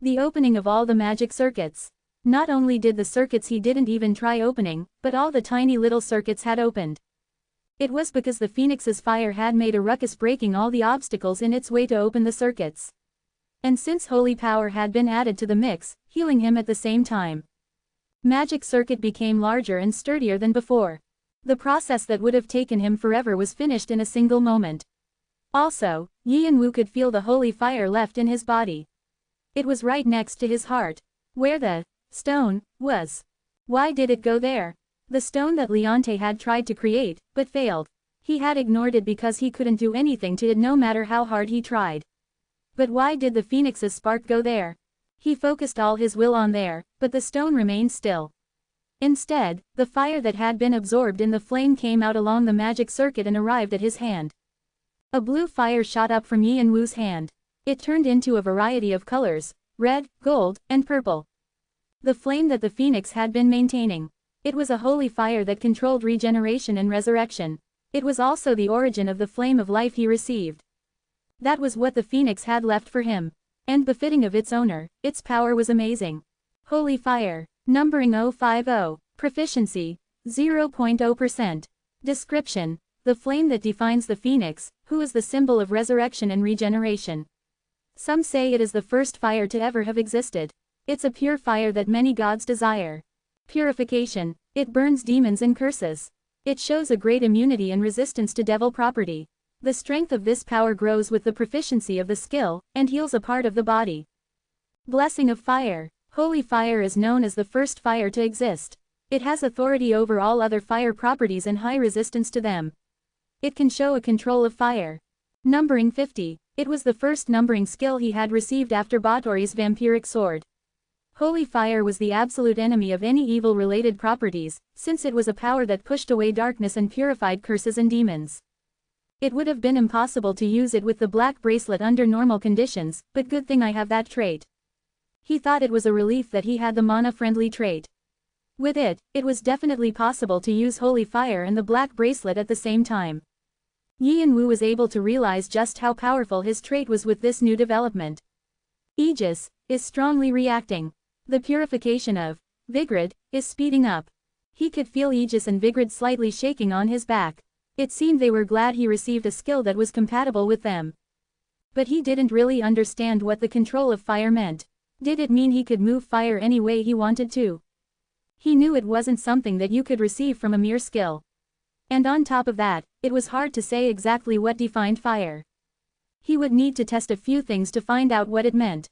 The opening of all the magic circuits. Not only did the circuits he didn't even try opening, but all the tiny little circuits had opened. It was because the phoenix's fire had made a ruckus breaking all the obstacles in its way to open the circuits. And since holy power had been added to the mix, healing him at the same time. Magic circuit became larger and sturdier than before. The process that would have taken him forever was finished in a single moment. Also, Yian-Wu could feel the holy fire left in his body. It was right next to his heart, where the stone was. Why did it go there? The stone that Leonte had tried to create, but failed. He had ignored it because he couldn't do anything to it no matter how hard he tried. But why did the phoenix's spark go there? He focused all his will on there, but the stone remained still. Instead, the fire that had been absorbed in the flame came out along the magic circuit and arrived at his hand. A blue fire shot up from Yian-Wu's hand. It turned into a variety of colors, red, gold, and purple. The flame that the phoenix had been maintaining. It was a holy fire that controlled regeneration and resurrection. It was also the origin of the flame of life he received. That was what the phoenix had left for him. And befitting of its owner, its power was amazing. Holy Fire. Numbering 050. Proficiency, 0.0%. Description. The flame that defines the phoenix, who is the symbol of resurrection and regeneration. Some say it is the first fire to ever have existed. It's a pure fire that many gods desire. Purification. It burns demons and curses. It shows a great immunity and resistance to devil property. The strength of this power grows with the proficiency of the skill, and heals a part of the body. Blessing of Fire. Holy Fire is known as the first fire to exist. It has authority over all other fire properties and high resistance to them. It can show a control of fire. Numbering 50. It was the first numbering skill he had received after Batory's vampiric sword. Holy Fire was the absolute enemy of any evil-related properties, since it was a power that pushed away darkness and purified curses and demons. It would have been impossible to use it with the black bracelet under normal conditions, but good thing I have that trait. He thought it was a relief that he had the mana-friendly trait. With it, it was definitely possible to use Holy Fire and the black bracelet at the same time. Yian-Wu was able to realize just how powerful his trait was with this new development. Aegis is strongly reacting. The purification of Vigrid is speeding up. He could feel Aegis and Vigrid slightly shaking on his back. It seemed they were glad he received a skill that was compatible with them. But he didn't really understand what the control of fire meant. Did it mean he could move fire any way he wanted to? He knew it wasn't something that you could receive from a mere skill. And on top of that, it was hard to say exactly what defined fire. He would need to test a few things to find out what it meant.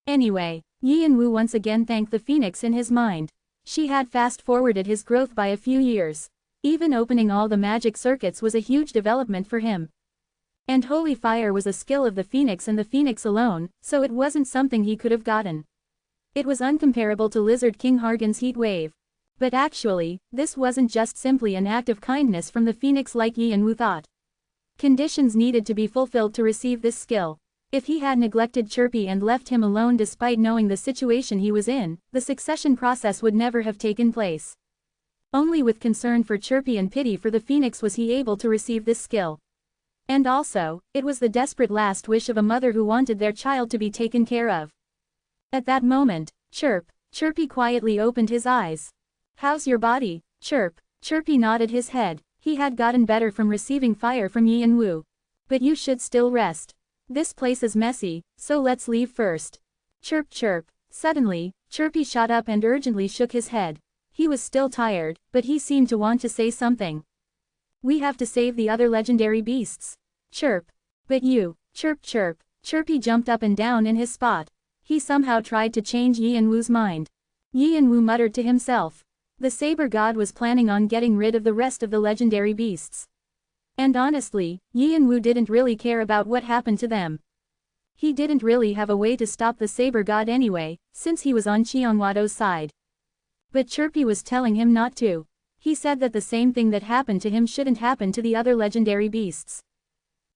Anyway, Yian-Wu once again thanked the phoenix in his mind. She had fast-forwarded his growth by a few years. Even opening all the magic circuits was a huge development for him. And Holy Fire was a skill of the phoenix and the phoenix alone, so it wasn't something he could have gotten. It was uncomparable to Lizard King Hargan's heat wave. But actually, this wasn't just simply an act of kindness from the phoenix like Yian-Wu thought. Conditions needed to be fulfilled to receive this skill. If he had neglected Chirpy and left him alone despite knowing the situation he was in, the succession process would never have taken place. Only with concern for Chirpy and pity for the phoenix was he able to receive this skill. And also, it was the desperate last wish of a mother who wanted their child to be taken care of. At that moment, Chirpy quietly opened his eyes. "How's your body, Chirp?" Chirpy nodded his head. He had gotten better from receiving fire from Yian-Wu. "But you should still rest. This place is messy, so let's leave first." Chirp. Suddenly, Chirpy shot up and urgently shook his head. He was still tired, but he seemed to want to say something. We have to save the other legendary beasts. Chirp. But you, chirp chirp. Chirpy jumped up and down in his spot. He somehow tried to change Yanwu's mind. Yanwu muttered to himself. The saber god was planning on getting rid of the rest of the legendary beasts. And honestly, Yanwu didn't really care about what happened to them. He didn't really have a way to stop the saber god anyway, since he was on Xiongwado's side. But Chirpy was telling him not to. He said that the same thing that happened to him shouldn't happen to the other legendary beasts.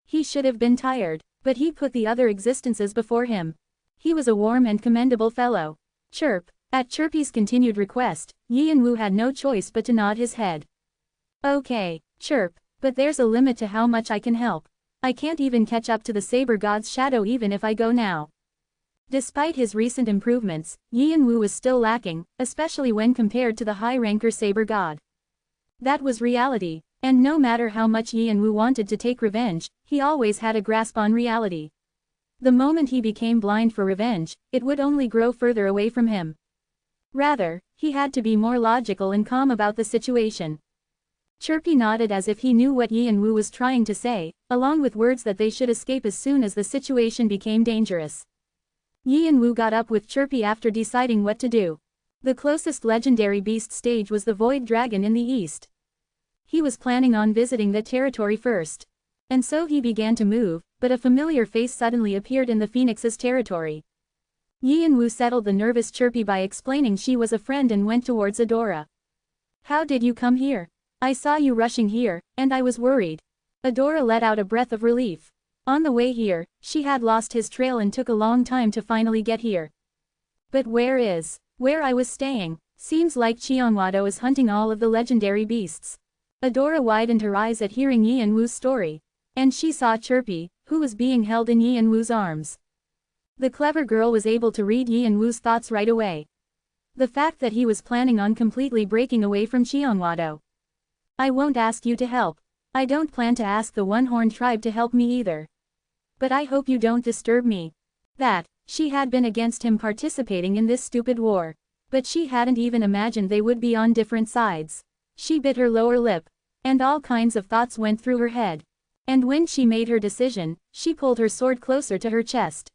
He should have been tired, but he put the other existences before him. He was a warm and commendable fellow. Chirp. At Chirpy's continued request, Yanwu had no choice but to nod his head. Okay, Chirp, but there's a limit to how much I can help. I can't even catch up to the saber god's shadow even if I go now. Despite his recent improvements, Yanwu was still lacking, especially when compared to the high-ranker saber god. That was reality, and no matter how much Yanwu wanted to take revenge, he always had a grasp on reality. The moment he became blind for revenge, it would only grow further away from him. Rather, he had to be more logical and calm about the situation. Chirpy nodded as if he knew what Yanwu was trying to say, along with words that they should escape as soon as the situation became dangerous. Yanwu got up with Chirpy after deciding what to do. The closest legendary beast stage was the Void Dragon in the east. He was planning on visiting that territory first. And so he began to move, but a familiar face suddenly appeared in the Phoenix's territory. Yanwu settled the nervous Chirpy by explaining she was a friend and went towards Adora. How did you come here? I saw you rushing here, and I was worried. Adora let out a breath of relief. On the way here, she had lost his trail and took a long time to finally get here. But where I was staying? Seems like Xiongwado is hunting all of the legendary beasts. Adora widened her eyes at hearing Yanwu's story. And she saw Chirpy, who was being held in Yanwu's arms. The clever girl was able to read Yanwu's thoughts right away. The fact that he was planning on completely breaking away from Xiongwado. I won't ask you to help. I don't plan to ask the One-Horned tribe to help me either. But I hope you don't disturb me. She had been against him participating in this stupid war. But she hadn't even imagined they would be on different sides. She bit her lower lip. And all kinds of thoughts went through her head. And when she made her decision, she pulled her sword closer to her chest.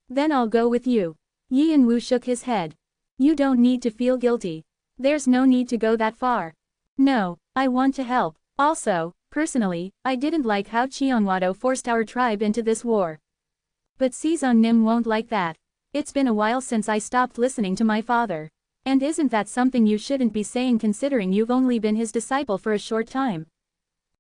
Then I'll go with you. Yanwu shook his head. You don't need to feel guilty. There's no need to go that far. No, I want to help. Also, personally, I didn't like how Xiongwado forced our tribe into this war. But Season Nim won't like that. It's been a while since I stopped listening to my father. And isn't that something you shouldn't be saying considering you've only been his disciple for a short time?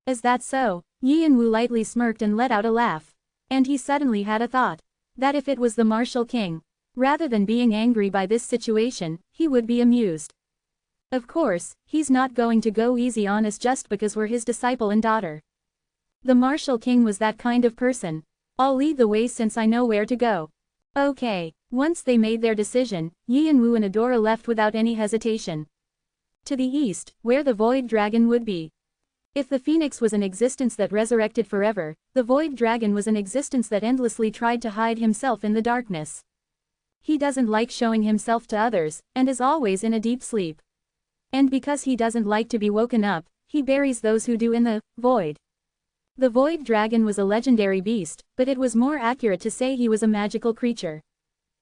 Is that so? Yanwu lightly smirked and let out a laugh. And he suddenly had a thought. That if it was the Martial King, rather than being angry by this situation, he would be amused. Of course, he's not going to go easy on us just because we're his disciple and daughter. The Martial King was that kind of person. I'll lead the way since I know where to go. Okay. Once they made their decision, Yanwu and Adora left without any hesitation. To the east, where the Void Dragon would be. If the Phoenix was an existence that resurrected forever, the Void Dragon was an existence that endlessly tried to hide himself in the darkness. He doesn't like showing himself to others, and is always in a deep sleep. And because he doesn't like to be woken up, he buries those who do in the void. The Void Dragon was a legendary beast, but it was more accurate to say he was a magical creature.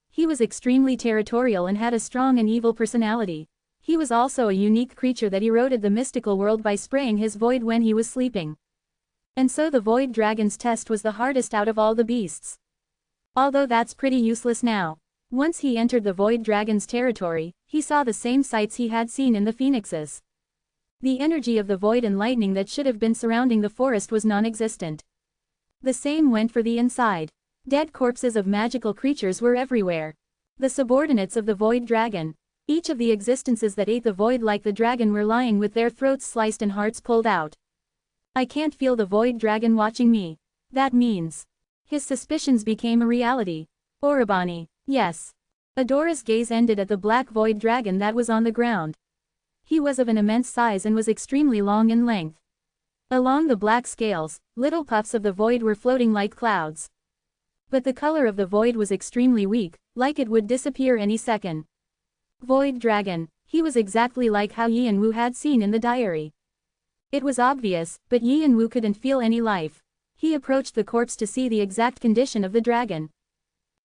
He was extremely territorial and had a strong and evil personality. He was also a unique creature that eroded the mystical world by spraying his void when he was sleeping. And so the Void Dragon's test was the hardest out of all the beasts. Although that's pretty useless now. Once he entered the Void Dragon's territory, he saw the same sights he had seen in the Phoenixes. The energy of the void and lightning that should have been surrounding the forest was non-existent. The same went for the inside. Dead corpses of magical creatures were everywhere. The subordinates of the Void Dragon. Each of the existences that ate the void like the dragon were lying with their throats sliced and hearts pulled out. I can't feel the Void Dragon watching me. That means. His suspicions became a reality. Orobani. Yes. Adora's gaze ended at the black Void Dragon that was on the ground. He was of an immense size and was extremely long in length. Along the black scales, little puffs of the void were floating like clouds. But the color of the void was extremely weak, like it would disappear any second. Void Dragon. He was exactly like how Yi and Wu had seen in the diary. It was obvious, but Yi and Wu couldn't feel any life. He approached the corpse to see the exact condition of the dragon.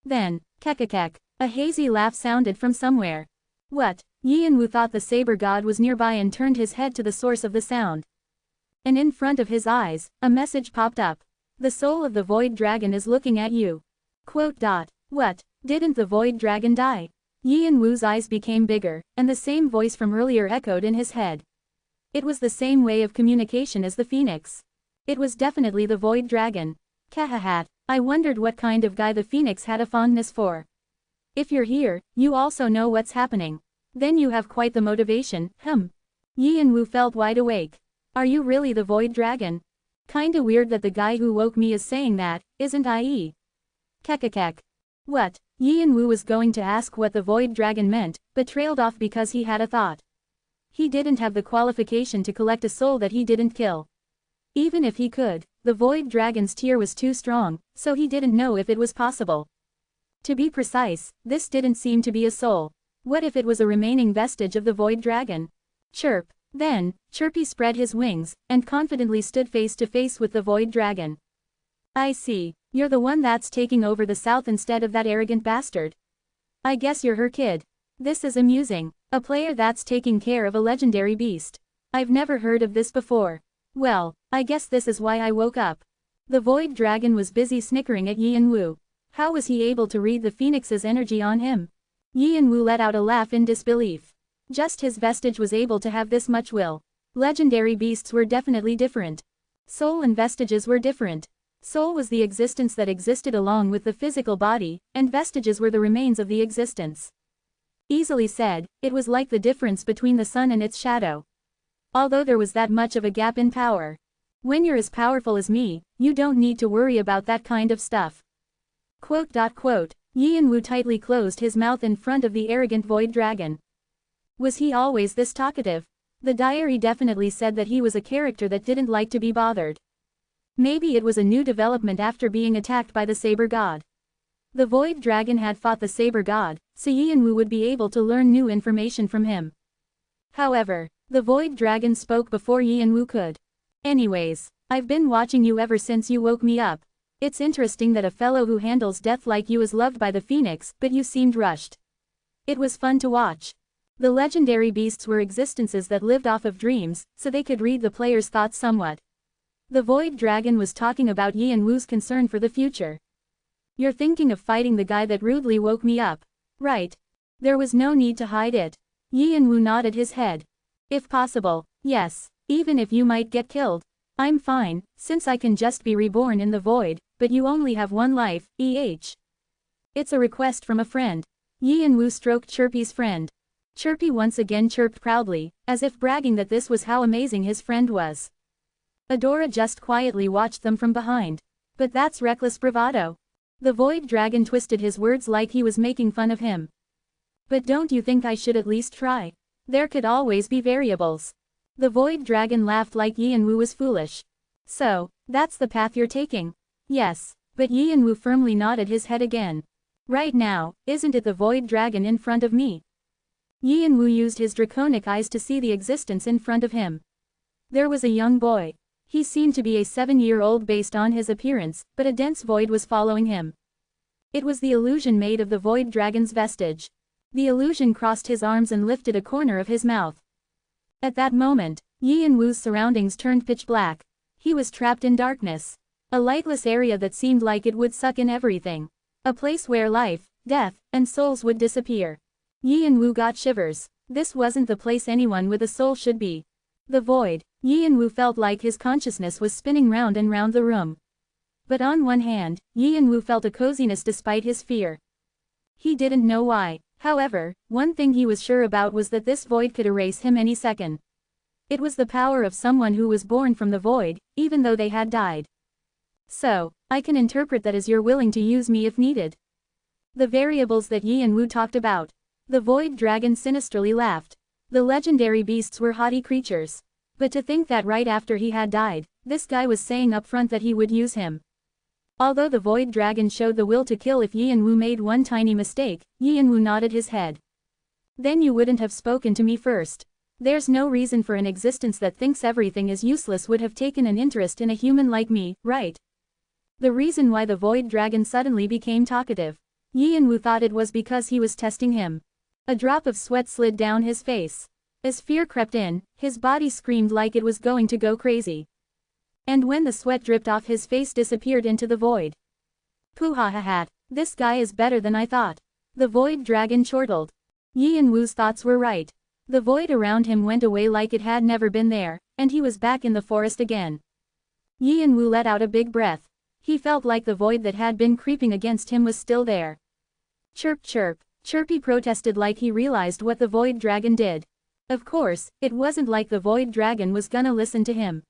Then, kekekek, a hazy laugh sounded from somewhere. What? Yi and Wu thought the saber god was nearby and turned his head to the source of the sound. And in front of his eyes, a message popped up. The soul of the void dragon is looking at you. Quote. What? Didn't the void dragon die? Yi and Wu's eyes became bigger, and the same voice from earlier echoed in his head. It was the same way of communication as the phoenix. It was definitely the void dragon. Kahahat, I wondered what kind of guy the phoenix had a fondness for. If you're here, you also know what's happening. Then you have quite the motivation, Yi and Wu felt wide awake. Are you really the void dragon? Kinda weird that the guy who woke me is saying that, isn't I? Kekekek. What? Yi and Wu was going to ask what the void dragon meant, but trailed off because he had a thought. He didn't have the qualification to collect a soul that he didn't kill. Even if he could, the void dragon's tear was too strong, so he didn't know if it was possible. To be precise, this didn't seem to be a soul. What if it was a remaining vestige of the void dragon? Chirp. Then, Chirpy spread his wings, and confidently stood face to face with the void dragon. I see, you're the one that's taking over the south instead of that arrogant bastard. I guess you're her kid. This is amusing, a player that's taking care of a legendary beast. I've never heard of this before. Well, I guess this is why I woke up. The void dragon was busy snickering at Yi and Wu. How was he able to read the phoenix's energy on him? Yi and Wu let out a laugh in disbelief. Just his vestige was able to have this much will. Legendary beasts were definitely different. Soul and vestiges were different. Soul was the existence that existed along with the physical body, and vestiges were the remains of the existence. Easily said, it was like the difference between the sun and its shadow. Although there was that much of a gap in power. When you're as powerful as me, you don't need to worry about that kind of stuff. Quote. Yi and Wu tightly closed his mouth in front of the arrogant void dragon. Was he always this talkative? The diary definitely said that he was a character that didn't like to be bothered. Maybe it was a new development after being attacked by the saber god. The void dragon had fought the saber god, so Yi and Wu would be able to learn new information from him. However, the void dragon spoke before Yi and Wu could. Anyways, I've been watching you ever since you woke me up. It's interesting that a fellow who handles death like you is loved by the phoenix, but you seemed rushed. It was fun to watch. The legendary beasts were existences that lived off of dreams, so they could read the player's thoughts somewhat. The void dragon was talking about Yi and Wu's concern for the future. You're thinking of fighting the guy that rudely woke me up, right? There was no need to hide it. Yi and Wu nodded his head. If possible, yes, even if you might get killed. I'm fine, since I can just be reborn in the void, but you only have one life, It's a request from a friend. Yi and Wu stroked Chirpy's friend. Chirpy once again chirped proudly, as if bragging that this was how amazing his friend was. Adora just quietly watched them from behind. But that's reckless bravado. The void dragon twisted his words like he was making fun of him. But don't you think I should at least try? There could always be variables. The void dragon laughed like Yi and Wu was foolish. So, that's the path you're taking? Yes, but Yi and Wu firmly nodded his head again. Right now, isn't it the void dragon in front of me? Yi and Wu used his draconic eyes to see the existence in front of him. There was a young boy. He seemed to be a 7-year-old based on his appearance, but a dense void was following him. It was the illusion made of the void dragon's vestige. The illusion crossed his arms and lifted a corner of his mouth. At that moment, Yi and Wu's surroundings turned pitch black. He was trapped in darkness. A lightless area that seemed like it would suck in everything. A place where life, death, and souls would disappear. Yi and Wu got shivers. This wasn't the place anyone with a soul should be. The void. Yi and Wu felt like his consciousness was spinning round and round the room. But on one hand, Yi and Wu felt a coziness despite his fear. He didn't know why. However, one thing he was sure about was that this void could erase him any second. It was the power of someone who was born from the void, even though they had died. So, I can interpret that as you're willing to use me if needed. The variables that Yi and Wu talked about. The void dragon sinisterly laughed. The legendary beasts were haughty creatures. But to think that right after he had died, this guy was saying up front that he would use him. Although the void dragon showed the will to kill if Yi and Wu made one tiny mistake, Yi and Wu nodded his head. Then you wouldn't have spoken to me first. There's no reason for an existence that thinks everything is useless would have taken an interest in a human like me, right? The reason why the void dragon suddenly became talkative. Yi Wu thought it was because he was testing him. A drop of sweat slid down his face. As fear crept in, his body screamed like it was going to go crazy. And when the sweat dripped off his face disappeared into the void. Poo-ha-ha-hat, this guy is better than I thought. The void dragon chortled. Yi Wu's thoughts were right. The void around him went away like it had never been there, and he was back in the forest again. Yi Wu let out a big breath. He felt like the void that had been creeping against him was still there. Chirp chirp, Chirpy protested like he realized what the void dragon did. Of course, it wasn't like the void dragon was gonna listen to him.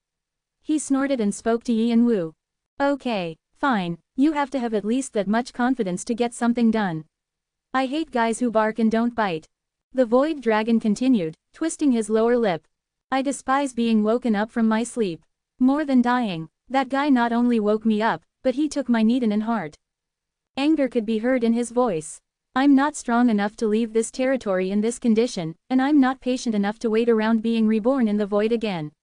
He snorted and spoke to Yi Wu. Okay, fine, you have to have at least that much confidence to get something done. I hate guys who bark and don't bite. The void dragon continued, twisting his lower lip. I despise being woken up from my sleep. More than dying, that guy not only woke me up, but he took my Needon and heart. Anger could be heard in his voice. I'm not strong enough to leave this territory in this condition, and I'm not patient enough to wait around being reborn in the void again.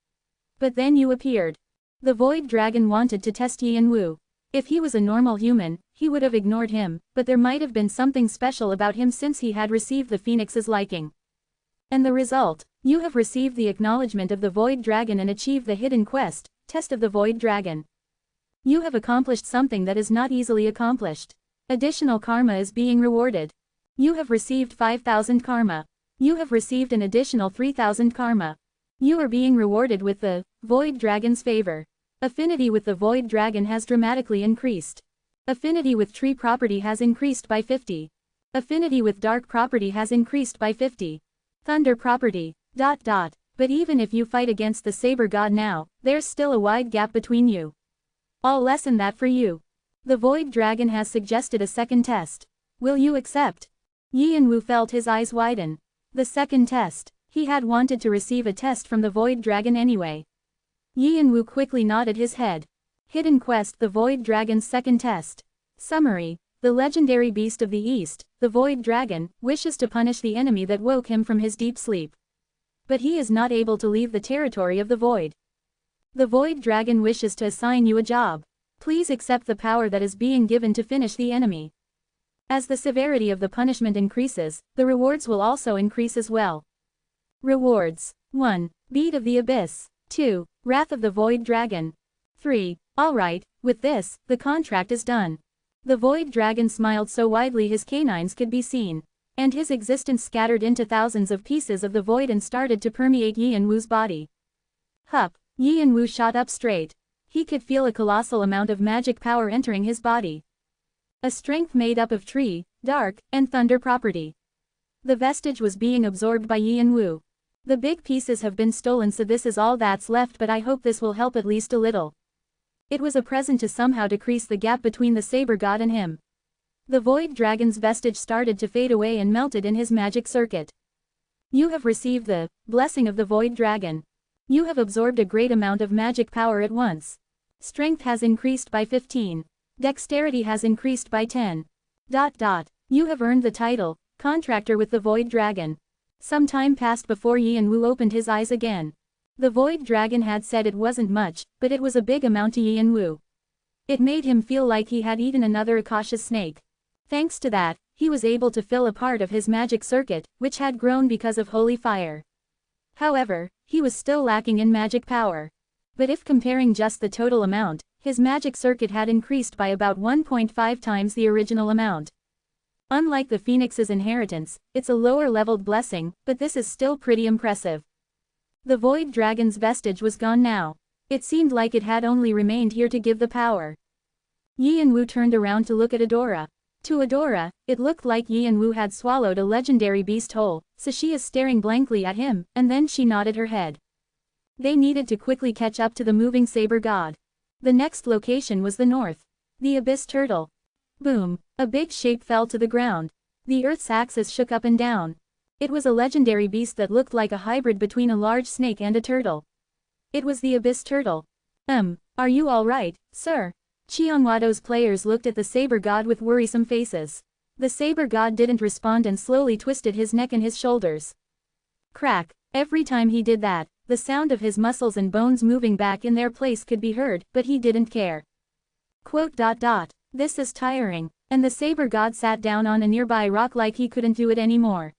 But then you appeared. The void dragon wanted to test Yi Wu. If he was a normal human, he would have ignored him, but there might have been something special about him since he had received the phoenix's liking. And the result, you have received the acknowledgement of the void dragon and achieved the hidden quest, test of the void dragon. You have accomplished something that is not easily accomplished. Additional karma is being rewarded. You have received 5,000 karma. You have received an additional 3,000 karma. You are being rewarded with the void dragon's favor. Affinity with the void dragon has dramatically increased. Affinity with tree property has increased by 50. Affinity with dark property has increased by 50. Thunder property, ... But even if you fight against the saber god now, there's still a wide gap between you. I'll lessen that for you. The void dragon has suggested a second test. Will you accept? Yi Wu felt his eyes widen. The second test. He had wanted to receive a test from the void dragon anyway. Yi Wu quickly nodded his head. Hidden quest: the void dragon's second test. Summary: the legendary beast of the east, the void dragon, wishes to punish the enemy that woke him from his deep sleep. But he is not able to leave the territory of the void. The void dragon wishes to assign you a job. Please accept the power that is being given to finish the enemy. As the severity of the punishment increases, the rewards will also increase as well. Rewards: 1. Beat of the Abyss. 2. Wrath of the Void Dragon. 3. Alright, with this, the contract is done. The Void Dragon smiled so widely his canines could be seen. And his existence scattered into thousands of pieces of the void and started to permeate Yi Wu's body. Hup! Yi Wu shot up straight. He could feel a colossal amount of magic power entering his body. A strength made up of tree, dark, and thunder property. The vestige was being absorbed by Yi Wu. The big pieces have been stolen, so this is all that's left, but I hope this will help at least a little. It was a present to somehow decrease the gap between the saber god and him. The void dragon's vestige started to fade away and melted in his magic circuit. You have received the blessing of the void dragon. You have absorbed a great amount of magic power at once. Strength has increased by 15. Dexterity has increased by 10. ... You have earned the title, contractor with the void dragon. Some time passed before Yi Wu opened his eyes again. The void dragon had said it wasn't much, but it was a big amount to Yi Wu. It made him feel like he had eaten another Akasha's snake. Thanks to that, he was able to fill a part of his magic circuit, which had grown because of holy fire. However, he was still lacking in magic power. But if comparing just the total amount, his magic circuit had increased by about 1.5 times the original amount. Unlike the Phoenix's inheritance, it's a lower-leveled blessing, but this is still pretty impressive. The void dragon's vestige was gone now. It seemed like it had only remained here to give the power. Yi Wu turned around to look at Adora. To Adora, it looked like Yi Wu had swallowed a legendary beast whole, so she is staring blankly at him, and then she nodded her head. They needed to quickly catch up to the moving saber god. The next location was the north. The abyss turtle. Boom! A big shape fell to the ground. The Earth's axis shook up and down. It was a legendary beast that looked like a hybrid between a large snake and a turtle. It was the abyss turtle. Are you alright, sir? Cheongwado's players looked at the saber god with worrisome faces. The saber god didn't respond and slowly twisted his neck and his shoulders. Crack. Every time he did that, the sound of his muscles and bones moving back in their place could be heard, but he didn't care. Quote. This is tiring. And the saber god sat down on a nearby rock like he couldn't do it anymore.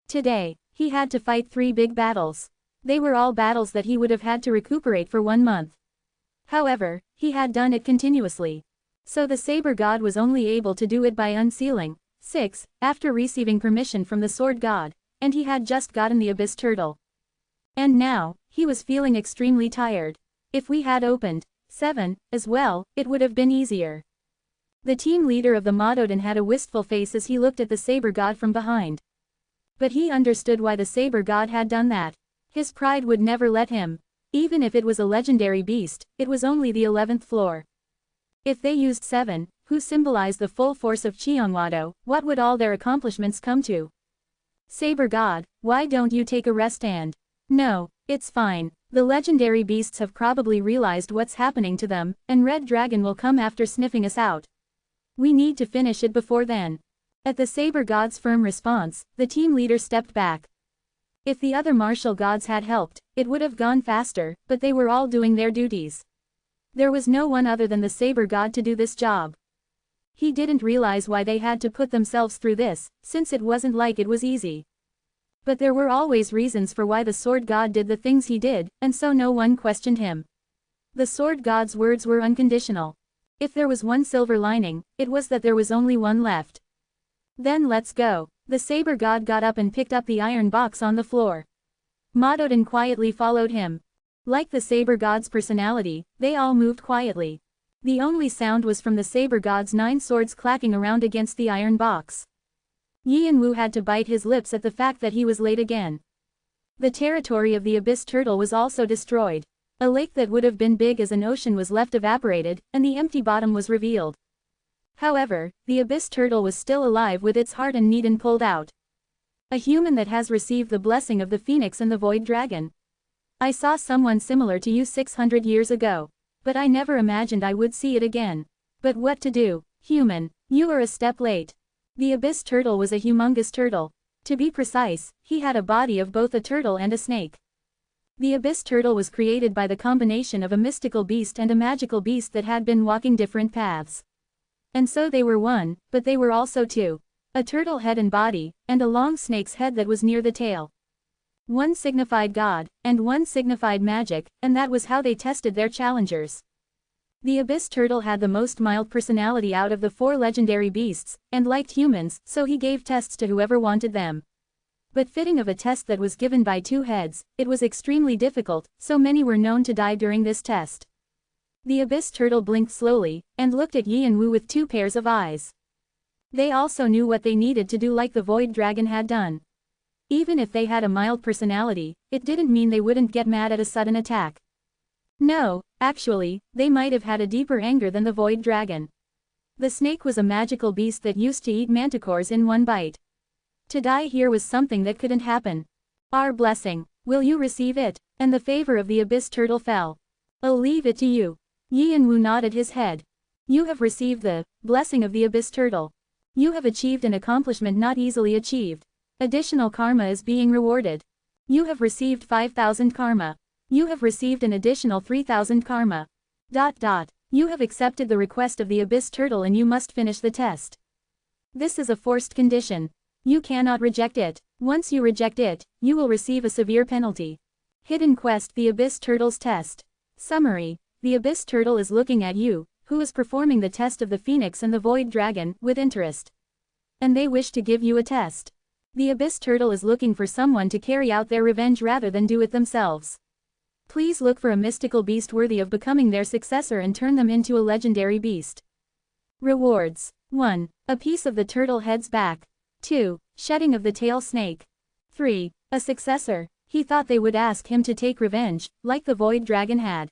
Today, he had to fight 3 big battles. They were all battles that he would have had to recuperate for 1 month. However, he had done it continuously. So the saber god was only able to do it by unsealing 6, after receiving permission from the sword god, and he had just gotten the abyss turtle. And now, he was feeling extremely tired. If we had opened 7, as well, it would have been easier. The team leader of the Madoden had a wistful face as he looked at the saber god from behind. But he understood why the saber god had done that. His pride would never let him. Even if it was a legendary beast, it was only the 11th floor. If they used 7, who symbolized the full force of Cheongwado, what would all their accomplishments come to? Saber god, why don't you take a rest and... No, it's fine. The legendary beasts have probably realized what's happening to them, and Red Dragon will come after sniffing us out. We need to finish it before then. At the saber god's firm response, the team leader stepped back. If the other martial gods had helped, it would have gone faster, but they were all doing their duties. There was no one other than the saber god to do this job. He didn't realize why they had to put themselves through this, since it wasn't like it was easy. But there were always reasons for why the sword god did the things he did, and so no one questioned him. The sword god's words were unconditional. If there was one silver lining, it was that there was only one left. Then let's go. The saber god got up and picked up the iron box on the floor. Madoden quietly followed him. Like the saber god's personality, they all moved quietly. The only sound was from the saber god's 9 swords clacking around against the iron box. Yianwu had to bite his lips at the fact that he was late again. The territory of the abyss turtle was also destroyed. A lake that would have been big as an ocean was left evaporated, and the empty bottom was revealed. However, the abyss turtle was still alive with its heart and Needin pulled out. A human that has received the blessing of the phoenix and the void dragon. I saw someone similar to you 600 years ago. But I never imagined I would see it again. But what to do, human, you are a step late. The abyss turtle was a humongous turtle. To be precise, he had a body of both a turtle and a snake. The abyss turtle was created by the combination of a mystical beast and a magical beast that had been walking different paths. And so they were one, but they were also two. A turtle head and body, and a long snake's head that was near the tail. One signified God, and one signified magic, and that was how they tested their challengers. The abyss turtle had the most mild personality out of the 4 legendary beasts, and liked humans, so he gave tests to whoever wanted them. But fitting of a test that was given by 2 heads, it was extremely difficult, so many were known to die during this test. The abyss turtle blinked slowly, and looked at Yianwu with 2 pairs of eyes. They also knew what they needed to do like the void dragon had done. Even if they had a mild personality, it didn't mean they wouldn't get mad at a sudden attack. No, actually, they might have had a deeper anger than the void dragon. The snake was a magical beast that used to eat manticores in one bite. To die here was something that couldn't happen. Our blessing, will you receive it? And the favor of the abyss turtle fell. I'll leave it to you. Yianwu nodded his head. You have received the blessing of the abyss turtle. You have achieved an accomplishment not easily achieved. Additional karma is being rewarded. You have received 5,000 karma. You have received an additional 3,000 karma. You have accepted the request of the abyss turtle and you must finish the test. This is a forced condition. You cannot reject it. Once you reject it, you will receive a severe penalty. Hidden quest: the abyss turtle's test. Summary: the abyss turtle is looking at you, who is performing the test of the phoenix and the void dragon, with interest. And they wish to give you a test. The abyss turtle is looking for someone to carry out their revenge rather than do it themselves. Please look for a mystical beast worthy of becoming their successor and turn them into a legendary beast. Rewards: 1. A piece of the turtle head's back. 2. Shedding of the tail snake. 3. A successor. He thought they would ask him to take revenge, like the void dragon had.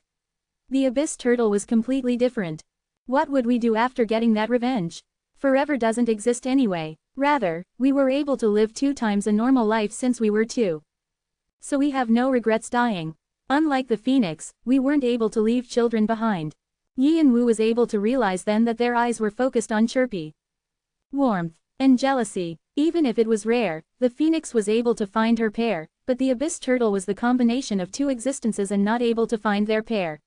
The abyss turtle was completely different. What would we do after getting that revenge? Forever doesn't exist anyway. Rather, we were able to live 2 times a normal life since we were 2. So we have no regrets dying. Unlike the phoenix, we weren't able to leave children behind. Yianwu was able to realize then that their eyes were focused on Chirpy. Warmth. and jealousy. Even if it was rare, the phoenix was able to find her pair, but the abyss turtle was the combination of two existences and not able to find their pair.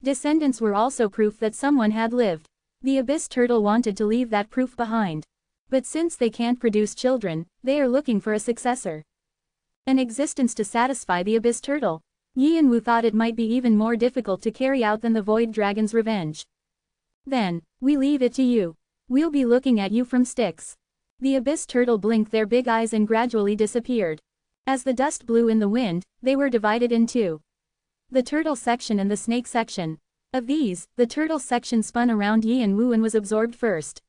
Descendants were also proof that someone had lived. The abyss turtle wanted to leave that proof behind. But since they can't produce children, they are looking for a successor. An existence to satisfy the abyss turtle. Yian-Wu thought it might be even more difficult to carry out than the void dragon's revenge. Then, we leave it to you. We'll be looking at you from sticks. The abyss turtle blinked their big eyes and gradually disappeared. As the dust blew in the wind, they were divided in two. The turtle section and the snake section. Of these, the turtle section spun around Yian-Wu and was absorbed first.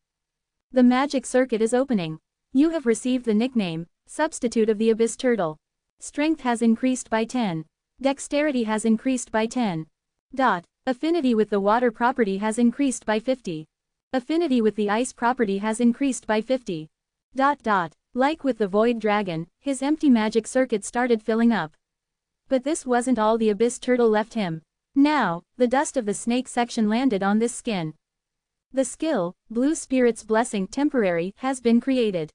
The magic circuit is opening. You have received the nickname, substitute of the abyss turtle. Strength has increased by 10. Dexterity has increased by 10. Affinity with the water property has increased by 50. Affinity with the ice property has increased by 50. Like with the void dragon, his empty magic circuit started filling up. But this wasn't all the abyss turtle left him. Now, the dust of the snake section landed on this skin. The skill, Blue Spirit's Blessing Temporary, has been created.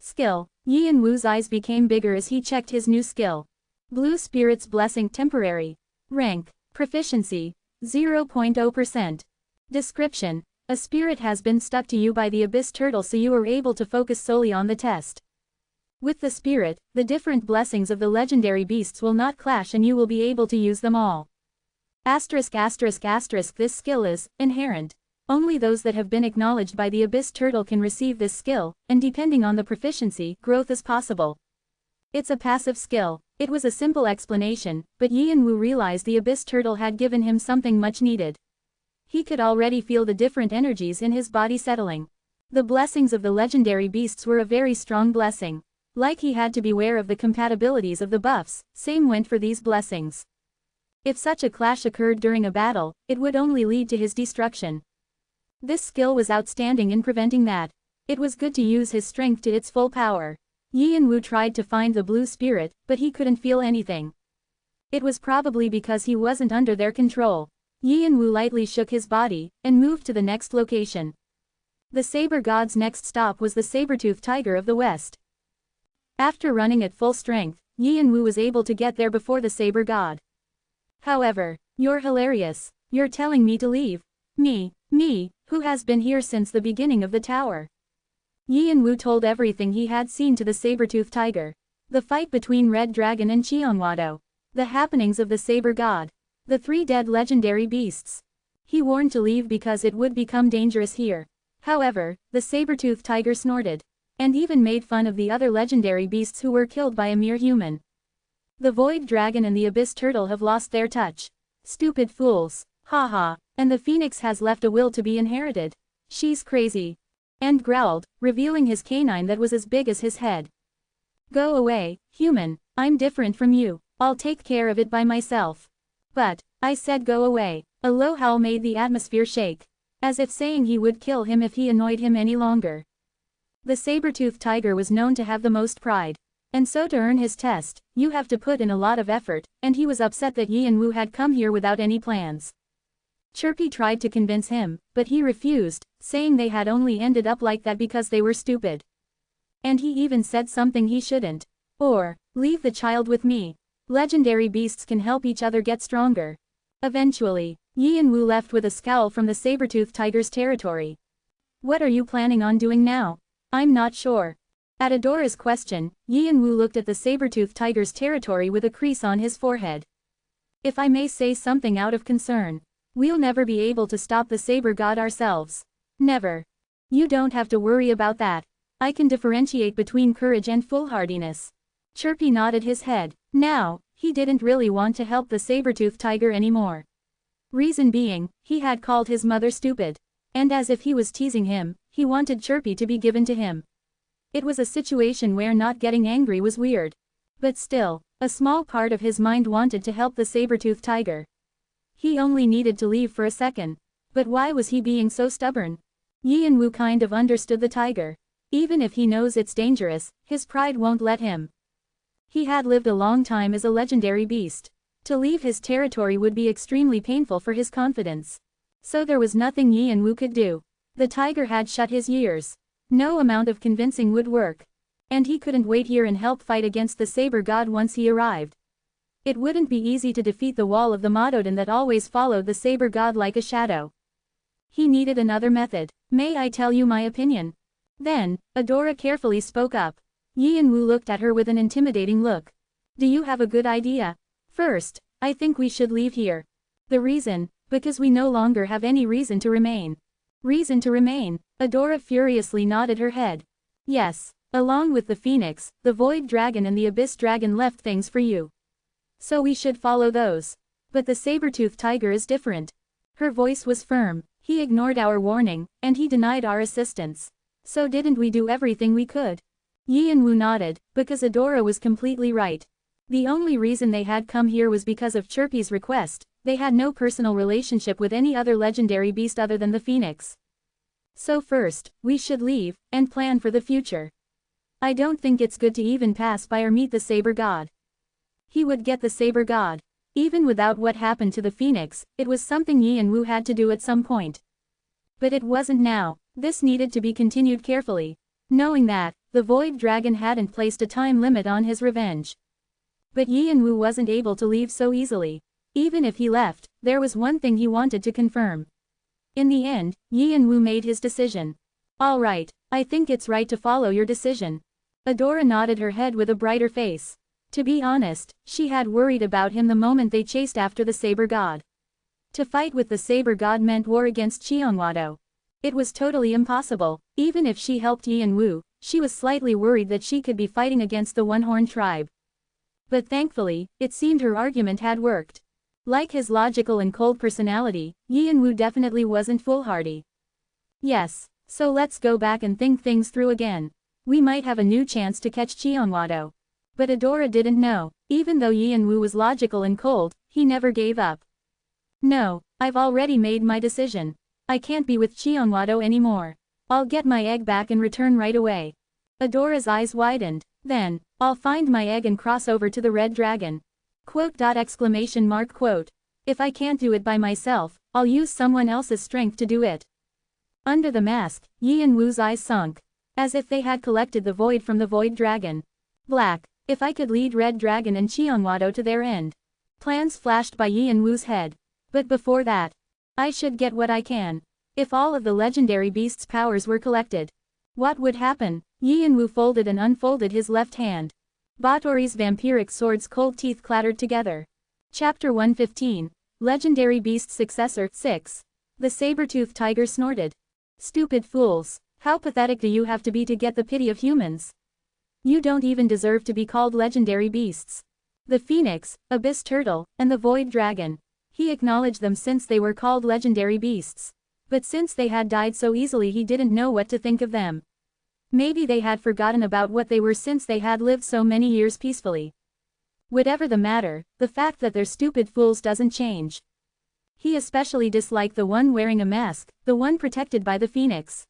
Skill. Yian-Wu's eyes became bigger as he checked his new skill. Blue Spirit's Blessing Temporary. Rank. Proficiency. 0.0%. Description. A spirit has been stuck to you by the abyss turtle, so you are able to focus solely on the test. With the spirit, the different blessings of the legendary beasts will not clash and you will be able to use them all. This skill is inherent. Only those that have been acknowledged by the abyss turtle can receive this skill, and depending on the proficiency, growth is possible. It's a passive skill. It was a simple explanation, but Yian-Wu realized the abyss turtle had given him something much needed. He could already feel the different energies in his body settling. The blessings of the legendary beasts were a very strong blessing. Like he had to beware of the compatibilities of the buffs, same went for these blessings. If such a clash occurred during a battle, it would only lead to his destruction. This skill was outstanding in preventing that. It was good to use his strength to its full power. Yian-Wu tried to find the blue spirit, but he couldn't feel anything. It was probably because he wasn't under their control. Yian-Wu lightly shook his body, and moved to the next location. The saber god's next stop was the saber-toothed tiger of the west. After running at full strength, Yian-Wu was able to get there before the saber god. However, you're hilarious. You're telling me to leave. Me, who has been here since the beginning of the tower. Yian-Wu told everything he had seen to the saber-toothed tiger. The fight between Red Dragon and Qianhuado. The happenings of the saber god. The 3 dead legendary beasts. He warned to leave because it would become dangerous here. However, the saber-toothed tiger snorted. And even made fun of the other legendary beasts who were killed by a mere human. The void dragon and the abyss turtle have lost their touch. Stupid fools. Haha. And the phoenix has left a will to be inherited. She's crazy. And growled, revealing his canine that was as big as his head. Go away, human. I'm different from you. I'll take care of it by myself. But, I said go away. A low howl made the atmosphere shake. As if saying he would kill him if he annoyed him any longer. The saber-toothed tiger was known to have the most pride. And so to earn his test, you have to put in a lot of effort, and he was upset that Yian-Wu had come here without any plans. Chirpy tried to convince him, but he refused, saying they had only ended up like that because they were stupid. And he even said something he shouldn't. Or, leave the child with me. Legendary beasts can help each other get stronger. Eventually, Yian-Wu left with a scowl from the saber-toothed tiger's territory. What are you planning on doing now? I'm not sure. At Adora's question, Yian-Wu looked at the saber-toothed tiger's territory with a crease on his forehead. If I may say something out of concern, we'll never be able to stop the saber god ourselves. Never. You don't have to worry about that. I can differentiate between courage and foolhardiness. Chirpy nodded his head. Now, he didn't really want to help the saber-toothed tiger anymore. Reason being, he had called his mother stupid. And as if he was teasing him, he wanted Chirpy to be given to him. It was a situation where not getting angry was weird. But still, a small part of his mind wanted to help the saber-toothed tiger. He only needed to leave for a second. But why was he being so stubborn? Yian-Wu kind of understood the tiger. Even if he knows it's dangerous, his pride won't let him. He had lived a long time as a legendary beast. To leave his territory would be extremely painful for his confidence. So there was nothing Yian-Wu could do. The tiger had shut his ears. No amount of convincing would work. And he couldn't wait here and help fight against the saber god once he arrived. It wouldn't be easy to defeat the wall of the Madodan that always followed the saber god like a shadow. He needed another method. May I tell you my opinion? Then, Adora carefully spoke up. Yi and Wu looked at her with an intimidating look. Do you have a good idea? First, I think we should leave here. The reason? Because we no longer have any reason to remain. Reason to remain? Adora furiously nodded her head. Yes, along with the Phoenix, the Void Dragon and the Abyss Dragon left things for you. So we should follow those. But the saber-toothed tiger is different. Her voice was firm. He ignored our warning, and he denied our assistance. So didn't we do everything we could? Yi and Wu nodded, because Adora was completely right. The only reason they had come here was because of Chirpy's request. They had no personal relationship with any other legendary beast other than the Phoenix. So first, we should leave, and plan for the future. I don't think it's good to even pass by or meet the Saber God. He would get the Saber God. Even without what happened to the Phoenix, it was something Yi and Wu had to do at some point. But it wasn't now. This needed to be continued carefully. Knowing that, the Void Dragon hadn't placed a time limit on his revenge. But Yi and Wu wasn't able to leave so easily. Even if he left, there was one thing he wanted to confirm. In the end, Yi and Wu made his decision. All right, I think it's right to follow your decision. Adora nodded her head with a brighter face. To be honest, she had worried about him the moment they chased after the Saber God. To fight with the Saber God meant war against Xiongwado. It was totally impossible. Even if she helped Yi and Wu, she was slightly worried that she could be fighting against the One-Horned tribe. But thankfully, it seemed her argument had worked. Like his logical and cold personality, Yi and Wu definitely wasn't foolhardy. Yes, so let's go back and think things through again. We might have a new chance to catch Xiongwado. But Adora didn't know. Even though Yi and Wu was logical and cold, he never gave up. No, I've already made my decision. I can't be with Xiongwado anymore. I'll get my egg back and return right away. Adora's eyes widened. Then, I'll find my egg and cross over to the Red Dragon. Quote. Exclamation mark quote. If I can't do it by myself, I'll use someone else's strength to do it. Under the mask, Yi and Wu's eyes sunk. As if they had collected the void from the Void Dragon. Black. If I could lead Red Dragon and Xiongwado to their end. Plans flashed by Yi and Wu's head. But before that, I should get what I can. If all of the legendary beast's powers were collected, what would happen? Yi and Wu folded and unfolded his left hand. Batory's vampiric sword's cold teeth clattered together. Chapter 115. Legendary Beast Successor 6. The saber-toothed tiger snorted. Stupid fools, how pathetic do you have to be to get the pity of humans? You don't even deserve to be called legendary beasts. The Phoenix, Abyss Turtle, and the Void Dragon. He acknowledged them since they were called legendary beasts. But since they had died so easily he didn't know what to think of them. Maybe they had forgotten about what they were since they had lived so many years peacefully. Whatever the matter, the fact that they're stupid fools doesn't change. He especially disliked the one wearing a mask, the one protected by the Phoenix.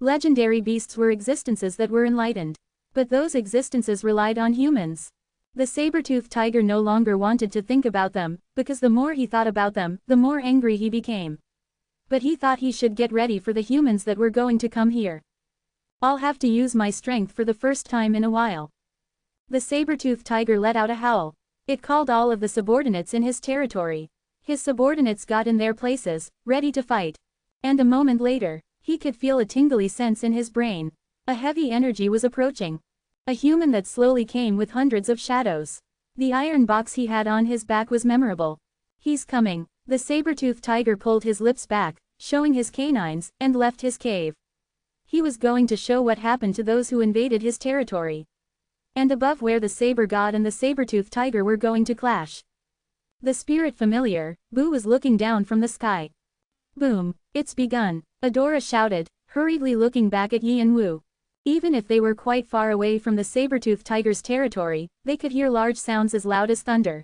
Legendary beasts were existences that were enlightened. But those existences relied on humans. The saber-toothed tiger no longer wanted to think about them, because the more he thought about them, the more angry he became. But he thought he should get ready for the humans that were going to come here. I'll have to use my strength for the first time in a while. The saber-toothed tiger let out a howl. It called all of the subordinates in his territory. His subordinates got in their places, ready to fight. And a moment later, he could feel a tingly sense in his brain. A heavy energy was approaching. A human that slowly came with hundreds of shadows. The iron box he had on his back was memorable. He's coming. The saber-toothed tiger pulled his lips back, showing his canines, and left his cave. He was going to show what happened to those who invaded his territory. And above where the saber god and the saber-toothed tiger were going to clash. The spirit familiar, Boo was looking down from the sky. Boom, it's begun, Adora shouted, hurriedly looking back at Yi and Wu. Even if they were quite far away from the saber-toothed tiger's territory, they could hear large sounds as loud as thunder.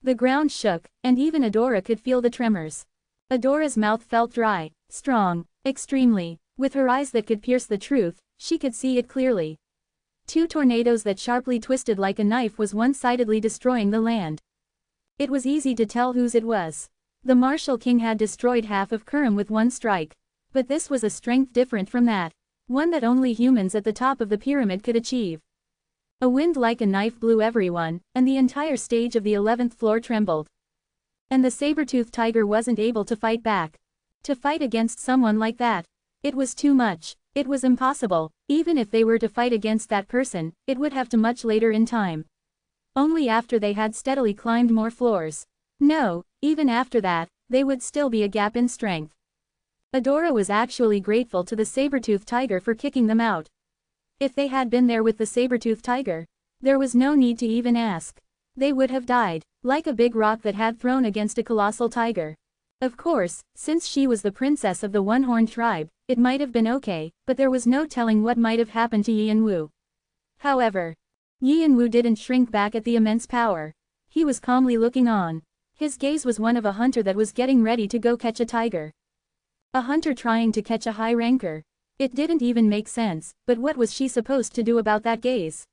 The ground shook, and even Adora could feel the tremors. Adora's mouth felt dry, strong, extremely. With her eyes that could pierce the truth, she could see it clearly. Two tornadoes that sharply twisted like a knife was one-sidedly destroying the land. It was easy to tell whose it was. The Martial King had destroyed half of Kurum with one strike. But this was a strength different from that. One that only humans at the top of the pyramid could achieve. A wind like a knife blew everyone, and the entire stage of the 11th floor trembled. And the saber-toothed tiger wasn't able to fight back. To fight against someone like that. It was too much. It was impossible. Even if they were to fight against that person, it would have to much later in time. Only after they had steadily climbed more floors. No, even after that, they would still be a gap in strength. Adora was actually grateful to the saber-toothed tiger for kicking them out. If they had been there with the saber-toothed tiger, there was no need to even ask. They would have died, like a big rock that had thrown against a colossal tiger. Of course, since she was the princess of the one-horned tribe, it might have been okay, but there was no telling what might have happened to Yi and Wu. However, Yi and Wu didn't shrink back at the immense power. He was calmly looking on. His gaze was one of a hunter that was getting ready to go catch a tiger. A hunter trying to catch a high ranker. It didn't even make sense, but what was she supposed to do about that gaze?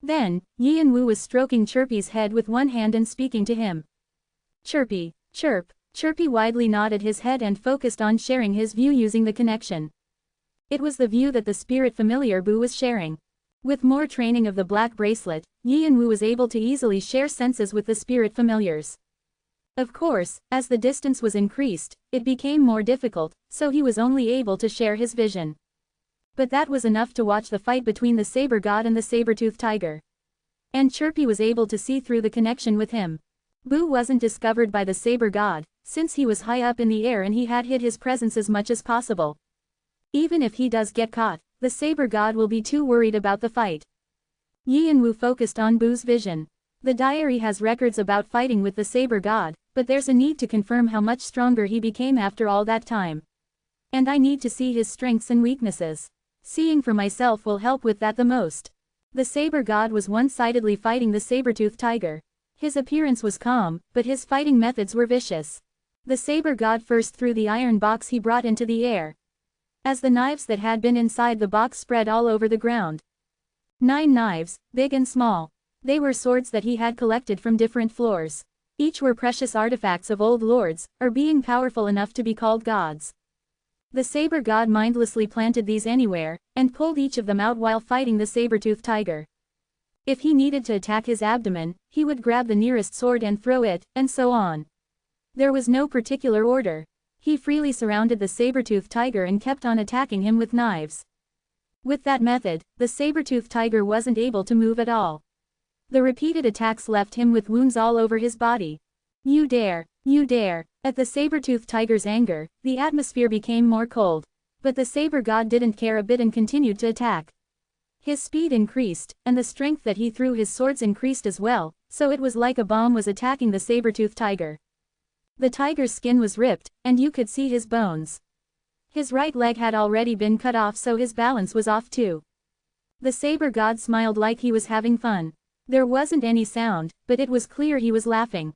Then, Yi and Wu was stroking Chirpy's head with one hand and speaking to him. Chirpy, chirp. Chirpy widely nodded his head and focused on sharing his view using the connection. It was the view that the spirit familiar Boo was sharing. With more training of the black bracelet, Yi and Wu was able to easily share senses with the spirit familiars. Of course, as the distance was increased, it became more difficult, so he was only able to share his vision. But that was enough to watch the fight between the saber god and the saber-toothed tiger. And Chirpy was able to see through the connection with him. Boo wasn't discovered by the saber god, since he was high up in the air and he had hid his presence as much as possible. Even if he does get caught, the saber god will be too worried about the fight. Yi and Wu focused on Boo's vision. The diary has records about fighting with the saber god, but there's a need to confirm how much stronger he became after all that time. And I need to see his strengths and weaknesses. Seeing for myself will help with that the most. The saber god was one-sidedly fighting the saber-toothed tiger. His appearance was calm, but his fighting methods were vicious. The saber god first threw the iron box he brought into the air. As the knives that had been inside the box spread all over the ground. 9 knives, big and small. They were swords that he had collected from different floors. Each were precious artifacts of old lords, or being powerful enough to be called gods. The saber god mindlessly planted these anywhere, and pulled each of them out while fighting the saber-toothed tiger. If he needed to attack his abdomen, he would grab the nearest sword and throw it, and so on. There was no particular order. He freely surrounded the saber-toothed tiger and kept on attacking him with knives. With that method, the saber-toothed tiger wasn't able to move at all. The repeated attacks left him with wounds all over his body. You dare, you dare. At the saber-toothed tiger's anger, the atmosphere became more cold. But the saber god didn't care a bit and continued to attack. His speed increased, and the strength that he threw his swords increased as well, so it was like a bomb was attacking the saber-toothed tiger. The tiger's skin was ripped, and you could see his bones. His right leg had already been cut off, so his balance was off too. The saber god smiled like he was having fun. There wasn't any sound, but it was clear he was laughing.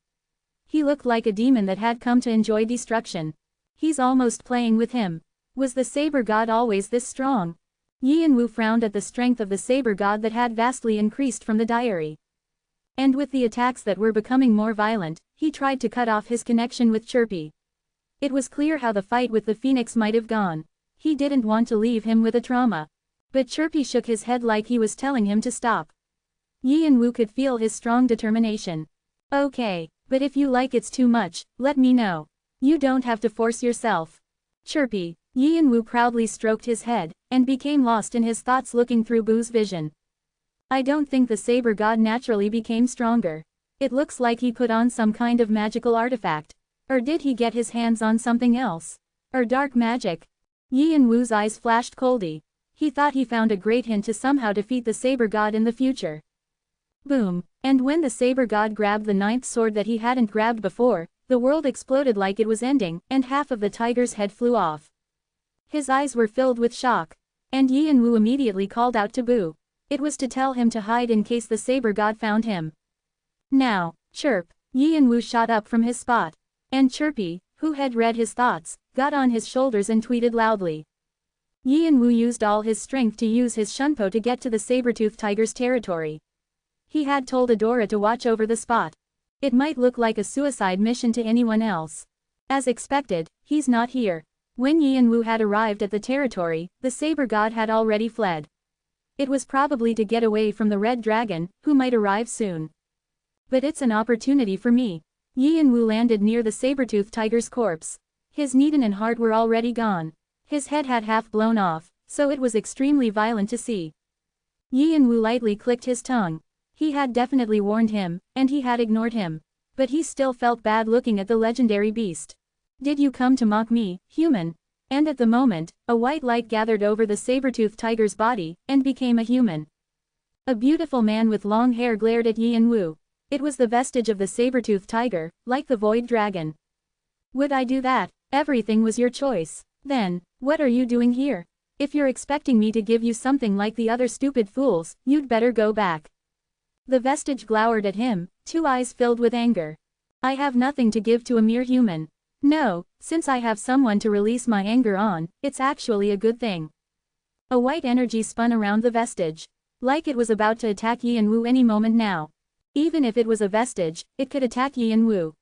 He looked like a demon that had come to enjoy destruction. He's almost playing with him. Was the saber god always this strong? Yi and Wu frowned at the strength of the saber god that had vastly increased from the diary. And with the attacks that were becoming more violent, he tried to cut off his connection with Chirpy. It was clear how the fight with the phoenix might have gone. He didn't want to leave him with a trauma. But Chirpy shook his head like he was telling him to stop. Yi and Wu could feel his strong determination. Okay, but if you like it's too much, let me know. You don't have to force yourself. Chirpy. Yi and Wu proudly stroked his head, and became lost in his thoughts looking through Boo's vision. I don't think the saber god naturally became stronger. It looks like he put on some kind of magical artifact. Or did he get his hands on something else? Or dark magic? Yi and Wu's eyes flashed coldly. He thought he found a great hint to somehow defeat the saber god in the future. Boom. And when the saber god grabbed the 9th sword that he hadn't grabbed before, the world exploded like it was ending, and half of the tiger's head flew off. His eyes were filled with shock. And Yi and Wu immediately called out to Boo. It was to tell him to hide in case the saber god found him. Now, chirp. Yi and Wu shot up from his spot. And Chirpy, who had read his thoughts, got on his shoulders and tweeted loudly. Yi and Wu used all his strength to use his shunpo to get to the saber-toothed tiger's territory. He had told Adora to watch over the spot. It might look like a suicide mission to anyone else. As expected, he's not here. When Yi and Wu had arrived at the territory, the saber god had already fled. It was probably to get away from the red dragon, who might arrive soon. But it's an opportunity for me. Yi and Wu landed near the saber-toothed tiger's corpse. His Nidan and heart were already gone. His head had half blown off, so it was extremely violent to see. Yi and Wu lightly clicked his tongue. He had definitely warned him, and he had ignored him. But he still felt bad looking at the legendary beast. Did you come to mock me, human? And at the moment, a white light gathered over the saber-toothed tiger's body, and became a human. A beautiful man with long hair glared at Yi and Wu. It was the vestige of the saber-toothed tiger, like the void dragon. Would I do that? Everything was your choice. Then, what are you doing here? If you're expecting me to give you something like the other stupid fools, you'd better go back. The vestige glowered at him, two eyes filled with anger. I have nothing to give to a mere human. No, since I have someone to release my anger on, it's actually a good thing. A white energy spun around the vestige. Like it was about to attack Yi and Wu any moment now. Even if it was a vestige, it could attack Yi and Wu.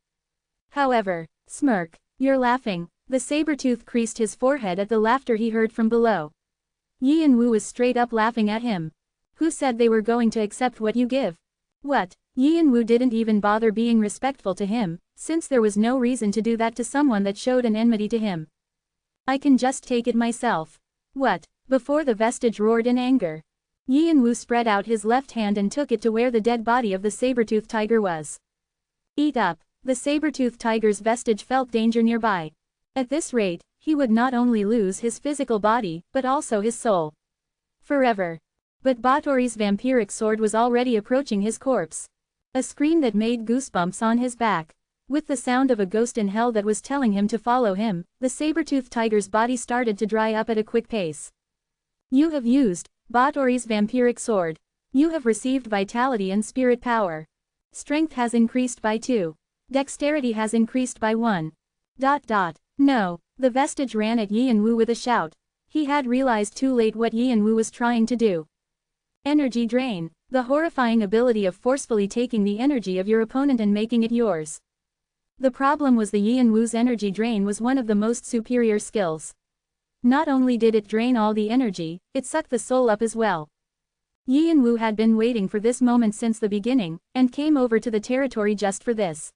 However, smirk. You're laughing. The saber-tooth creased his forehead at the laughter he heard from below. Yi and Wu was straight up laughing at him. Who said they were going to accept what you give? What? Yi and Wu didn't even bother being respectful to him, since there was no reason to do that to someone that showed an enmity to him. I can just take it myself. What? Before the vestige roared in anger. Yi and Wu spread out his left hand and took it to where the dead body of the saber-toothed tiger was. Eat up. The saber-toothed tiger's vestige felt danger nearby. At this rate, he would not only lose his physical body, but also his soul. Forever. But Batory's vampiric sword was already approaching his corpse. A scream that made goosebumps on his back. With the sound of a ghost in hell that was telling him to follow him, the saber-toothed tiger's body started to dry up at a quick pace. You have used Batory's vampiric sword. You have received vitality and spirit power. Strength has increased by 2. Dexterity has increased by 1. No, the vestige ran at Yi and Wu with a shout. He had realized too late what Yi and Wu was trying to do. Energy drain. The horrifying ability of forcefully taking the energy of your opponent and making it yours. The problem was the Yi and Wu's energy drain was one of the most superior skills. Not only did it drain all the energy, it sucked the soul up as well. Yi and Wu had been waiting for this moment since the beginning, and came over to the territory just for this.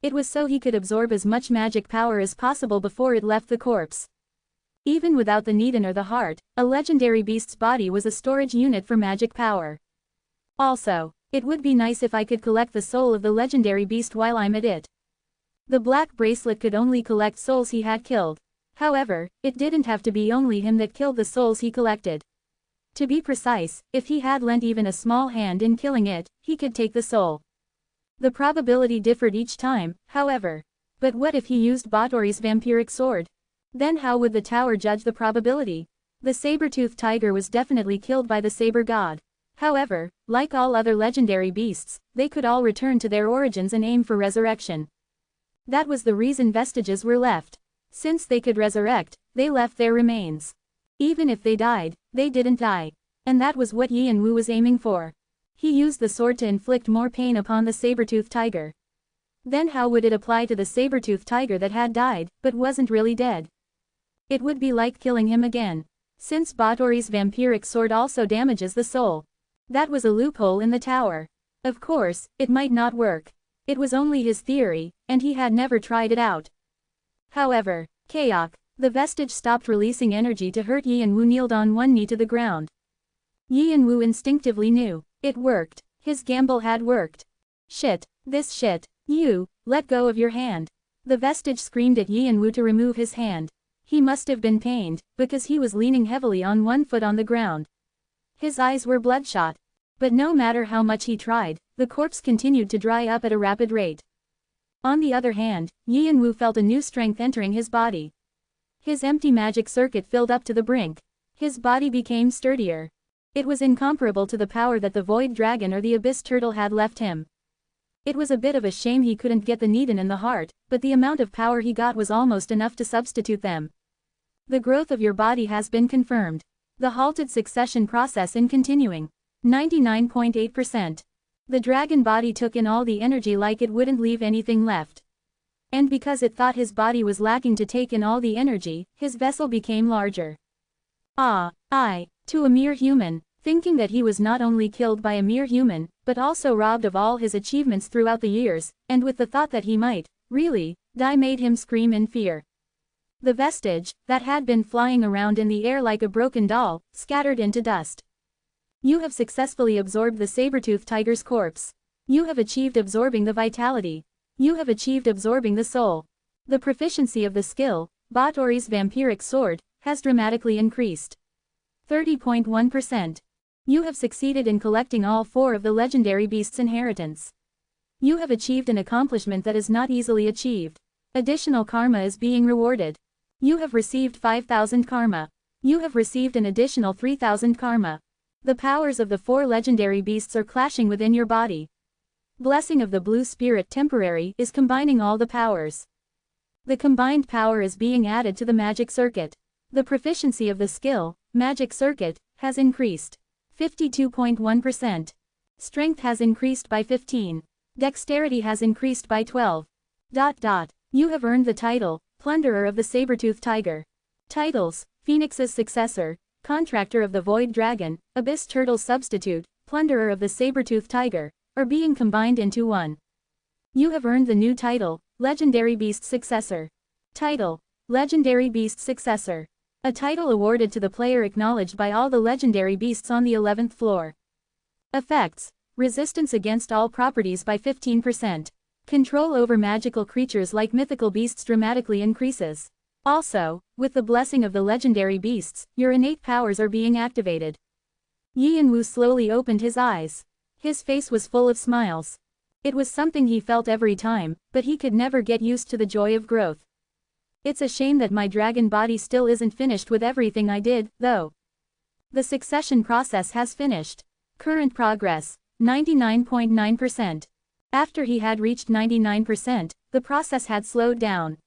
It was so he could absorb as much magic power as possible before it left the corpse. Even without the Nidan or the heart, a legendary beast's body was a storage unit for magic power. Also, it would be nice if I could collect the soul of the legendary beast while I'm at it. The black bracelet could only collect souls he had killed. However, it didn't have to be only him that killed the souls he collected. To be precise, if he had lent even a small hand in killing it, he could take the soul. The probability differed each time, however. But what if he used Batory's vampiric sword? Then how would the tower judge the probability? The saber-toothed tiger was definitely killed by the saber god. However, like all other legendary beasts, they could all return to their origins and aim for resurrection. That was the reason vestiges were left. Since they could resurrect, they left their remains. Even if they died, they didn't die. And that was what Yi and Wu was aiming for. He used the sword to inflict more pain upon the saber-toothed tiger. Then how would it apply to the saber-toothed tiger that had died, but wasn't really dead? It would be like killing him again. Since Batory's vampiric sword also damages the soul. That was a loophole in the tower. Of course, it might not work. It was only his theory, and he had never tried it out. However, the vestige stopped releasing energy to hurt Yi and Wu kneeled on one knee to the ground. Yi and Wu instinctively knew. It worked. His gamble had worked. Shit. This shit. You, let go of your hand. The vestige screamed at Yi and Wu to remove his hand. He must have been pained, because he was leaning heavily on one foot on the ground. His eyes were bloodshot. But no matter how much he tried, the corpse continued to dry up at a rapid rate. On the other hand, Yi and Wu felt a new strength entering his body. His empty magic circuit filled up to the brink. His body became sturdier. It was incomparable to the power that the void dragon or the abyss turtle had left him. It was a bit of a shame he couldn't get the Nidan and the heart, but the amount of power he got was almost enough to substitute them. The growth of your body has been confirmed. The halted succession process in continuing. 99.8%. The dragon body took in all the energy like it wouldn't leave anything left. And because it thought his body was lacking to take in all the energy, his vessel became larger. To a mere human, thinking that he was not only killed by a mere human, but also robbed of all his achievements throughout the years, and with the thought that he might, really, die made him scream in fear. The vestige, that had been flying around in the air like a broken doll, scattered into dust. You have successfully absorbed the saber-toothed tiger's corpse. You have achieved absorbing the vitality. You have achieved absorbing the soul. The proficiency of the skill, Bhattori's vampiric sword, has dramatically increased. 30.1%. You have succeeded in collecting all 4 of the legendary beast's inheritance. You have achieved an accomplishment that is not easily achieved. Additional karma is being rewarded. You have received 5,000 karma. You have received an additional 3,000 karma. The powers of the 4 legendary beasts are clashing within your body. Blessing of the Blue Spirit Temporary is combining all the powers. The combined power is being added to the magic circuit. The proficiency of the skill, magic circuit, has increased. 52.1%. Strength has increased by 15. Dexterity has increased by 12. You have earned the title, Plunderer of the Saber-Toothed Tiger. Titles, Phoenix's Successor, Contractor of the Void Dragon, Abyss Turtle Substitute, Plunderer of the Saber-Toothed Tiger, are being combined into one. You have earned the new title, Legendary Beast Successor. Title, Legendary Beast Successor. A title awarded to the player acknowledged by all the legendary beasts on the 11th floor. Effects: resistance against all properties by 15%. Control over magical creatures like mythical beasts dramatically increases. Also, with the blessing of the legendary beasts, your innate powers are being activated. Yi Yanwu slowly opened his eyes. His face was full of smiles. It was something he felt every time, but he could never get used to the joy of growth. It's a shame that my dragon body still isn't finished with everything I did, though. The succession process has finished. Current progress, 99.9%. After he had reached 99%, the process had slowed down.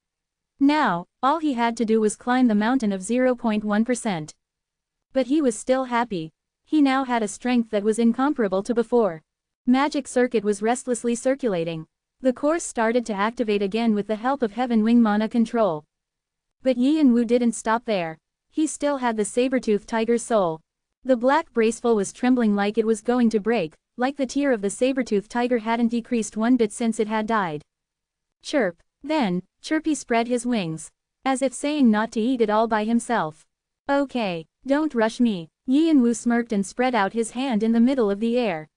Now, all he had to do was climb the mountain of 0.1%. But he was still happy. He now had a strength that was incomparable to before. Magic circuit was restlessly circulating. The course started to activate again with the help of Heaven Wing mana control. But Yi Yanwu didn't stop there. He still had the saber-toothed tiger's soul. The black braceful was trembling like it was going to break, like the tear of the saber-toothed tiger hadn't decreased one bit since it had died. Chirp. Then, Chirpy spread his wings. As if saying not to eat it all by himself. Okay, don't rush me. Yi Yanwu smirked and spread out his hand in the middle of the air.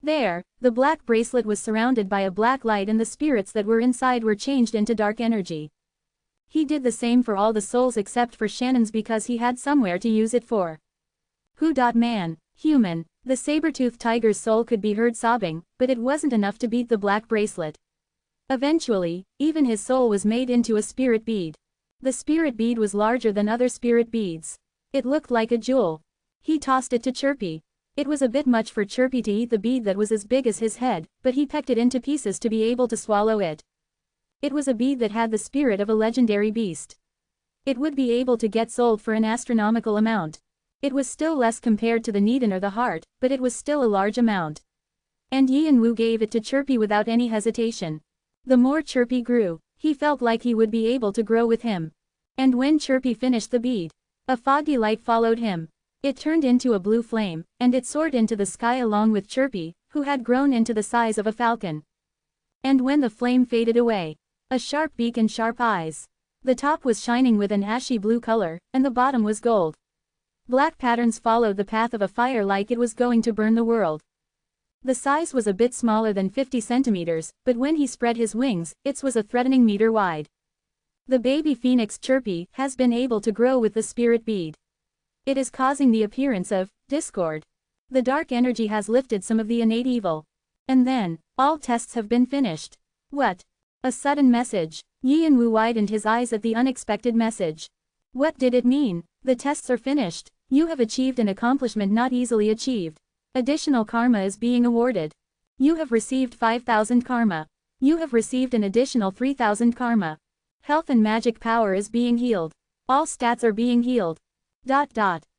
There, the black bracelet was surrounded by a black light and the spirits that were inside were changed into dark energy. He did the same for all the souls except for Shannon's because he had somewhere to use it for. Man, human, the saber-toothed tiger's soul could be heard sobbing, but it wasn't enough to beat the black bracelet. Eventually, even his soul was made into a spirit bead. The spirit bead was larger than other spirit beads. It looked like a jewel. He tossed it to Chirpy. It was a bit much for Chirpy to eat the bead that was as big as his head, but he pecked it into pieces to be able to swallow it. It was a bead that had the spirit of a legendary beast. It would be able to get sold for an astronomical amount. It was still less compared to the Needon or the heart, but it was still a large amount. And Yi Yanwu gave it to Chirpy without any hesitation. The more Chirpy grew, he felt like he would be able to grow with him. And when Chirpy finished the bead, a foggy light followed him. It turned into a blue flame, and it soared into the sky along with Chirpy, who had grown into the size of a falcon. And when the flame faded away, a sharp beak and sharp eyes. The top was shining with an ashy blue color, and the bottom was gold. Black patterns followed the path of a fire like it was going to burn the world. The size was a bit smaller than 50 centimeters, but when he spread his wings, it was a threatening meter wide. The baby phoenix Chirpy has been able to grow with the spirit bead. It is causing the appearance of discord. The dark energy has lifted some of the innate evil. And then, all tests have been finished. What? A sudden message. Yi Yanwu widened his eyes at the unexpected message. What did it mean? The tests are finished. You have achieved an accomplishment not easily achieved. Additional karma is being awarded. You have received 5,000 karma. You have received an additional 3,000 karma. Health and magic power is being healed. All stats are being healed.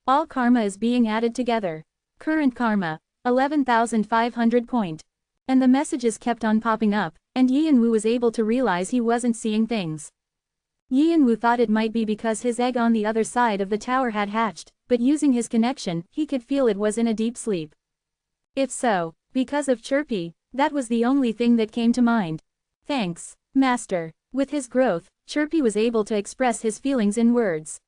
All karma is being added together. Current karma, 11,500 point. And the messages kept on popping up, and Yi and Wu was able to realize he wasn't seeing things. Yi and Wu thought it might be because his egg on the other side of the tower had hatched, but using his connection, he could feel it was in a deep sleep. If so, because of Chirpy, that was the only thing that came to mind. Thanks, Master. With his growth, Chirpy was able to express his feelings in words.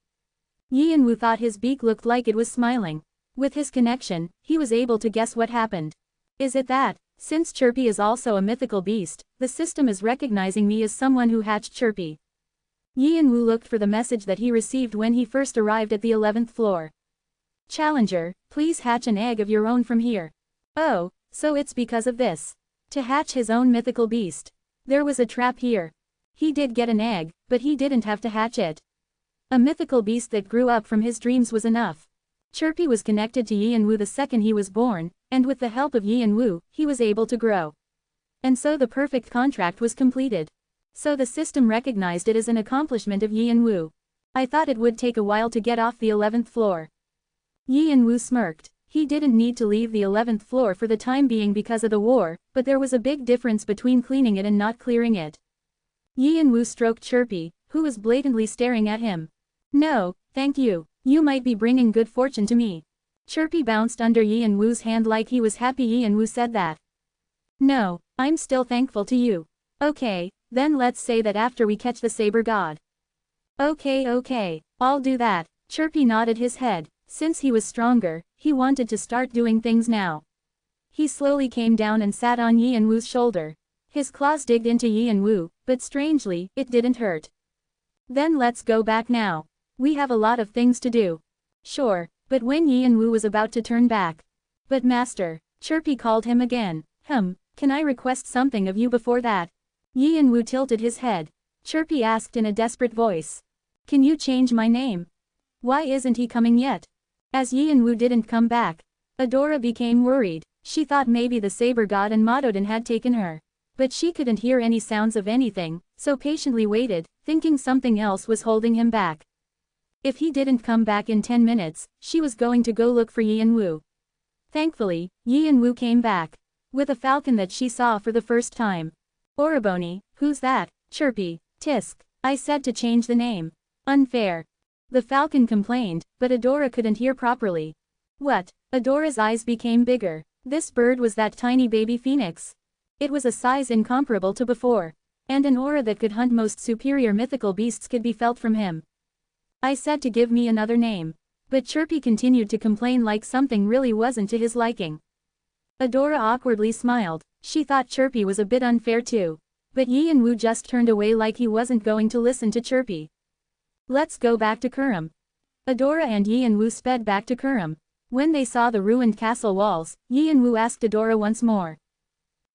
Yi and Wu thought his beak looked like it was smiling. With his connection, he was able to guess what happened. Is it that, since Chirpy is also a mythical beast, the system is recognizing me as someone who hatched Chirpy? Yi and Wu looked for the message that he received when he first arrived at the 11th floor. Challenger, please hatch an egg of your own from here. Oh, so it's because of this. To hatch his own mythical beast. There was a trap here. He did get an egg, but he didn't have to hatch it. A mythical beast that grew up from his dreams was enough. Chirpy was connected to Yi and Wu the second he was born, and with the help of Yi and Wu, he was able to grow. And so the perfect contract was completed. So the system recognized it as an accomplishment of Yi and Wu. I thought it would take a while to get off the 11th floor. Yi and Wu smirked. He didn't need to leave the 11th floor for the time being because of the war, but there was a big difference between cleaning it and not clearing it. Yi and Wu stroked Chirpy, who was blatantly staring at him. No, thank you. You might be bringing good fortune to me. Chirpy bounced under Yi and Wu's hand like he was happy Yi and Wu said that. No, I'm still thankful to you. Okay, then let's say that after we catch the saber god. Okay, I'll do that. Chirpy nodded his head. Since he was stronger, he wanted to start doing things now. He slowly came down and sat on Yi and Wu's shoulder. His claws digged into Yi and Wu, but strangely, it didn't hurt. Then let's go back now. We have a lot of things to do. Sure, but when Yi and Wu was about to turn back. But Master, Chirpy called him again. Can I request something of you before that? Yi and Wu tilted his head. Chirpy asked in a desperate voice. Can you change my name? Why isn't he coming yet? As Yi and Wu didn't come back, Adora became worried. She thought maybe the saber god and Madoden had taken her. But she couldn't hear any sounds of anything, so patiently waited, thinking something else was holding him back. If he didn't come back in 10 minutes, she was going to go look for Yi and Wu. Thankfully, Yi and Wu came back. With a falcon that she saw for the first time. Oriboni, who's that? Chirpy, tisk. I said to change the name. Unfair. The falcon complained, but Adora couldn't hear properly. What? Adora's eyes became bigger. This bird was that tiny baby phoenix. It was a size incomparable to before. And an aura that could hunt most superior mythical beasts could be felt from him. I said to give me another name. But Chirpy continued to complain like something really wasn't to his liking. Adora awkwardly smiled. She thought Chirpy was a bit unfair too. But Yi and Wu just turned away like he wasn't going to listen to Chirpy. Let's go back to Kurum. Adora and Yi and Wu sped back to Kurum. When they saw the ruined castle walls, Yi and Wu asked Adora once more.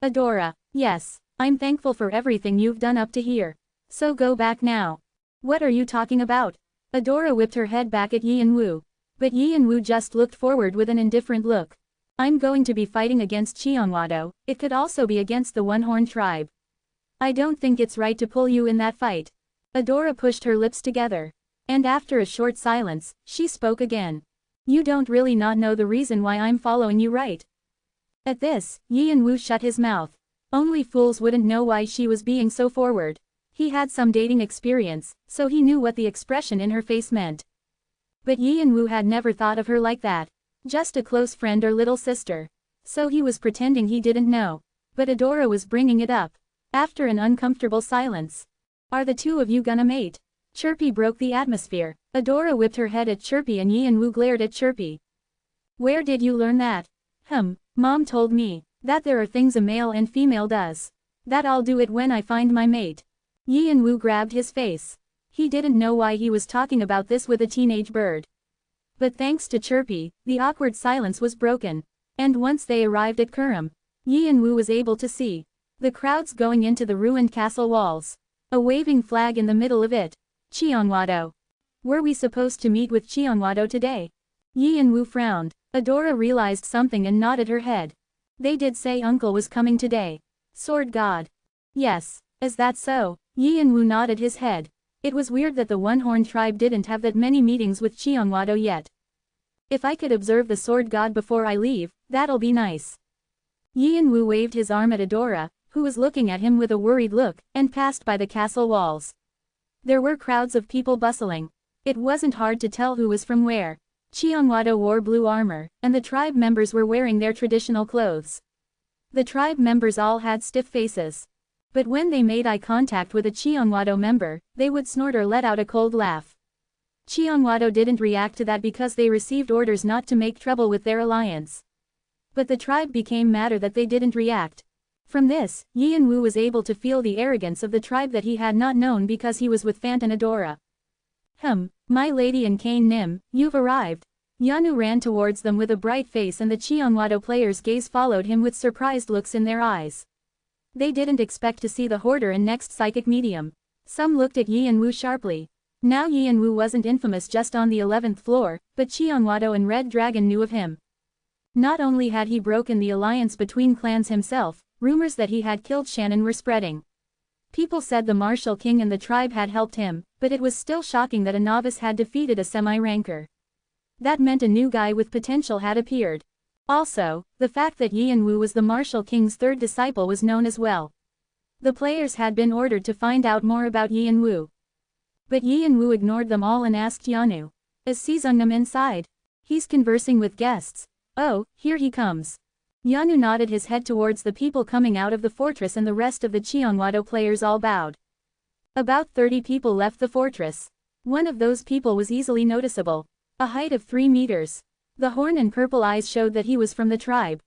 Adora, yes, I'm thankful for everything you've done up to here. So go back now. What are you talking about? Adora whipped her head back at Yi and Wu. But Yi and Wu just looked forward with an indifferent look. I'm going to be fighting against Cheonwado, it could also be against the One-Horn tribe. I don't think it's right to pull you in that fight. Adora pushed her lips together. And after a short silence, she spoke again. You don't really not know the reason why I'm following you, right? At this, Yi and Wu shut his mouth. Only fools wouldn't know why she was being so forward. He had some dating experience, so he knew what the expression in her face meant. But Yi and Wu had never thought of her like that. Just a close friend or little sister. So he was pretending he didn't know. But Adora was bringing it up. After an uncomfortable silence. Are the two of you gonna mate? Chirpy broke the atmosphere. Adora whipped her head at Chirpy and Yi and Wu glared at Chirpy. Where did you learn that? Mom told me that there are things a male and female does. That I'll do it when I find my mate. Yi and Wu grabbed his face. He didn't know why he was talking about this with a teenage bird. But thanks to Chirpy, the awkward silence was broken. And once they arrived at Kurum, Yi and Wu was able to see the crowds going into the ruined castle walls. A waving flag in the middle of it. Cheonwado. Were we supposed to meet with Cheonwado today? Yi and Wu frowned. Adora realized something and nodded her head. They did say Uncle was coming today. Sword God. Yes. Is that so? Yi and Wu nodded his head. It was weird that the One-Horn tribe didn't have that many meetings with Cheonwado yet. If I could observe the Sword God before I leave, that'll be nice. Yi and Wu waved his arm at Adora, who was looking at him with a worried look, and passed by the castle walls. There were crowds of people bustling. It wasn't hard to tell who was from where. Cheongwado wore blue armor, and the tribe members were wearing their traditional clothes. The tribe members all had stiff faces. But when they made eye contact with a Cheongwado member, they would snort or let out a cold laugh. Cheongwado didn't react to that because they received orders not to make trouble with their alliance. But the tribe became madder that they didn't react. From this, Yin Wu was able to feel the arrogance of the tribe that he had not known because he was with Fant and Adora. My lady and Kane Nim, you've arrived. Yanu ran towards them with a bright face and the Cheongwado players' gaze followed him with surprised looks in their eyes. They didn't expect to see the hoarder and next psychic medium. Some looked at Yin Wu sharply. Now Yin Wu wasn't infamous just on the 11th floor, but Cheongwado and Red Dragon knew of him. Not only had he broken the alliance between clans himself, rumors that he had killed Shannon were spreading. People said the Martial King and the tribe had helped him, but it was still shocking that a novice had defeated a semi-ranker. That meant a new guy with potential had appeared. Also, the fact that Yin Wu was the Martial King's third disciple was known as well. The players had been ordered to find out more about Yin Wu. But Yin Wu ignored them all and asked Yanu. Is Seezungnam inside? He's conversing with guests. Oh, here he comes. Yanu nodded his head towards the people coming out of the fortress and the rest of the Cheongwado players all bowed. About 30 people left the fortress. One of those people was easily noticeable. A height of 3 meters. The horn and purple eyes showed that he was from the tribe.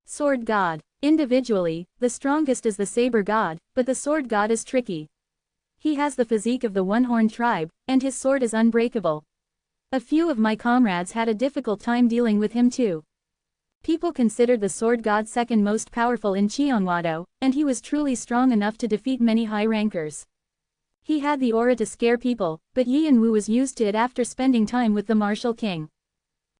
Sword God. Individually, the strongest is the saber god, but the sword god is tricky. He has the physique of the one-horned tribe, and his sword is unbreakable. A few of my comrades had a difficult time dealing with him too. People considered the sword god second most powerful in Cheongwado, and he was truly strong enough to defeat many high rankers. He had the aura to scare people, but Yin Wu was used to it after spending time with the Martial King.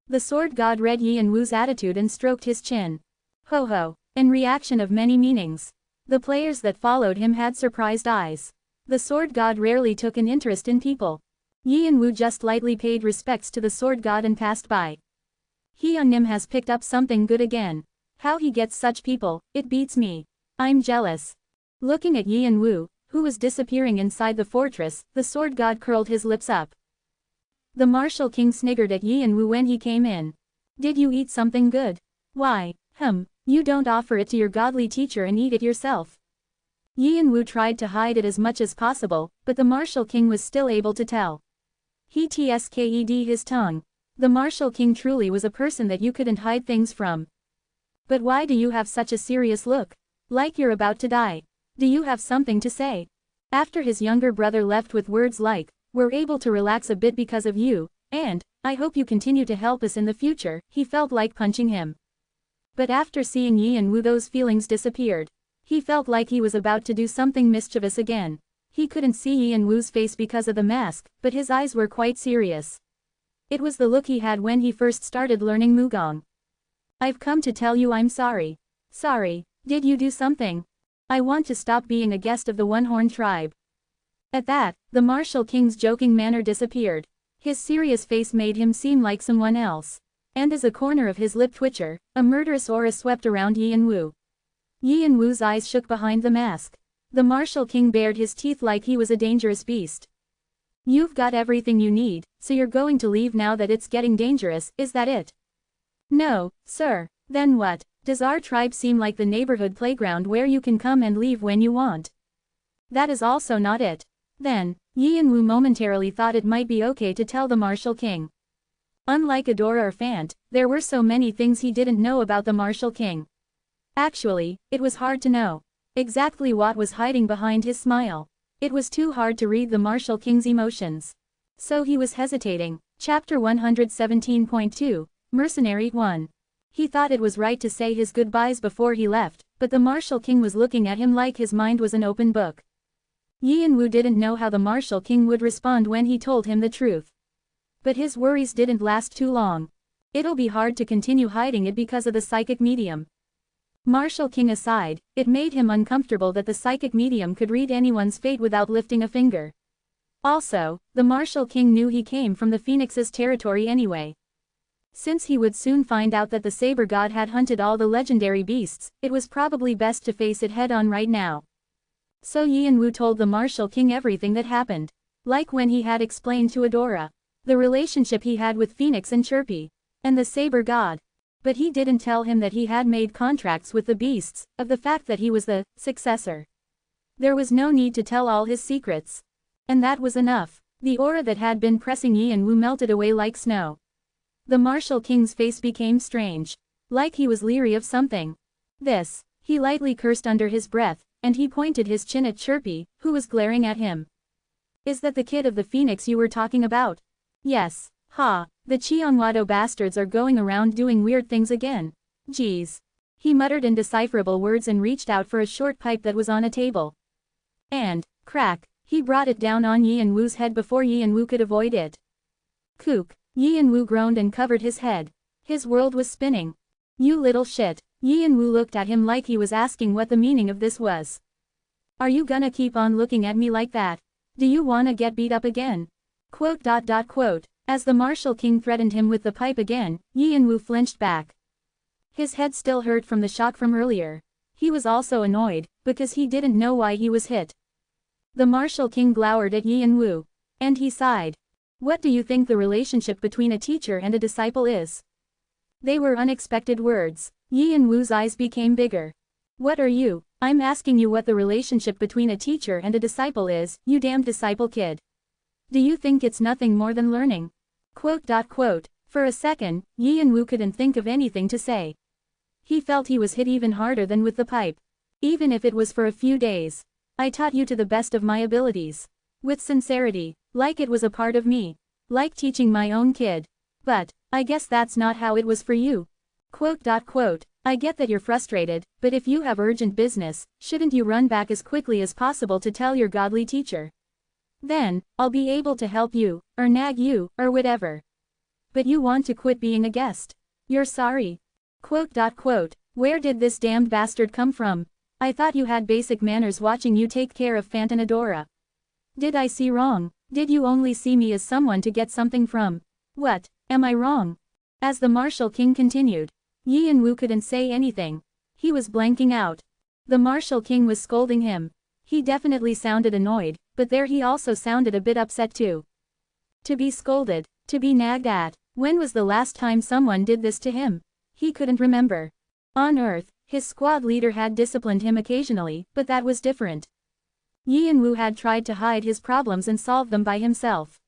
The sword god read Yin Wu's attitude and stroked his chin. Ho ho, in reaction of many meanings. The players that followed him had surprised eyes. The sword god rarely took an interest in people. Yin Wu just lightly paid respects to the sword god and passed by. Hyunnim has picked up something good again. How he gets such people, it beats me. I'm jealous. Looking at Yin Wu, who was disappearing inside the fortress, the sword god curled his lips up. The Martial King sniggered at Yin Wu when he came in. Did you eat something good? Why, you don't offer it to your godly teacher and eat it yourself. Yin Wu tried to hide it as much as possible, but the Martial King was still able to tell. He tsked his tongue. The Martial King truly was a person that you couldn't hide things from. But why do you have such a serious look? Like you're about to die. Do you have something to say? After his younger brother left with words like, we're able to relax a bit because of you, and, I hope you continue to help us in the future, he felt like punching him. But after seeing Yin Wu those feelings disappeared. He felt like he was about to do something mischievous again. He couldn't see Yin Wu's face because of the mask, but his eyes were quite serious. It was the look he had when he first started learning Mugong. I've come to tell you I'm sorry. Sorry, did you do something? I want to stop being a guest of the one-horned tribe. At that, the Martial King's joking manner disappeared. His serious face made him seem like someone else. And as a corner of his lip twitcher, a murderous aura swept around Yin Wu. Yin Wu's eyes shook behind the mask. The Martial King bared his teeth like he was a dangerous beast. You've got everything you need, so you're going to leave now that it's getting dangerous, is that it? No, sir. Then what? Does our tribe seem like the neighborhood playground where you can come and leave when you want? That is also not it. Then, Yin Wu momentarily thought it might be okay to tell the Martial King. Unlike Adora or Fant, there were so many things he didn't know about the Martial King. Actually, it was hard to know exactly what was hiding behind his smile. It was too hard to read the Martial King's emotions. So he was hesitating. Chapter 117.2, Mercenary 1. He thought it was right to say his goodbyes before he left, but the Martial King was looking at him like his mind was an open book. Yin Wu didn't know how the Martial King would respond when he told him the truth. But his worries didn't last too long. It'll be hard to continue hiding it because of the psychic medium. Martial King aside, it made him uncomfortable that the psychic medium could read anyone's fate without lifting a finger. Also, the Martial King knew he came from the Phoenix's territory anyway. Since he would soon find out that the saber god had hunted all the legendary beasts, it was probably best to face it head on right now. So Yianwu told the martial king everything that happened. Like when he had explained to Adora the relationship he had with Phoenix and Chirpy, and the saber god. But he didn't tell him that he had made contracts with the beasts, of the fact that he was the successor. There was no need to tell all his secrets. And that was enough. The aura that had been pressing Yianwu melted away like snow. The martial king's face became strange. Like he was leery of something. This. He lightly cursed under his breath, and he pointed his chin at Chirpy, who was glaring at him. Is that the kid of the phoenix you were talking about? Yes. Ha. The Cheongwado bastards are going around doing weird things again. Geez. He muttered indecipherable words and reached out for a short pipe that was on a table. And, crack, he brought it down on Yianwu's head before Yianwu could avoid it. Kook. Yianwu groaned and covered his head. His world was spinning. You little shit. Yianwu looked at him like he was asking what the meaning of this was. Are you gonna keep on looking at me like that? Do you wanna get beat up again? Quote. As the martial king threatened him with the pipe again, Yianwu flinched back. His head still hurt from the shock from earlier. He was also annoyed, because he didn't know why he was hit. The martial king glowered at Yianwu. And he sighed. What do you think the relationship between a teacher and a disciple is? They were unexpected words. Yianwu's eyes became bigger. What are you? I'm asking you what the relationship between a teacher and a disciple is, you damned disciple kid. Do you think it's nothing more than learning? Quote. For a second, Yianwu couldn't think of anything to say. He felt he was hit even harder than with the pipe. Even if it was for a few days. I taught you to the best of my abilities. With sincerity. Like it was a part of me. Like teaching my own kid. But, I guess that's not how it was for you. Quote. I get that you're frustrated, but if you have urgent business, shouldn't you run back as quickly as possible to tell your godly teacher? Then, I'll be able to help you, or nag you, or whatever. But you want to quit being a guest. You're sorry. Quote. Where did this damned bastard come from? I thought you had basic manners watching you take care of Fant and Adora. Did I see wrong? Did you only see me as someone to get something from? What, am I wrong? As the martial king continued. Yianwu couldn't say anything. He was blanking out. The martial king was scolding him. He definitely sounded annoyed, but there he also sounded a bit upset too. To be scolded, to be nagged at. When was the last time someone did this to him? He couldn't remember. On Earth, his squad leader had disciplined him occasionally, but that was different. Yianwu had tried to hide his problems and solve them by himself.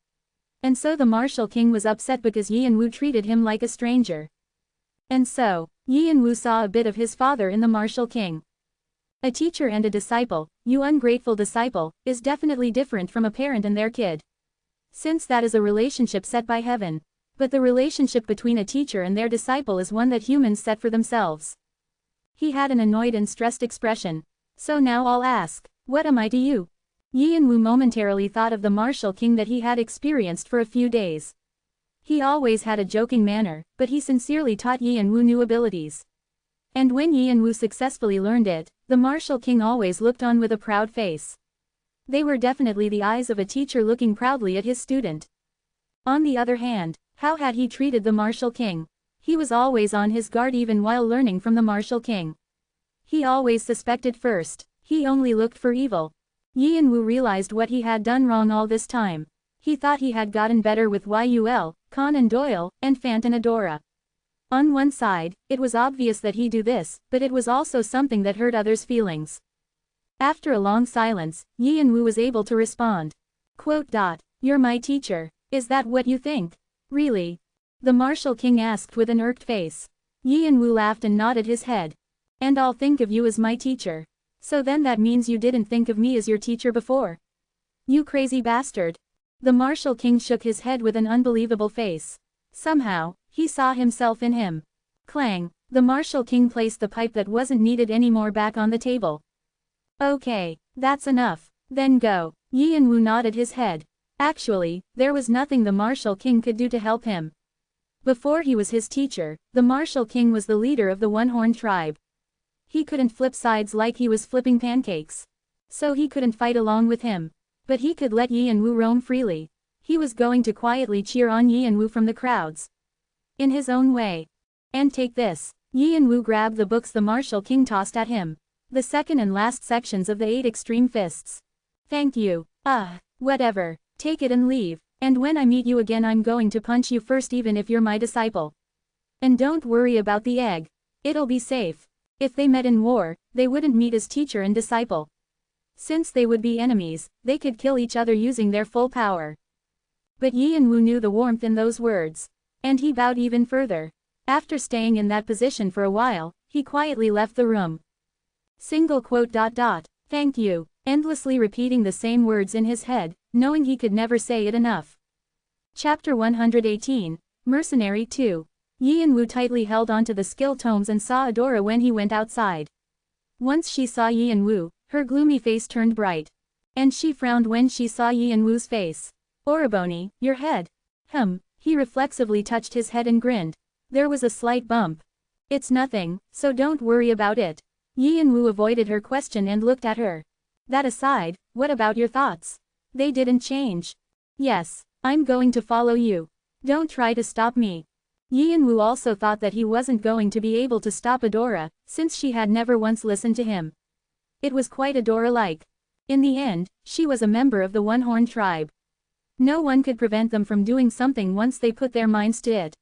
And so the martial king was upset because Yianwu treated him like a stranger. And so, Yianwu saw a bit of his father in the martial king. A teacher and a disciple, you ungrateful disciple, is definitely different from a parent and their kid. Since that is a relationship set by heaven. But the relationship between a teacher and their disciple is one that humans set for themselves. He had an annoyed and stressed expression. So now I'll ask, what am I to you? Yianwu momentarily thought of the martial king that he had experienced for a few days. He always had a joking manner, but he sincerely taught Yianwu new abilities. And when Yianwu successfully learned it, the martial king always looked on with a proud face. They were definitely the eyes of a teacher looking proudly at his student. On the other hand, how had he treated the martial king? He was always on his guard even while learning from the martial king. He always suspected first. He only looked for evil. Yianwu realized what he had done wrong all this time. He thought he had gotten better with Yul, Khan Doyle, and Fant and Adora. On one side, it was obvious that he do this, but it was also something that hurt others' feelings. After a long silence, Yianwu was able to respond. Quote. You're my teacher. Is that what you think? Really? The martial king asked with an irked face. Yianwu laughed and nodded his head. And I'll think of you as my teacher. So then that means you didn't think of me as your teacher before? You crazy bastard. The martial king shook his head with an unbelievable face. Somehow, he saw himself in him. Clang, the martial king placed the pipe that wasn't needed anymore back on the table. Okay, that's enough. Then go. Yianwu nodded his head. Actually, there was nothing the martial king could do to help him. Before he was his teacher, the martial king was the leader of the one-horned tribe. He couldn't flip sides like he was flipping pancakes. So he couldn't fight along with him. But he could let Yianwu roam freely. He was going to quietly cheer on Yianwu from the crowds. in his own way. And take this. Yi and Wu grabbed the books the martial king tossed at him. The second and last sections of the 8 extreme fists. Thank you. Whatever. Take it and leave. And when I meet you again I'm going to punch you first even if you're my disciple. And don't worry about the egg. It'll be safe. If they met in war, they wouldn't meet as teacher and disciple. Since they would be enemies, they could kill each other using their full power. But Yi and Wu knew the warmth in those words. And he bowed even further. After staying in that position for a while, he quietly left the room. Thank you. Endlessly repeating the same words in his head, knowing he could never say it enough. Chapter 118, Mercenary 2. Yi and Wu tightly held onto the skill tomes and saw Adora when he went outside. Once she saw Yi and Wu, her gloomy face turned bright. And she frowned when she saw Yi and Wu's face. Oriboni, your head. He reflexively touched his head and grinned. There was a slight bump. It's nothing, so don't worry about it. Yi and Wu avoided her question and looked at her. That aside, what about your thoughts? They didn't change. Yes, I'm going to follow you. Don't try to stop me. Yi and Wu also thought that he wasn't going to be able to stop Adora, since she had never once listened to him. It was quite Adora-like. In the end, she was a member of the One-Horn tribe. No one could prevent them from doing something once they put their minds to it.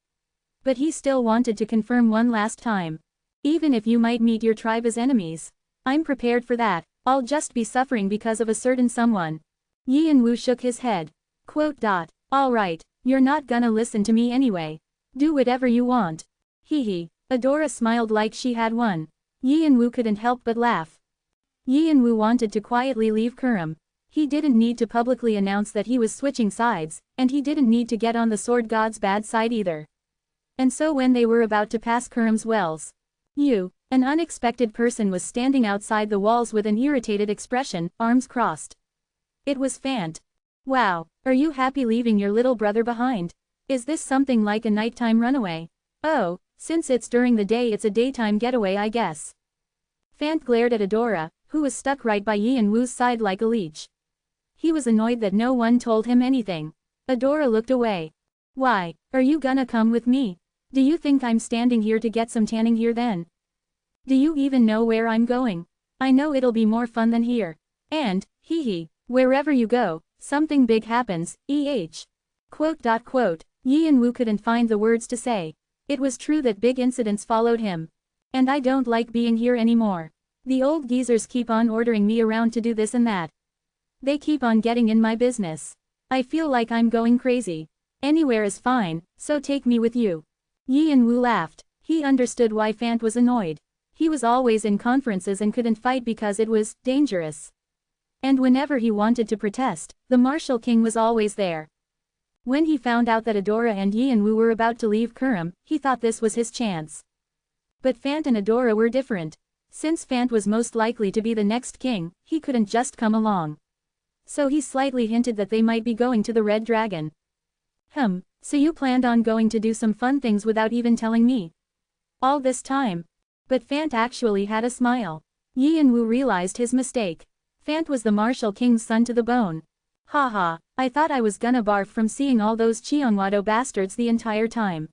But he still wanted to confirm one last time. Even if you might meet your tribe as enemies, I'm prepared for that. I'll just be suffering because of a certain someone. Yi and Wu shook his head. All right, you're not gonna listen to me anyway. Do whatever you want. Hee. Adora smiled like she had won. Yi and Wu couldn't help but laugh. Yi and Wu wanted to quietly leave Kurum. He didn't need to publicly announce that he was switching sides, and he didn't need to get on the sword god's bad side either. And so when they were about to pass Kurum's wells, an unexpected person was standing outside the walls with an irritated expression, arms crossed. It was Fant. Wow, are you happy leaving your little brother behind? Is this something like a nighttime runaway? Oh, since it's during the day it's a daytime getaway I guess. Fant glared at Adora, who was stuck right by Yi and Wu's side like a leech. He was annoyed that no one told him anything. Adora looked away. Why, are you gonna come with me? Do you think I'm standing here to get some tanning here then? Do you even know where I'm going? I know it'll be more fun than here. And, wherever you go, something big happens, eh. Yi and Wu couldn't find the words to say. It was true that big incidents followed him. And I don't like being here anymore. The old geezers keep on ordering me around to do this and that. They keep on getting in my business. I feel like I'm going crazy. Anywhere is fine, so take me with you. Yi and Wu laughed. He understood why Fant was annoyed. He was always in conferences and couldn't fight because it was dangerous. And whenever he wanted to protest, the martial king was always there. When he found out that Adora and Yi and Wu were about to leave Kurum, he thought this was his chance. But Fant and Adora were different. Since Fant was most likely to be the next king, he couldn't just come along. So he slightly hinted that they might be going to the Red Dragon. So you planned on going to do some fun things without even telling me? All this time? But Fant actually had a smile. Yi and Wu realized his mistake. Fant was the martial king's son to the bone. Haha, I thought I was gonna barf from seeing all those Cheongwado bastards the entire time.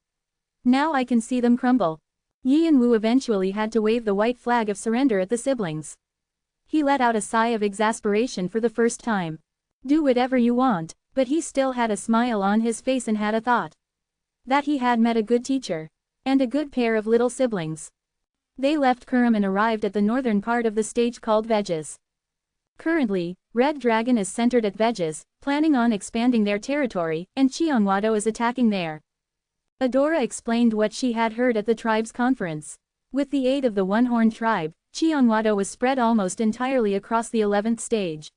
Now I can see them crumble. Yi and Wu eventually had to wave the white flag of surrender at the siblings. He let out a sigh of exasperation for the first time. Do whatever you want, but he still had a smile on his face and had a thought. That he had met a good teacher. And a good pair of little siblings. They left Kurum and arrived at the northern part of the stage called Veges. Currently, Red Dragon is centered at Veges, planning on expanding their territory, and Cheongwado is attacking there. Adora explained what she had heard at the tribe's conference. With the aid of the One-Horn tribe, Cheongwado was spread almost entirely across the 11th stage.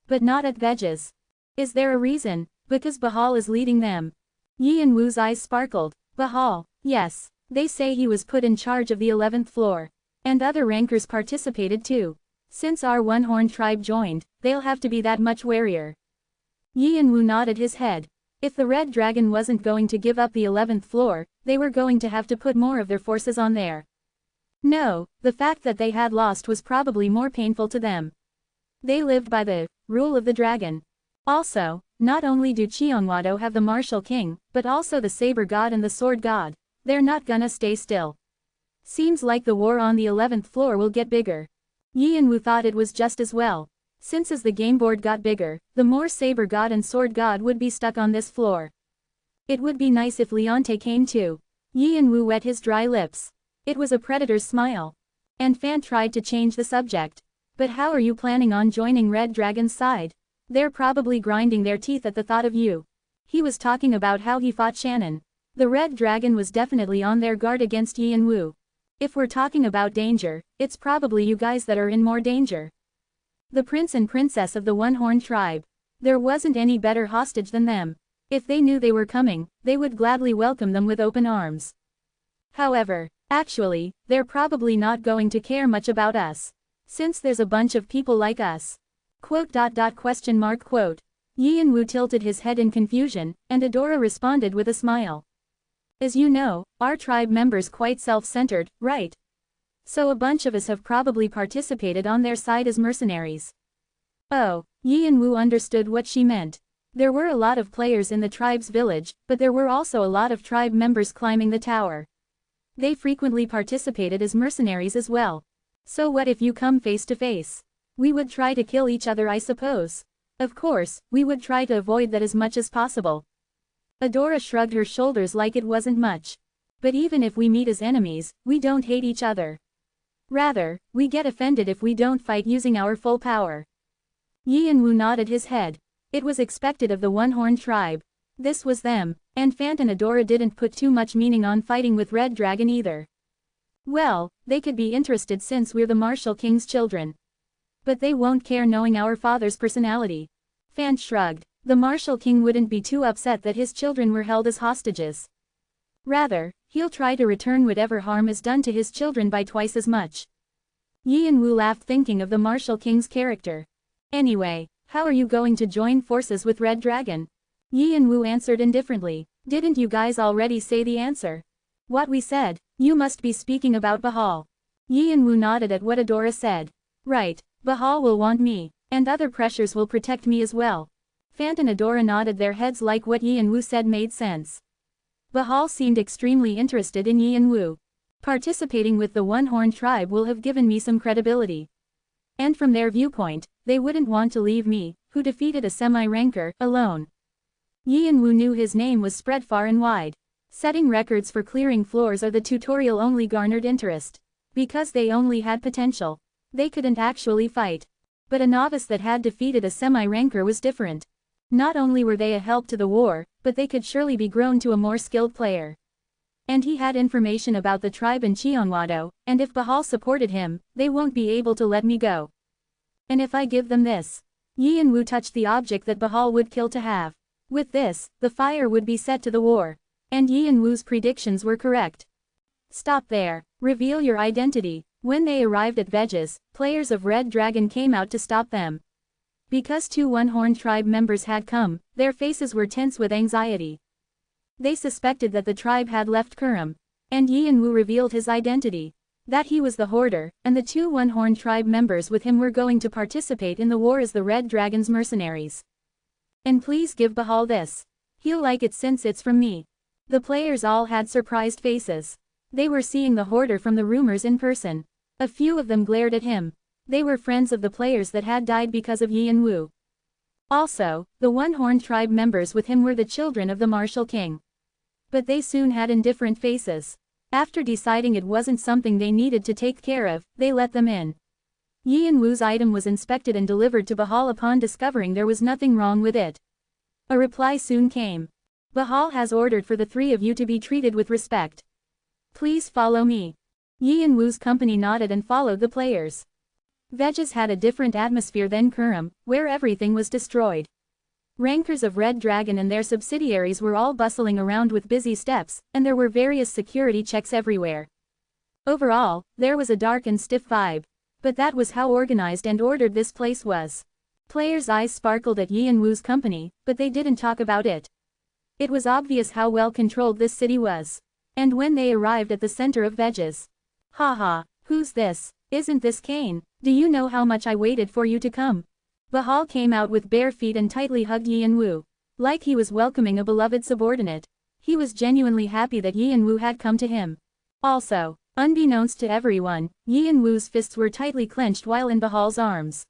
But not at Veges. Is there a reason? Because Bahal is leading them. Yi and Wu's eyes sparkled. Bahal, yes. They say he was put in charge of the 11th floor. And other rankers participated too. Since our One-Horn tribe joined, they'll have to be that much warier. Yi and Wu nodded his head. If the Red Dragon wasn't going to give up the 11th floor, they were going to have to put more of their forces on there. No, the fact that they had lost was probably more painful to them. They lived by the rule of the dragon. Also, not only do Cheongwado have the martial king, but also the saber god and the sword god. They're not gonna stay still. Seems like the war on the 11th floor will get bigger. Yi and Wu thought it was just as well. Since as the game board got bigger, the more Saber God and Sword God would be stuck on this floor. It would be nice if Leonte came too. Yi and Wu wet his dry lips. It was a predator's smile. And Fan tried to change the subject. But how are you planning on joining Red Dragon's side? They're probably grinding their teeth at the thought of you. He was talking about how he fought Shannon. The Red Dragon was definitely on their guard against Yi and Wu. If we're talking about danger, it's probably you guys that are in more danger. The prince and princess of the One-Horned tribe. There wasn't any better hostage than them. If they knew they were coming, they would gladly welcome them with open arms. However, actually, they're probably not going to care much about us. Since there's a bunch of people like us. Quote. Yi and Wu tilted his head in confusion, and Adora responded with a smile. As you know, our tribe members quite self-centered, right? So a bunch of us have probably participated on their side as mercenaries. Oh, Yi and Wu understood what she meant. There were a lot of players in the tribe's village, but there were also a lot of tribe members climbing the tower. They frequently participated as mercenaries as well. So what if you come face to face? We would try to kill each other, I suppose. Of course, we would try to avoid that as much as possible. Adora shrugged her shoulders like it wasn't much. But even if we meet as enemies, we don't hate each other. Rather, we get offended if we don't fight using our full power. Yi and Wu nodded his head. It was expected of the One-Horned tribe. This was them, and Fant and Adora didn't put too much meaning on fighting with Red Dragon either. Well, they could be interested since we're the Martial King's children. But they won't care knowing our father's personality. Fant shrugged. The Martial King wouldn't be too upset that his children were held as hostages. Rather, he'll try to return whatever harm is done to his children by twice as much. Yi and Wu laughed thinking of the Martial King's character. Anyway, how are you going to join forces with Red Dragon? Yi and Wu answered indifferently. Didn't you guys already say the answer? What we said. You must be speaking about Bahal. Yi and Wu nodded at what Adora said. Right, Bahal will want me, and other pressures will protect me as well. Fant and Adora nodded their heads like what Yi and Wu said made sense. Bahal seemed extremely interested in Yi and Wu. Participating with the One-Horned tribe will have given me some credibility. And from their viewpoint, they wouldn't want to leave me, who defeated a semi-ranker, alone. Yi and Wu knew his name was spread far and wide. Setting records for clearing floors or the tutorial only garnered interest. Because they only had potential. They couldn't actually fight. But a novice that had defeated a semi-ranker was different. Not only were they a help to the war, but they could surely be grown to a more skilled player. And he had information about the tribe in Cheonwado, and if Bahal supported him, they won't be able to let me go. And if I give them this? Yi and Wu touched the object that Bahal would kill to have. With this, the fire would be set to the war. And Yi and Wu's predictions were correct. Stop there. Reveal your identity. When they arrived at Veges, players of Red Dragon came out to stop them. Because two One-Horned tribe members had come, their faces were tense with anxiety. They suspected that the tribe had left Kurum. And Yi and Wu revealed his identity. That he was the Hoarder, and the two One-Horned tribe members with him were going to participate in the war as the Red Dragon's mercenaries. And please give Bahal this. He'll like it since it's from me. The players all had surprised faces. They were seeing the Hoarder from the rumors in person. A few of them glared at him. They were friends of the players that had died because of Yi and Wu. Also, the One-Horned tribe members with him were the children of the Martial King. But they soon had indifferent faces. After deciding it wasn't something they needed to take care of, they let them in. Yi and Wu's item was inspected and delivered to Bahal upon discovering there was nothing wrong with it. A reply soon came. Bahal has ordered for the three of you to be treated with respect. Please follow me. Yi and Wu's company nodded and followed the players. Veges had a different atmosphere than Kurum, where everything was destroyed. Rankers of Red Dragon and their subsidiaries were all bustling around with busy steps, and there were various security checks everywhere. Overall, there was a dark and stiff vibe. But that was how organized and ordered this place was. Players' eyes sparkled at Yi and Wu's company, but they didn't talk about it. It was obvious how well controlled this city was. And when they arrived at the center of Veges. Haha, who's this? Isn't this Kane? Do you know how much I waited for you to come? Bahal came out with bare feet and tightly hugged Yi and Wu. Like he was welcoming a beloved subordinate. He was genuinely happy that Yi and Wu had come to him. Also, unbeknownst to everyone, Yi and Wu's fists were tightly clenched while in Bahal's arms.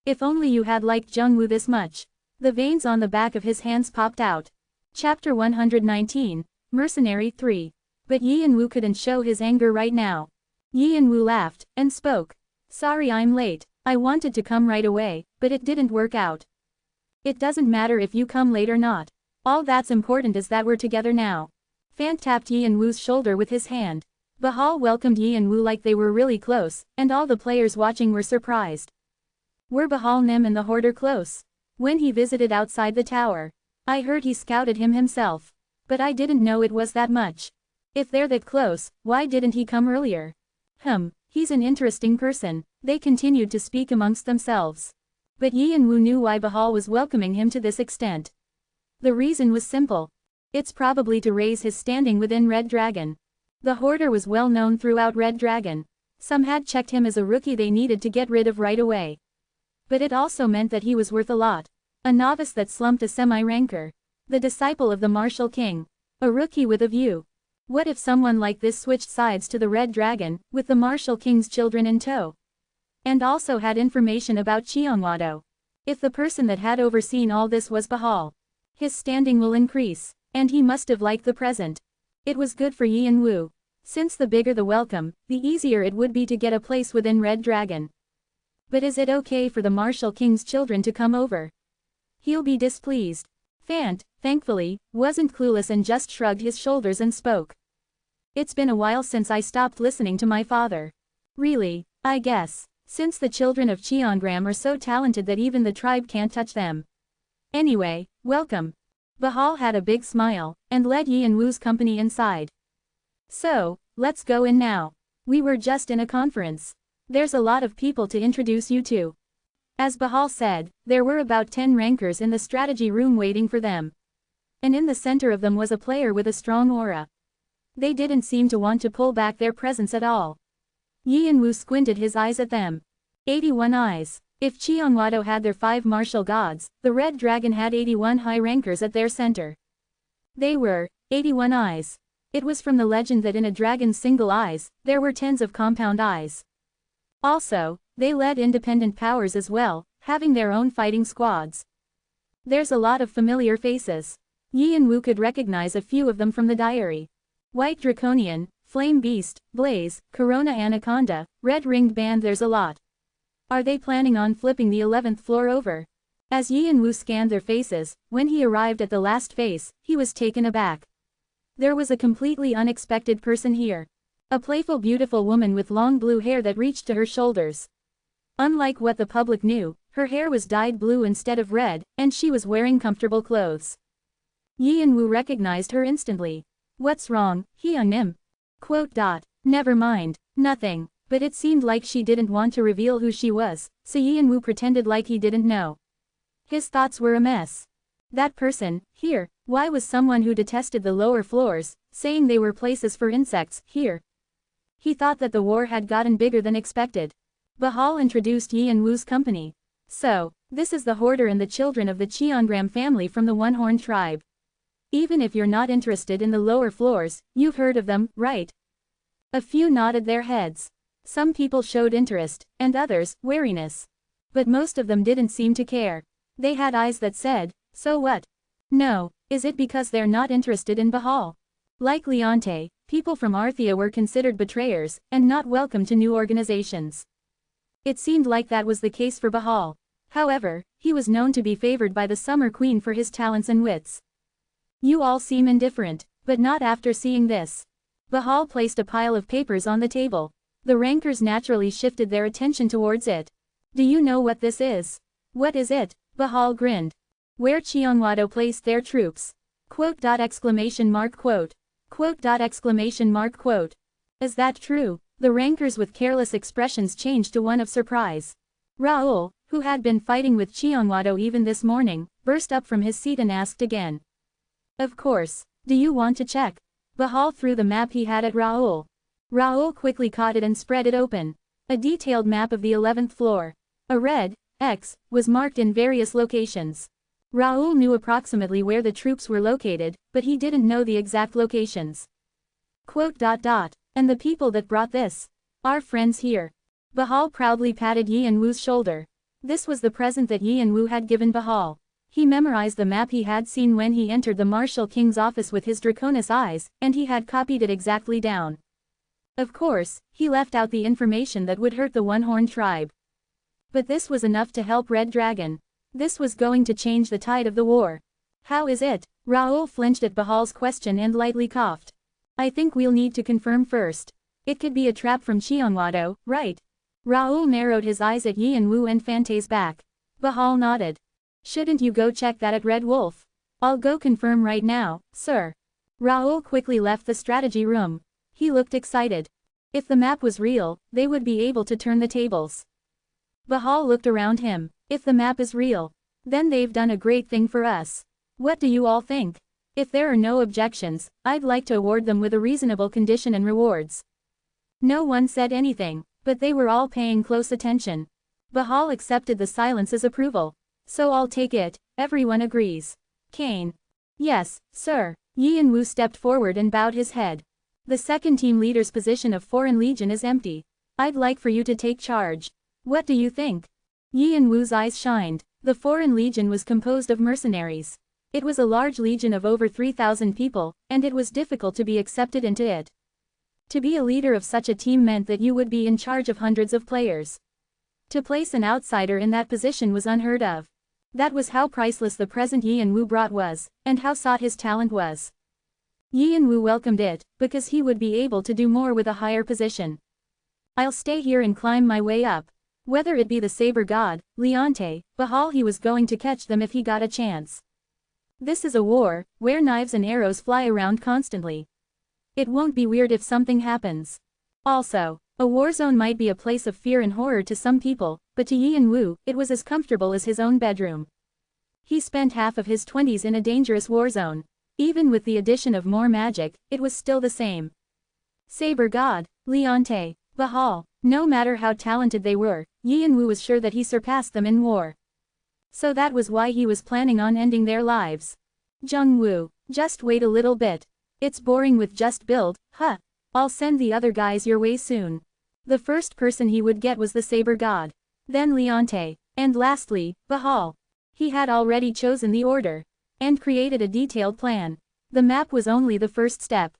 If only you had liked Jung Wu this much. The veins on the back of his hands popped out. Chapter 119, Mercenary 3. But Yi and Wu couldn't show his anger right now. Yi and Wu laughed, and spoke. Sorry I'm late, I wanted to come right away, but it didn't work out. It doesn't matter if you come late or not. All that's important is that we're together now. Fan tapped Yi and Wu's shoulder with his hand. Bahal welcomed Yi and Wu like they were really close, and all the players watching were surprised. Were Bahal Nim and the Hoarder close? When he visited outside the tower. I heard he scouted him himself. But I didn't know it was that much. If they're that close, why didn't he come earlier? He's an interesting person, they continued to speak amongst themselves. But Yi and Wu knew why Bahal was welcoming him to this extent. The reason was simple. It's probably to raise his standing within Red Dragon. The Hoarder was well known throughout Red Dragon. Some had checked him as a rookie they needed to get rid of right away. But it also meant that he was worth a lot. A novice that slumped a semi-ranker. The disciple of the Martial King. A rookie with a view. What if someone like this switched sides to the Red Dragon, with the Martial King's children in tow? And also had information about Cheongwado. If the person that had overseen all this was Bahal, his standing will increase, and he must have liked the present. It was good for Yi and Wu. Since the bigger the welcome, the easier it would be to get a place within Red Dragon. But is it okay for the Martial King's children to come over? He'll be displeased. Fant, thankfully, wasn't clueless and just shrugged his shoulders and spoke. It's been a while since I stopped listening to my father. Really, I guess, since the children of Cheongram are so talented that even the tribe can't touch them. Anyway, welcome. Bahal had a big smile, and led Yi and Wu's company inside. So, let's go in now. We were just in a conference. There's a lot of people to introduce you to. As Bahal said, there were about 10 rankers in the strategy room waiting for them. And in the center of them was a player with a strong aura. They didn't seem to want to pull back their presence at all. Yi and Wu squinted his eyes at them. 81 eyes. If Cheongwado had their 5 martial gods, the Red Dragon had 81 high rankers at their center. They were 81 eyes. It was from the legend that in a dragon's single eyes, there were tens of compound eyes. Also, they led independent powers as well, having their own fighting squads. There's a lot of familiar faces. Yi and Wu could recognize a few of them from the diary. White Draconian, Flame Beast, Blaze, Corona Anaconda, Red Ringed Band. There's a lot. Are they planning on flipping the 11th floor over? As Yi and Wu scanned their faces, when he arrived at the last face, he was taken aback. There was a completely unexpected person here. A playful beautiful woman with long blue hair that reached to her shoulders. Unlike what the public knew, her hair was dyed blue instead of red, and she was wearing comfortable clothes. Yi and Wu recognized her instantly. What's wrong, Hyung-nim? Never mind, nothing, but it seemed like she didn't want to reveal who she was, so Yi and Wu pretended like he didn't know. His thoughts were a mess. That person, here, why was someone who detested the lower floors, saying they were places for insects, here? He thought that the war had gotten bigger than expected. Bahal introduced Yi and Wu's company. So, this is the Hoarder and the children of the Cheongram family from the One-Horn tribe. Even if you're not interested in the lower floors, you've heard of them, right? A few nodded their heads. Some people showed interest, and others, wariness. But most of them didn't seem to care. They had eyes that said, so what? No, is it because they're not interested in Bahal? Like Leonte, people from Arthea were considered betrayers, and not welcome to new organizations. It seemed like that was the case for Bahal. However, he was known to be favored by the Summer Queen for his talents and wits. You all seem indifferent, but not after seeing this. Bahal placed a pile of papers on the table. The rankers naturally shifted their attention towards it. Do you know what this is? What is it? Bahal grinned. Where Cheongwado placed their troops. Exclamation mark quote. Exclamation mark quote. Is that true? The rankers with careless expressions changed to one of surprise. Raoul, who had been fighting with Cheongwado even this morning, burst up from his seat and asked again. Of course. Do you want to check? Bahal threw the map he had at Raoul. Raoul quickly caught it and spread it open. A detailed map of the 11th floor. A red X was marked in various locations. Raoul knew approximately where the troops were located, but he didn't know the exact locations. And the people that brought this? Our friends here. Bahal proudly patted Yi and Wu's shoulder. This was the present that Yi and Wu had given Bahal. He memorized the map he had seen when he entered the Martial King's office with his draconis eyes, and he had copied it exactly down. Of course, he left out the information that would hurt the One-Horned tribe. But this was enough to help Red Dragon. This was going to change the tide of the war. How is it? Raoul flinched at Bahal's question and lightly coughed. I think we'll need to confirm first. It could be a trap from Xianhuado, right? Raoul narrowed his eyes at Yi and Wu and Fante's back. Bahal nodded. Shouldn't you go check that at Red Wolf? I'll go confirm right now, sir. Raoul quickly left the strategy room. He looked excited. If the map was real, they would be able to turn the tables. Bahal looked around him. If the map is real, then they've done a great thing for us. What do you all think? If there are no objections, I'd like to award them with a reasonable condition and rewards. No one said anything, but they were all paying close attention. Bahal accepted the silence as approval. So I'll take it, everyone agrees. Kane. Yes, sir. Yi and Wu stepped forward and bowed his head. The second team leader's position of Foreign Legion is empty. I'd like for you to take charge. What do you think? Yi and Wu's eyes shined. The Foreign Legion was composed of mercenaries. It was a large legion of over 3,000 people, and it was difficult to be accepted into it. To be a leader of such a team meant that you would be in charge of hundreds of players. To place an outsider in that position was unheard of. That was how priceless the present Yi and Wu brought was, and how sought his talent was. Yi and Wu welcomed it, because he would be able to do more with a higher position. I'll stay here and climb my way up. Whether it be the Saber God, Leonte, Bahal, he was going to catch them if he got a chance. This is a war, where knives and arrows fly around constantly. It won't be weird if something happens. Also, a war zone might be a place of fear and horror to some people, but to Yi and Wu, it was as comfortable as his own bedroom. He spent half of his 20s in a dangerous war zone. Even with the addition of more magic, it was still the same. Saber God, Leonte, Bahal, no matter how talented they were, Yi and Wu was sure that he surpassed them in war. So that was why he was planning on ending their lives. Jung Wu, just wait a little bit. It's boring with just build, huh? I'll send the other guys your way soon. The first person he would get was the Saber God. Then Leonte, and lastly, Bahal. He had already chosen the order. And created a detailed plan. The map was only the first step.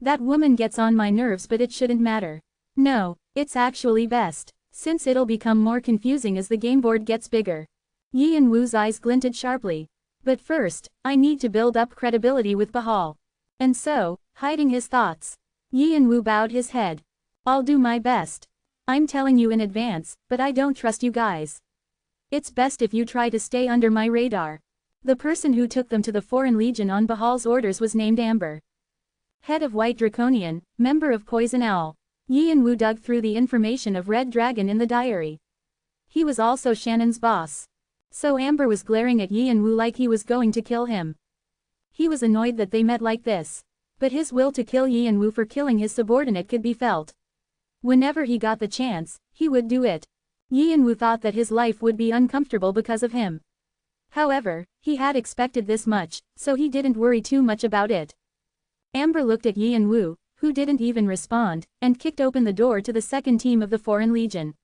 That woman gets on my nerves, but it shouldn't matter. No, it's actually best, since it'll become more confusing as the game board gets bigger. Yi and Wu's eyes glinted sharply. But first, I need to build up credibility with Bahal. And so, hiding his thoughts, Yi and Wu bowed his head. I'll do my best. I'm telling you in advance, but I don't trust you guys. It's best if you try to stay under my radar. The person who took them to the Foreign Legion on Bahal's orders was named Amber. Head of White Draconian, member of Poison Owl. Yi and Wu dug through the information of Red Dragon in the diary. He was also Shannon's boss. So Amber was glaring at Yi and Wu like he was going to kill him. He was annoyed that they met like this. But his will to kill Yi and Wu for killing his subordinate could be felt. Whenever he got the chance, he would do it. Yi and Wu thought that his life would be uncomfortable because of him. However, he had expected this much, so he didn't worry too much about it. Amber looked at Yi and Wu, who didn't even respond, and kicked open the door to the second team of the Foreign Legion.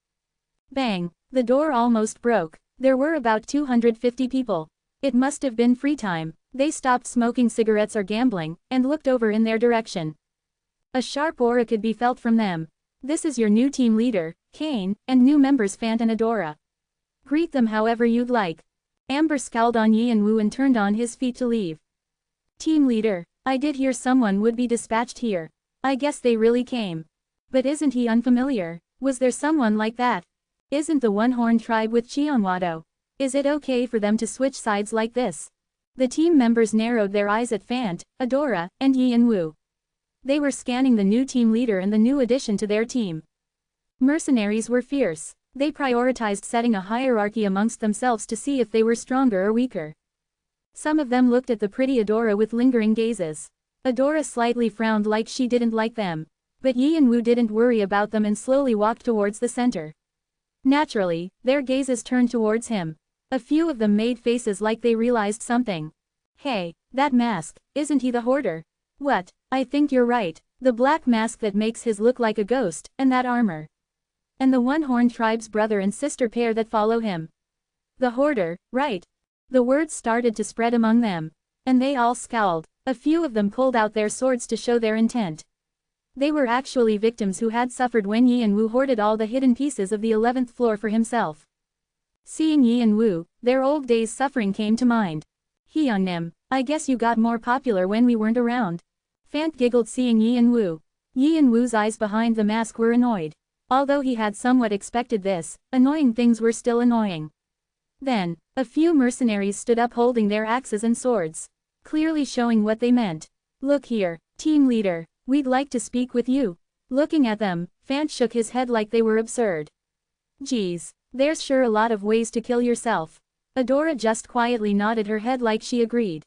Bang! The door almost broke. There were about 250 people. It must have been free time. They stopped smoking cigarettes or gambling, and looked over in their direction. A sharp aura could be felt from them. This is your new team leader, Kane, and new members Fant and Adora. Greet them however you'd like. Amber scowled on Yi and Wu and turned on his feet to leave. Team leader, I did hear someone would be dispatched here. I guess they really came. But isn't he unfamiliar? Was there someone like that? Isn't the One-Horned tribe with Xianhuado? Is it okay for them to switch sides like this? The team members narrowed their eyes at Fant, Adora, and Yi and Wu. They were scanning the new team leader and the new addition to their team. Mercenaries were fierce. They prioritized setting a hierarchy amongst themselves to see if they were stronger or weaker. Some of them looked at the pretty Adora with lingering gazes. Adora slightly frowned like she didn't like them. But Yi and Wu didn't worry about them and slowly walked towards the center. Naturally, their gazes turned towards him. A few of them made faces like they realized something. Hey, that mask, isn't he the hoarder? What, I think you're right, the black mask that makes his look like a ghost, and that armor. And the one-horned tribe's brother and sister pair that follow him. The hoarder, right. The words started to spread among them. And they all scowled. A few of them pulled out their swords to show their intent. They were actually victims who had suffered when Yi and Wu hoarded all the hidden pieces of the 11th floor for himself. Seeing Yi and Wu, their old days' suffering came to mind. Hyungnim, I guess you got more popular when we weren't around. Fant giggled seeing Yi and Wu. Yi and Wu's eyes behind the mask were annoyed. Although he had somewhat expected this, annoying things were still annoying. Then, a few mercenaries stood up holding their axes and swords, clearly showing what they meant. Look here, team leader, we'd like to speak with you. Looking at them, Fant shook his head like they were absurd. Geez, there's sure a lot of ways to kill yourself. Adora just quietly nodded her head like she agreed.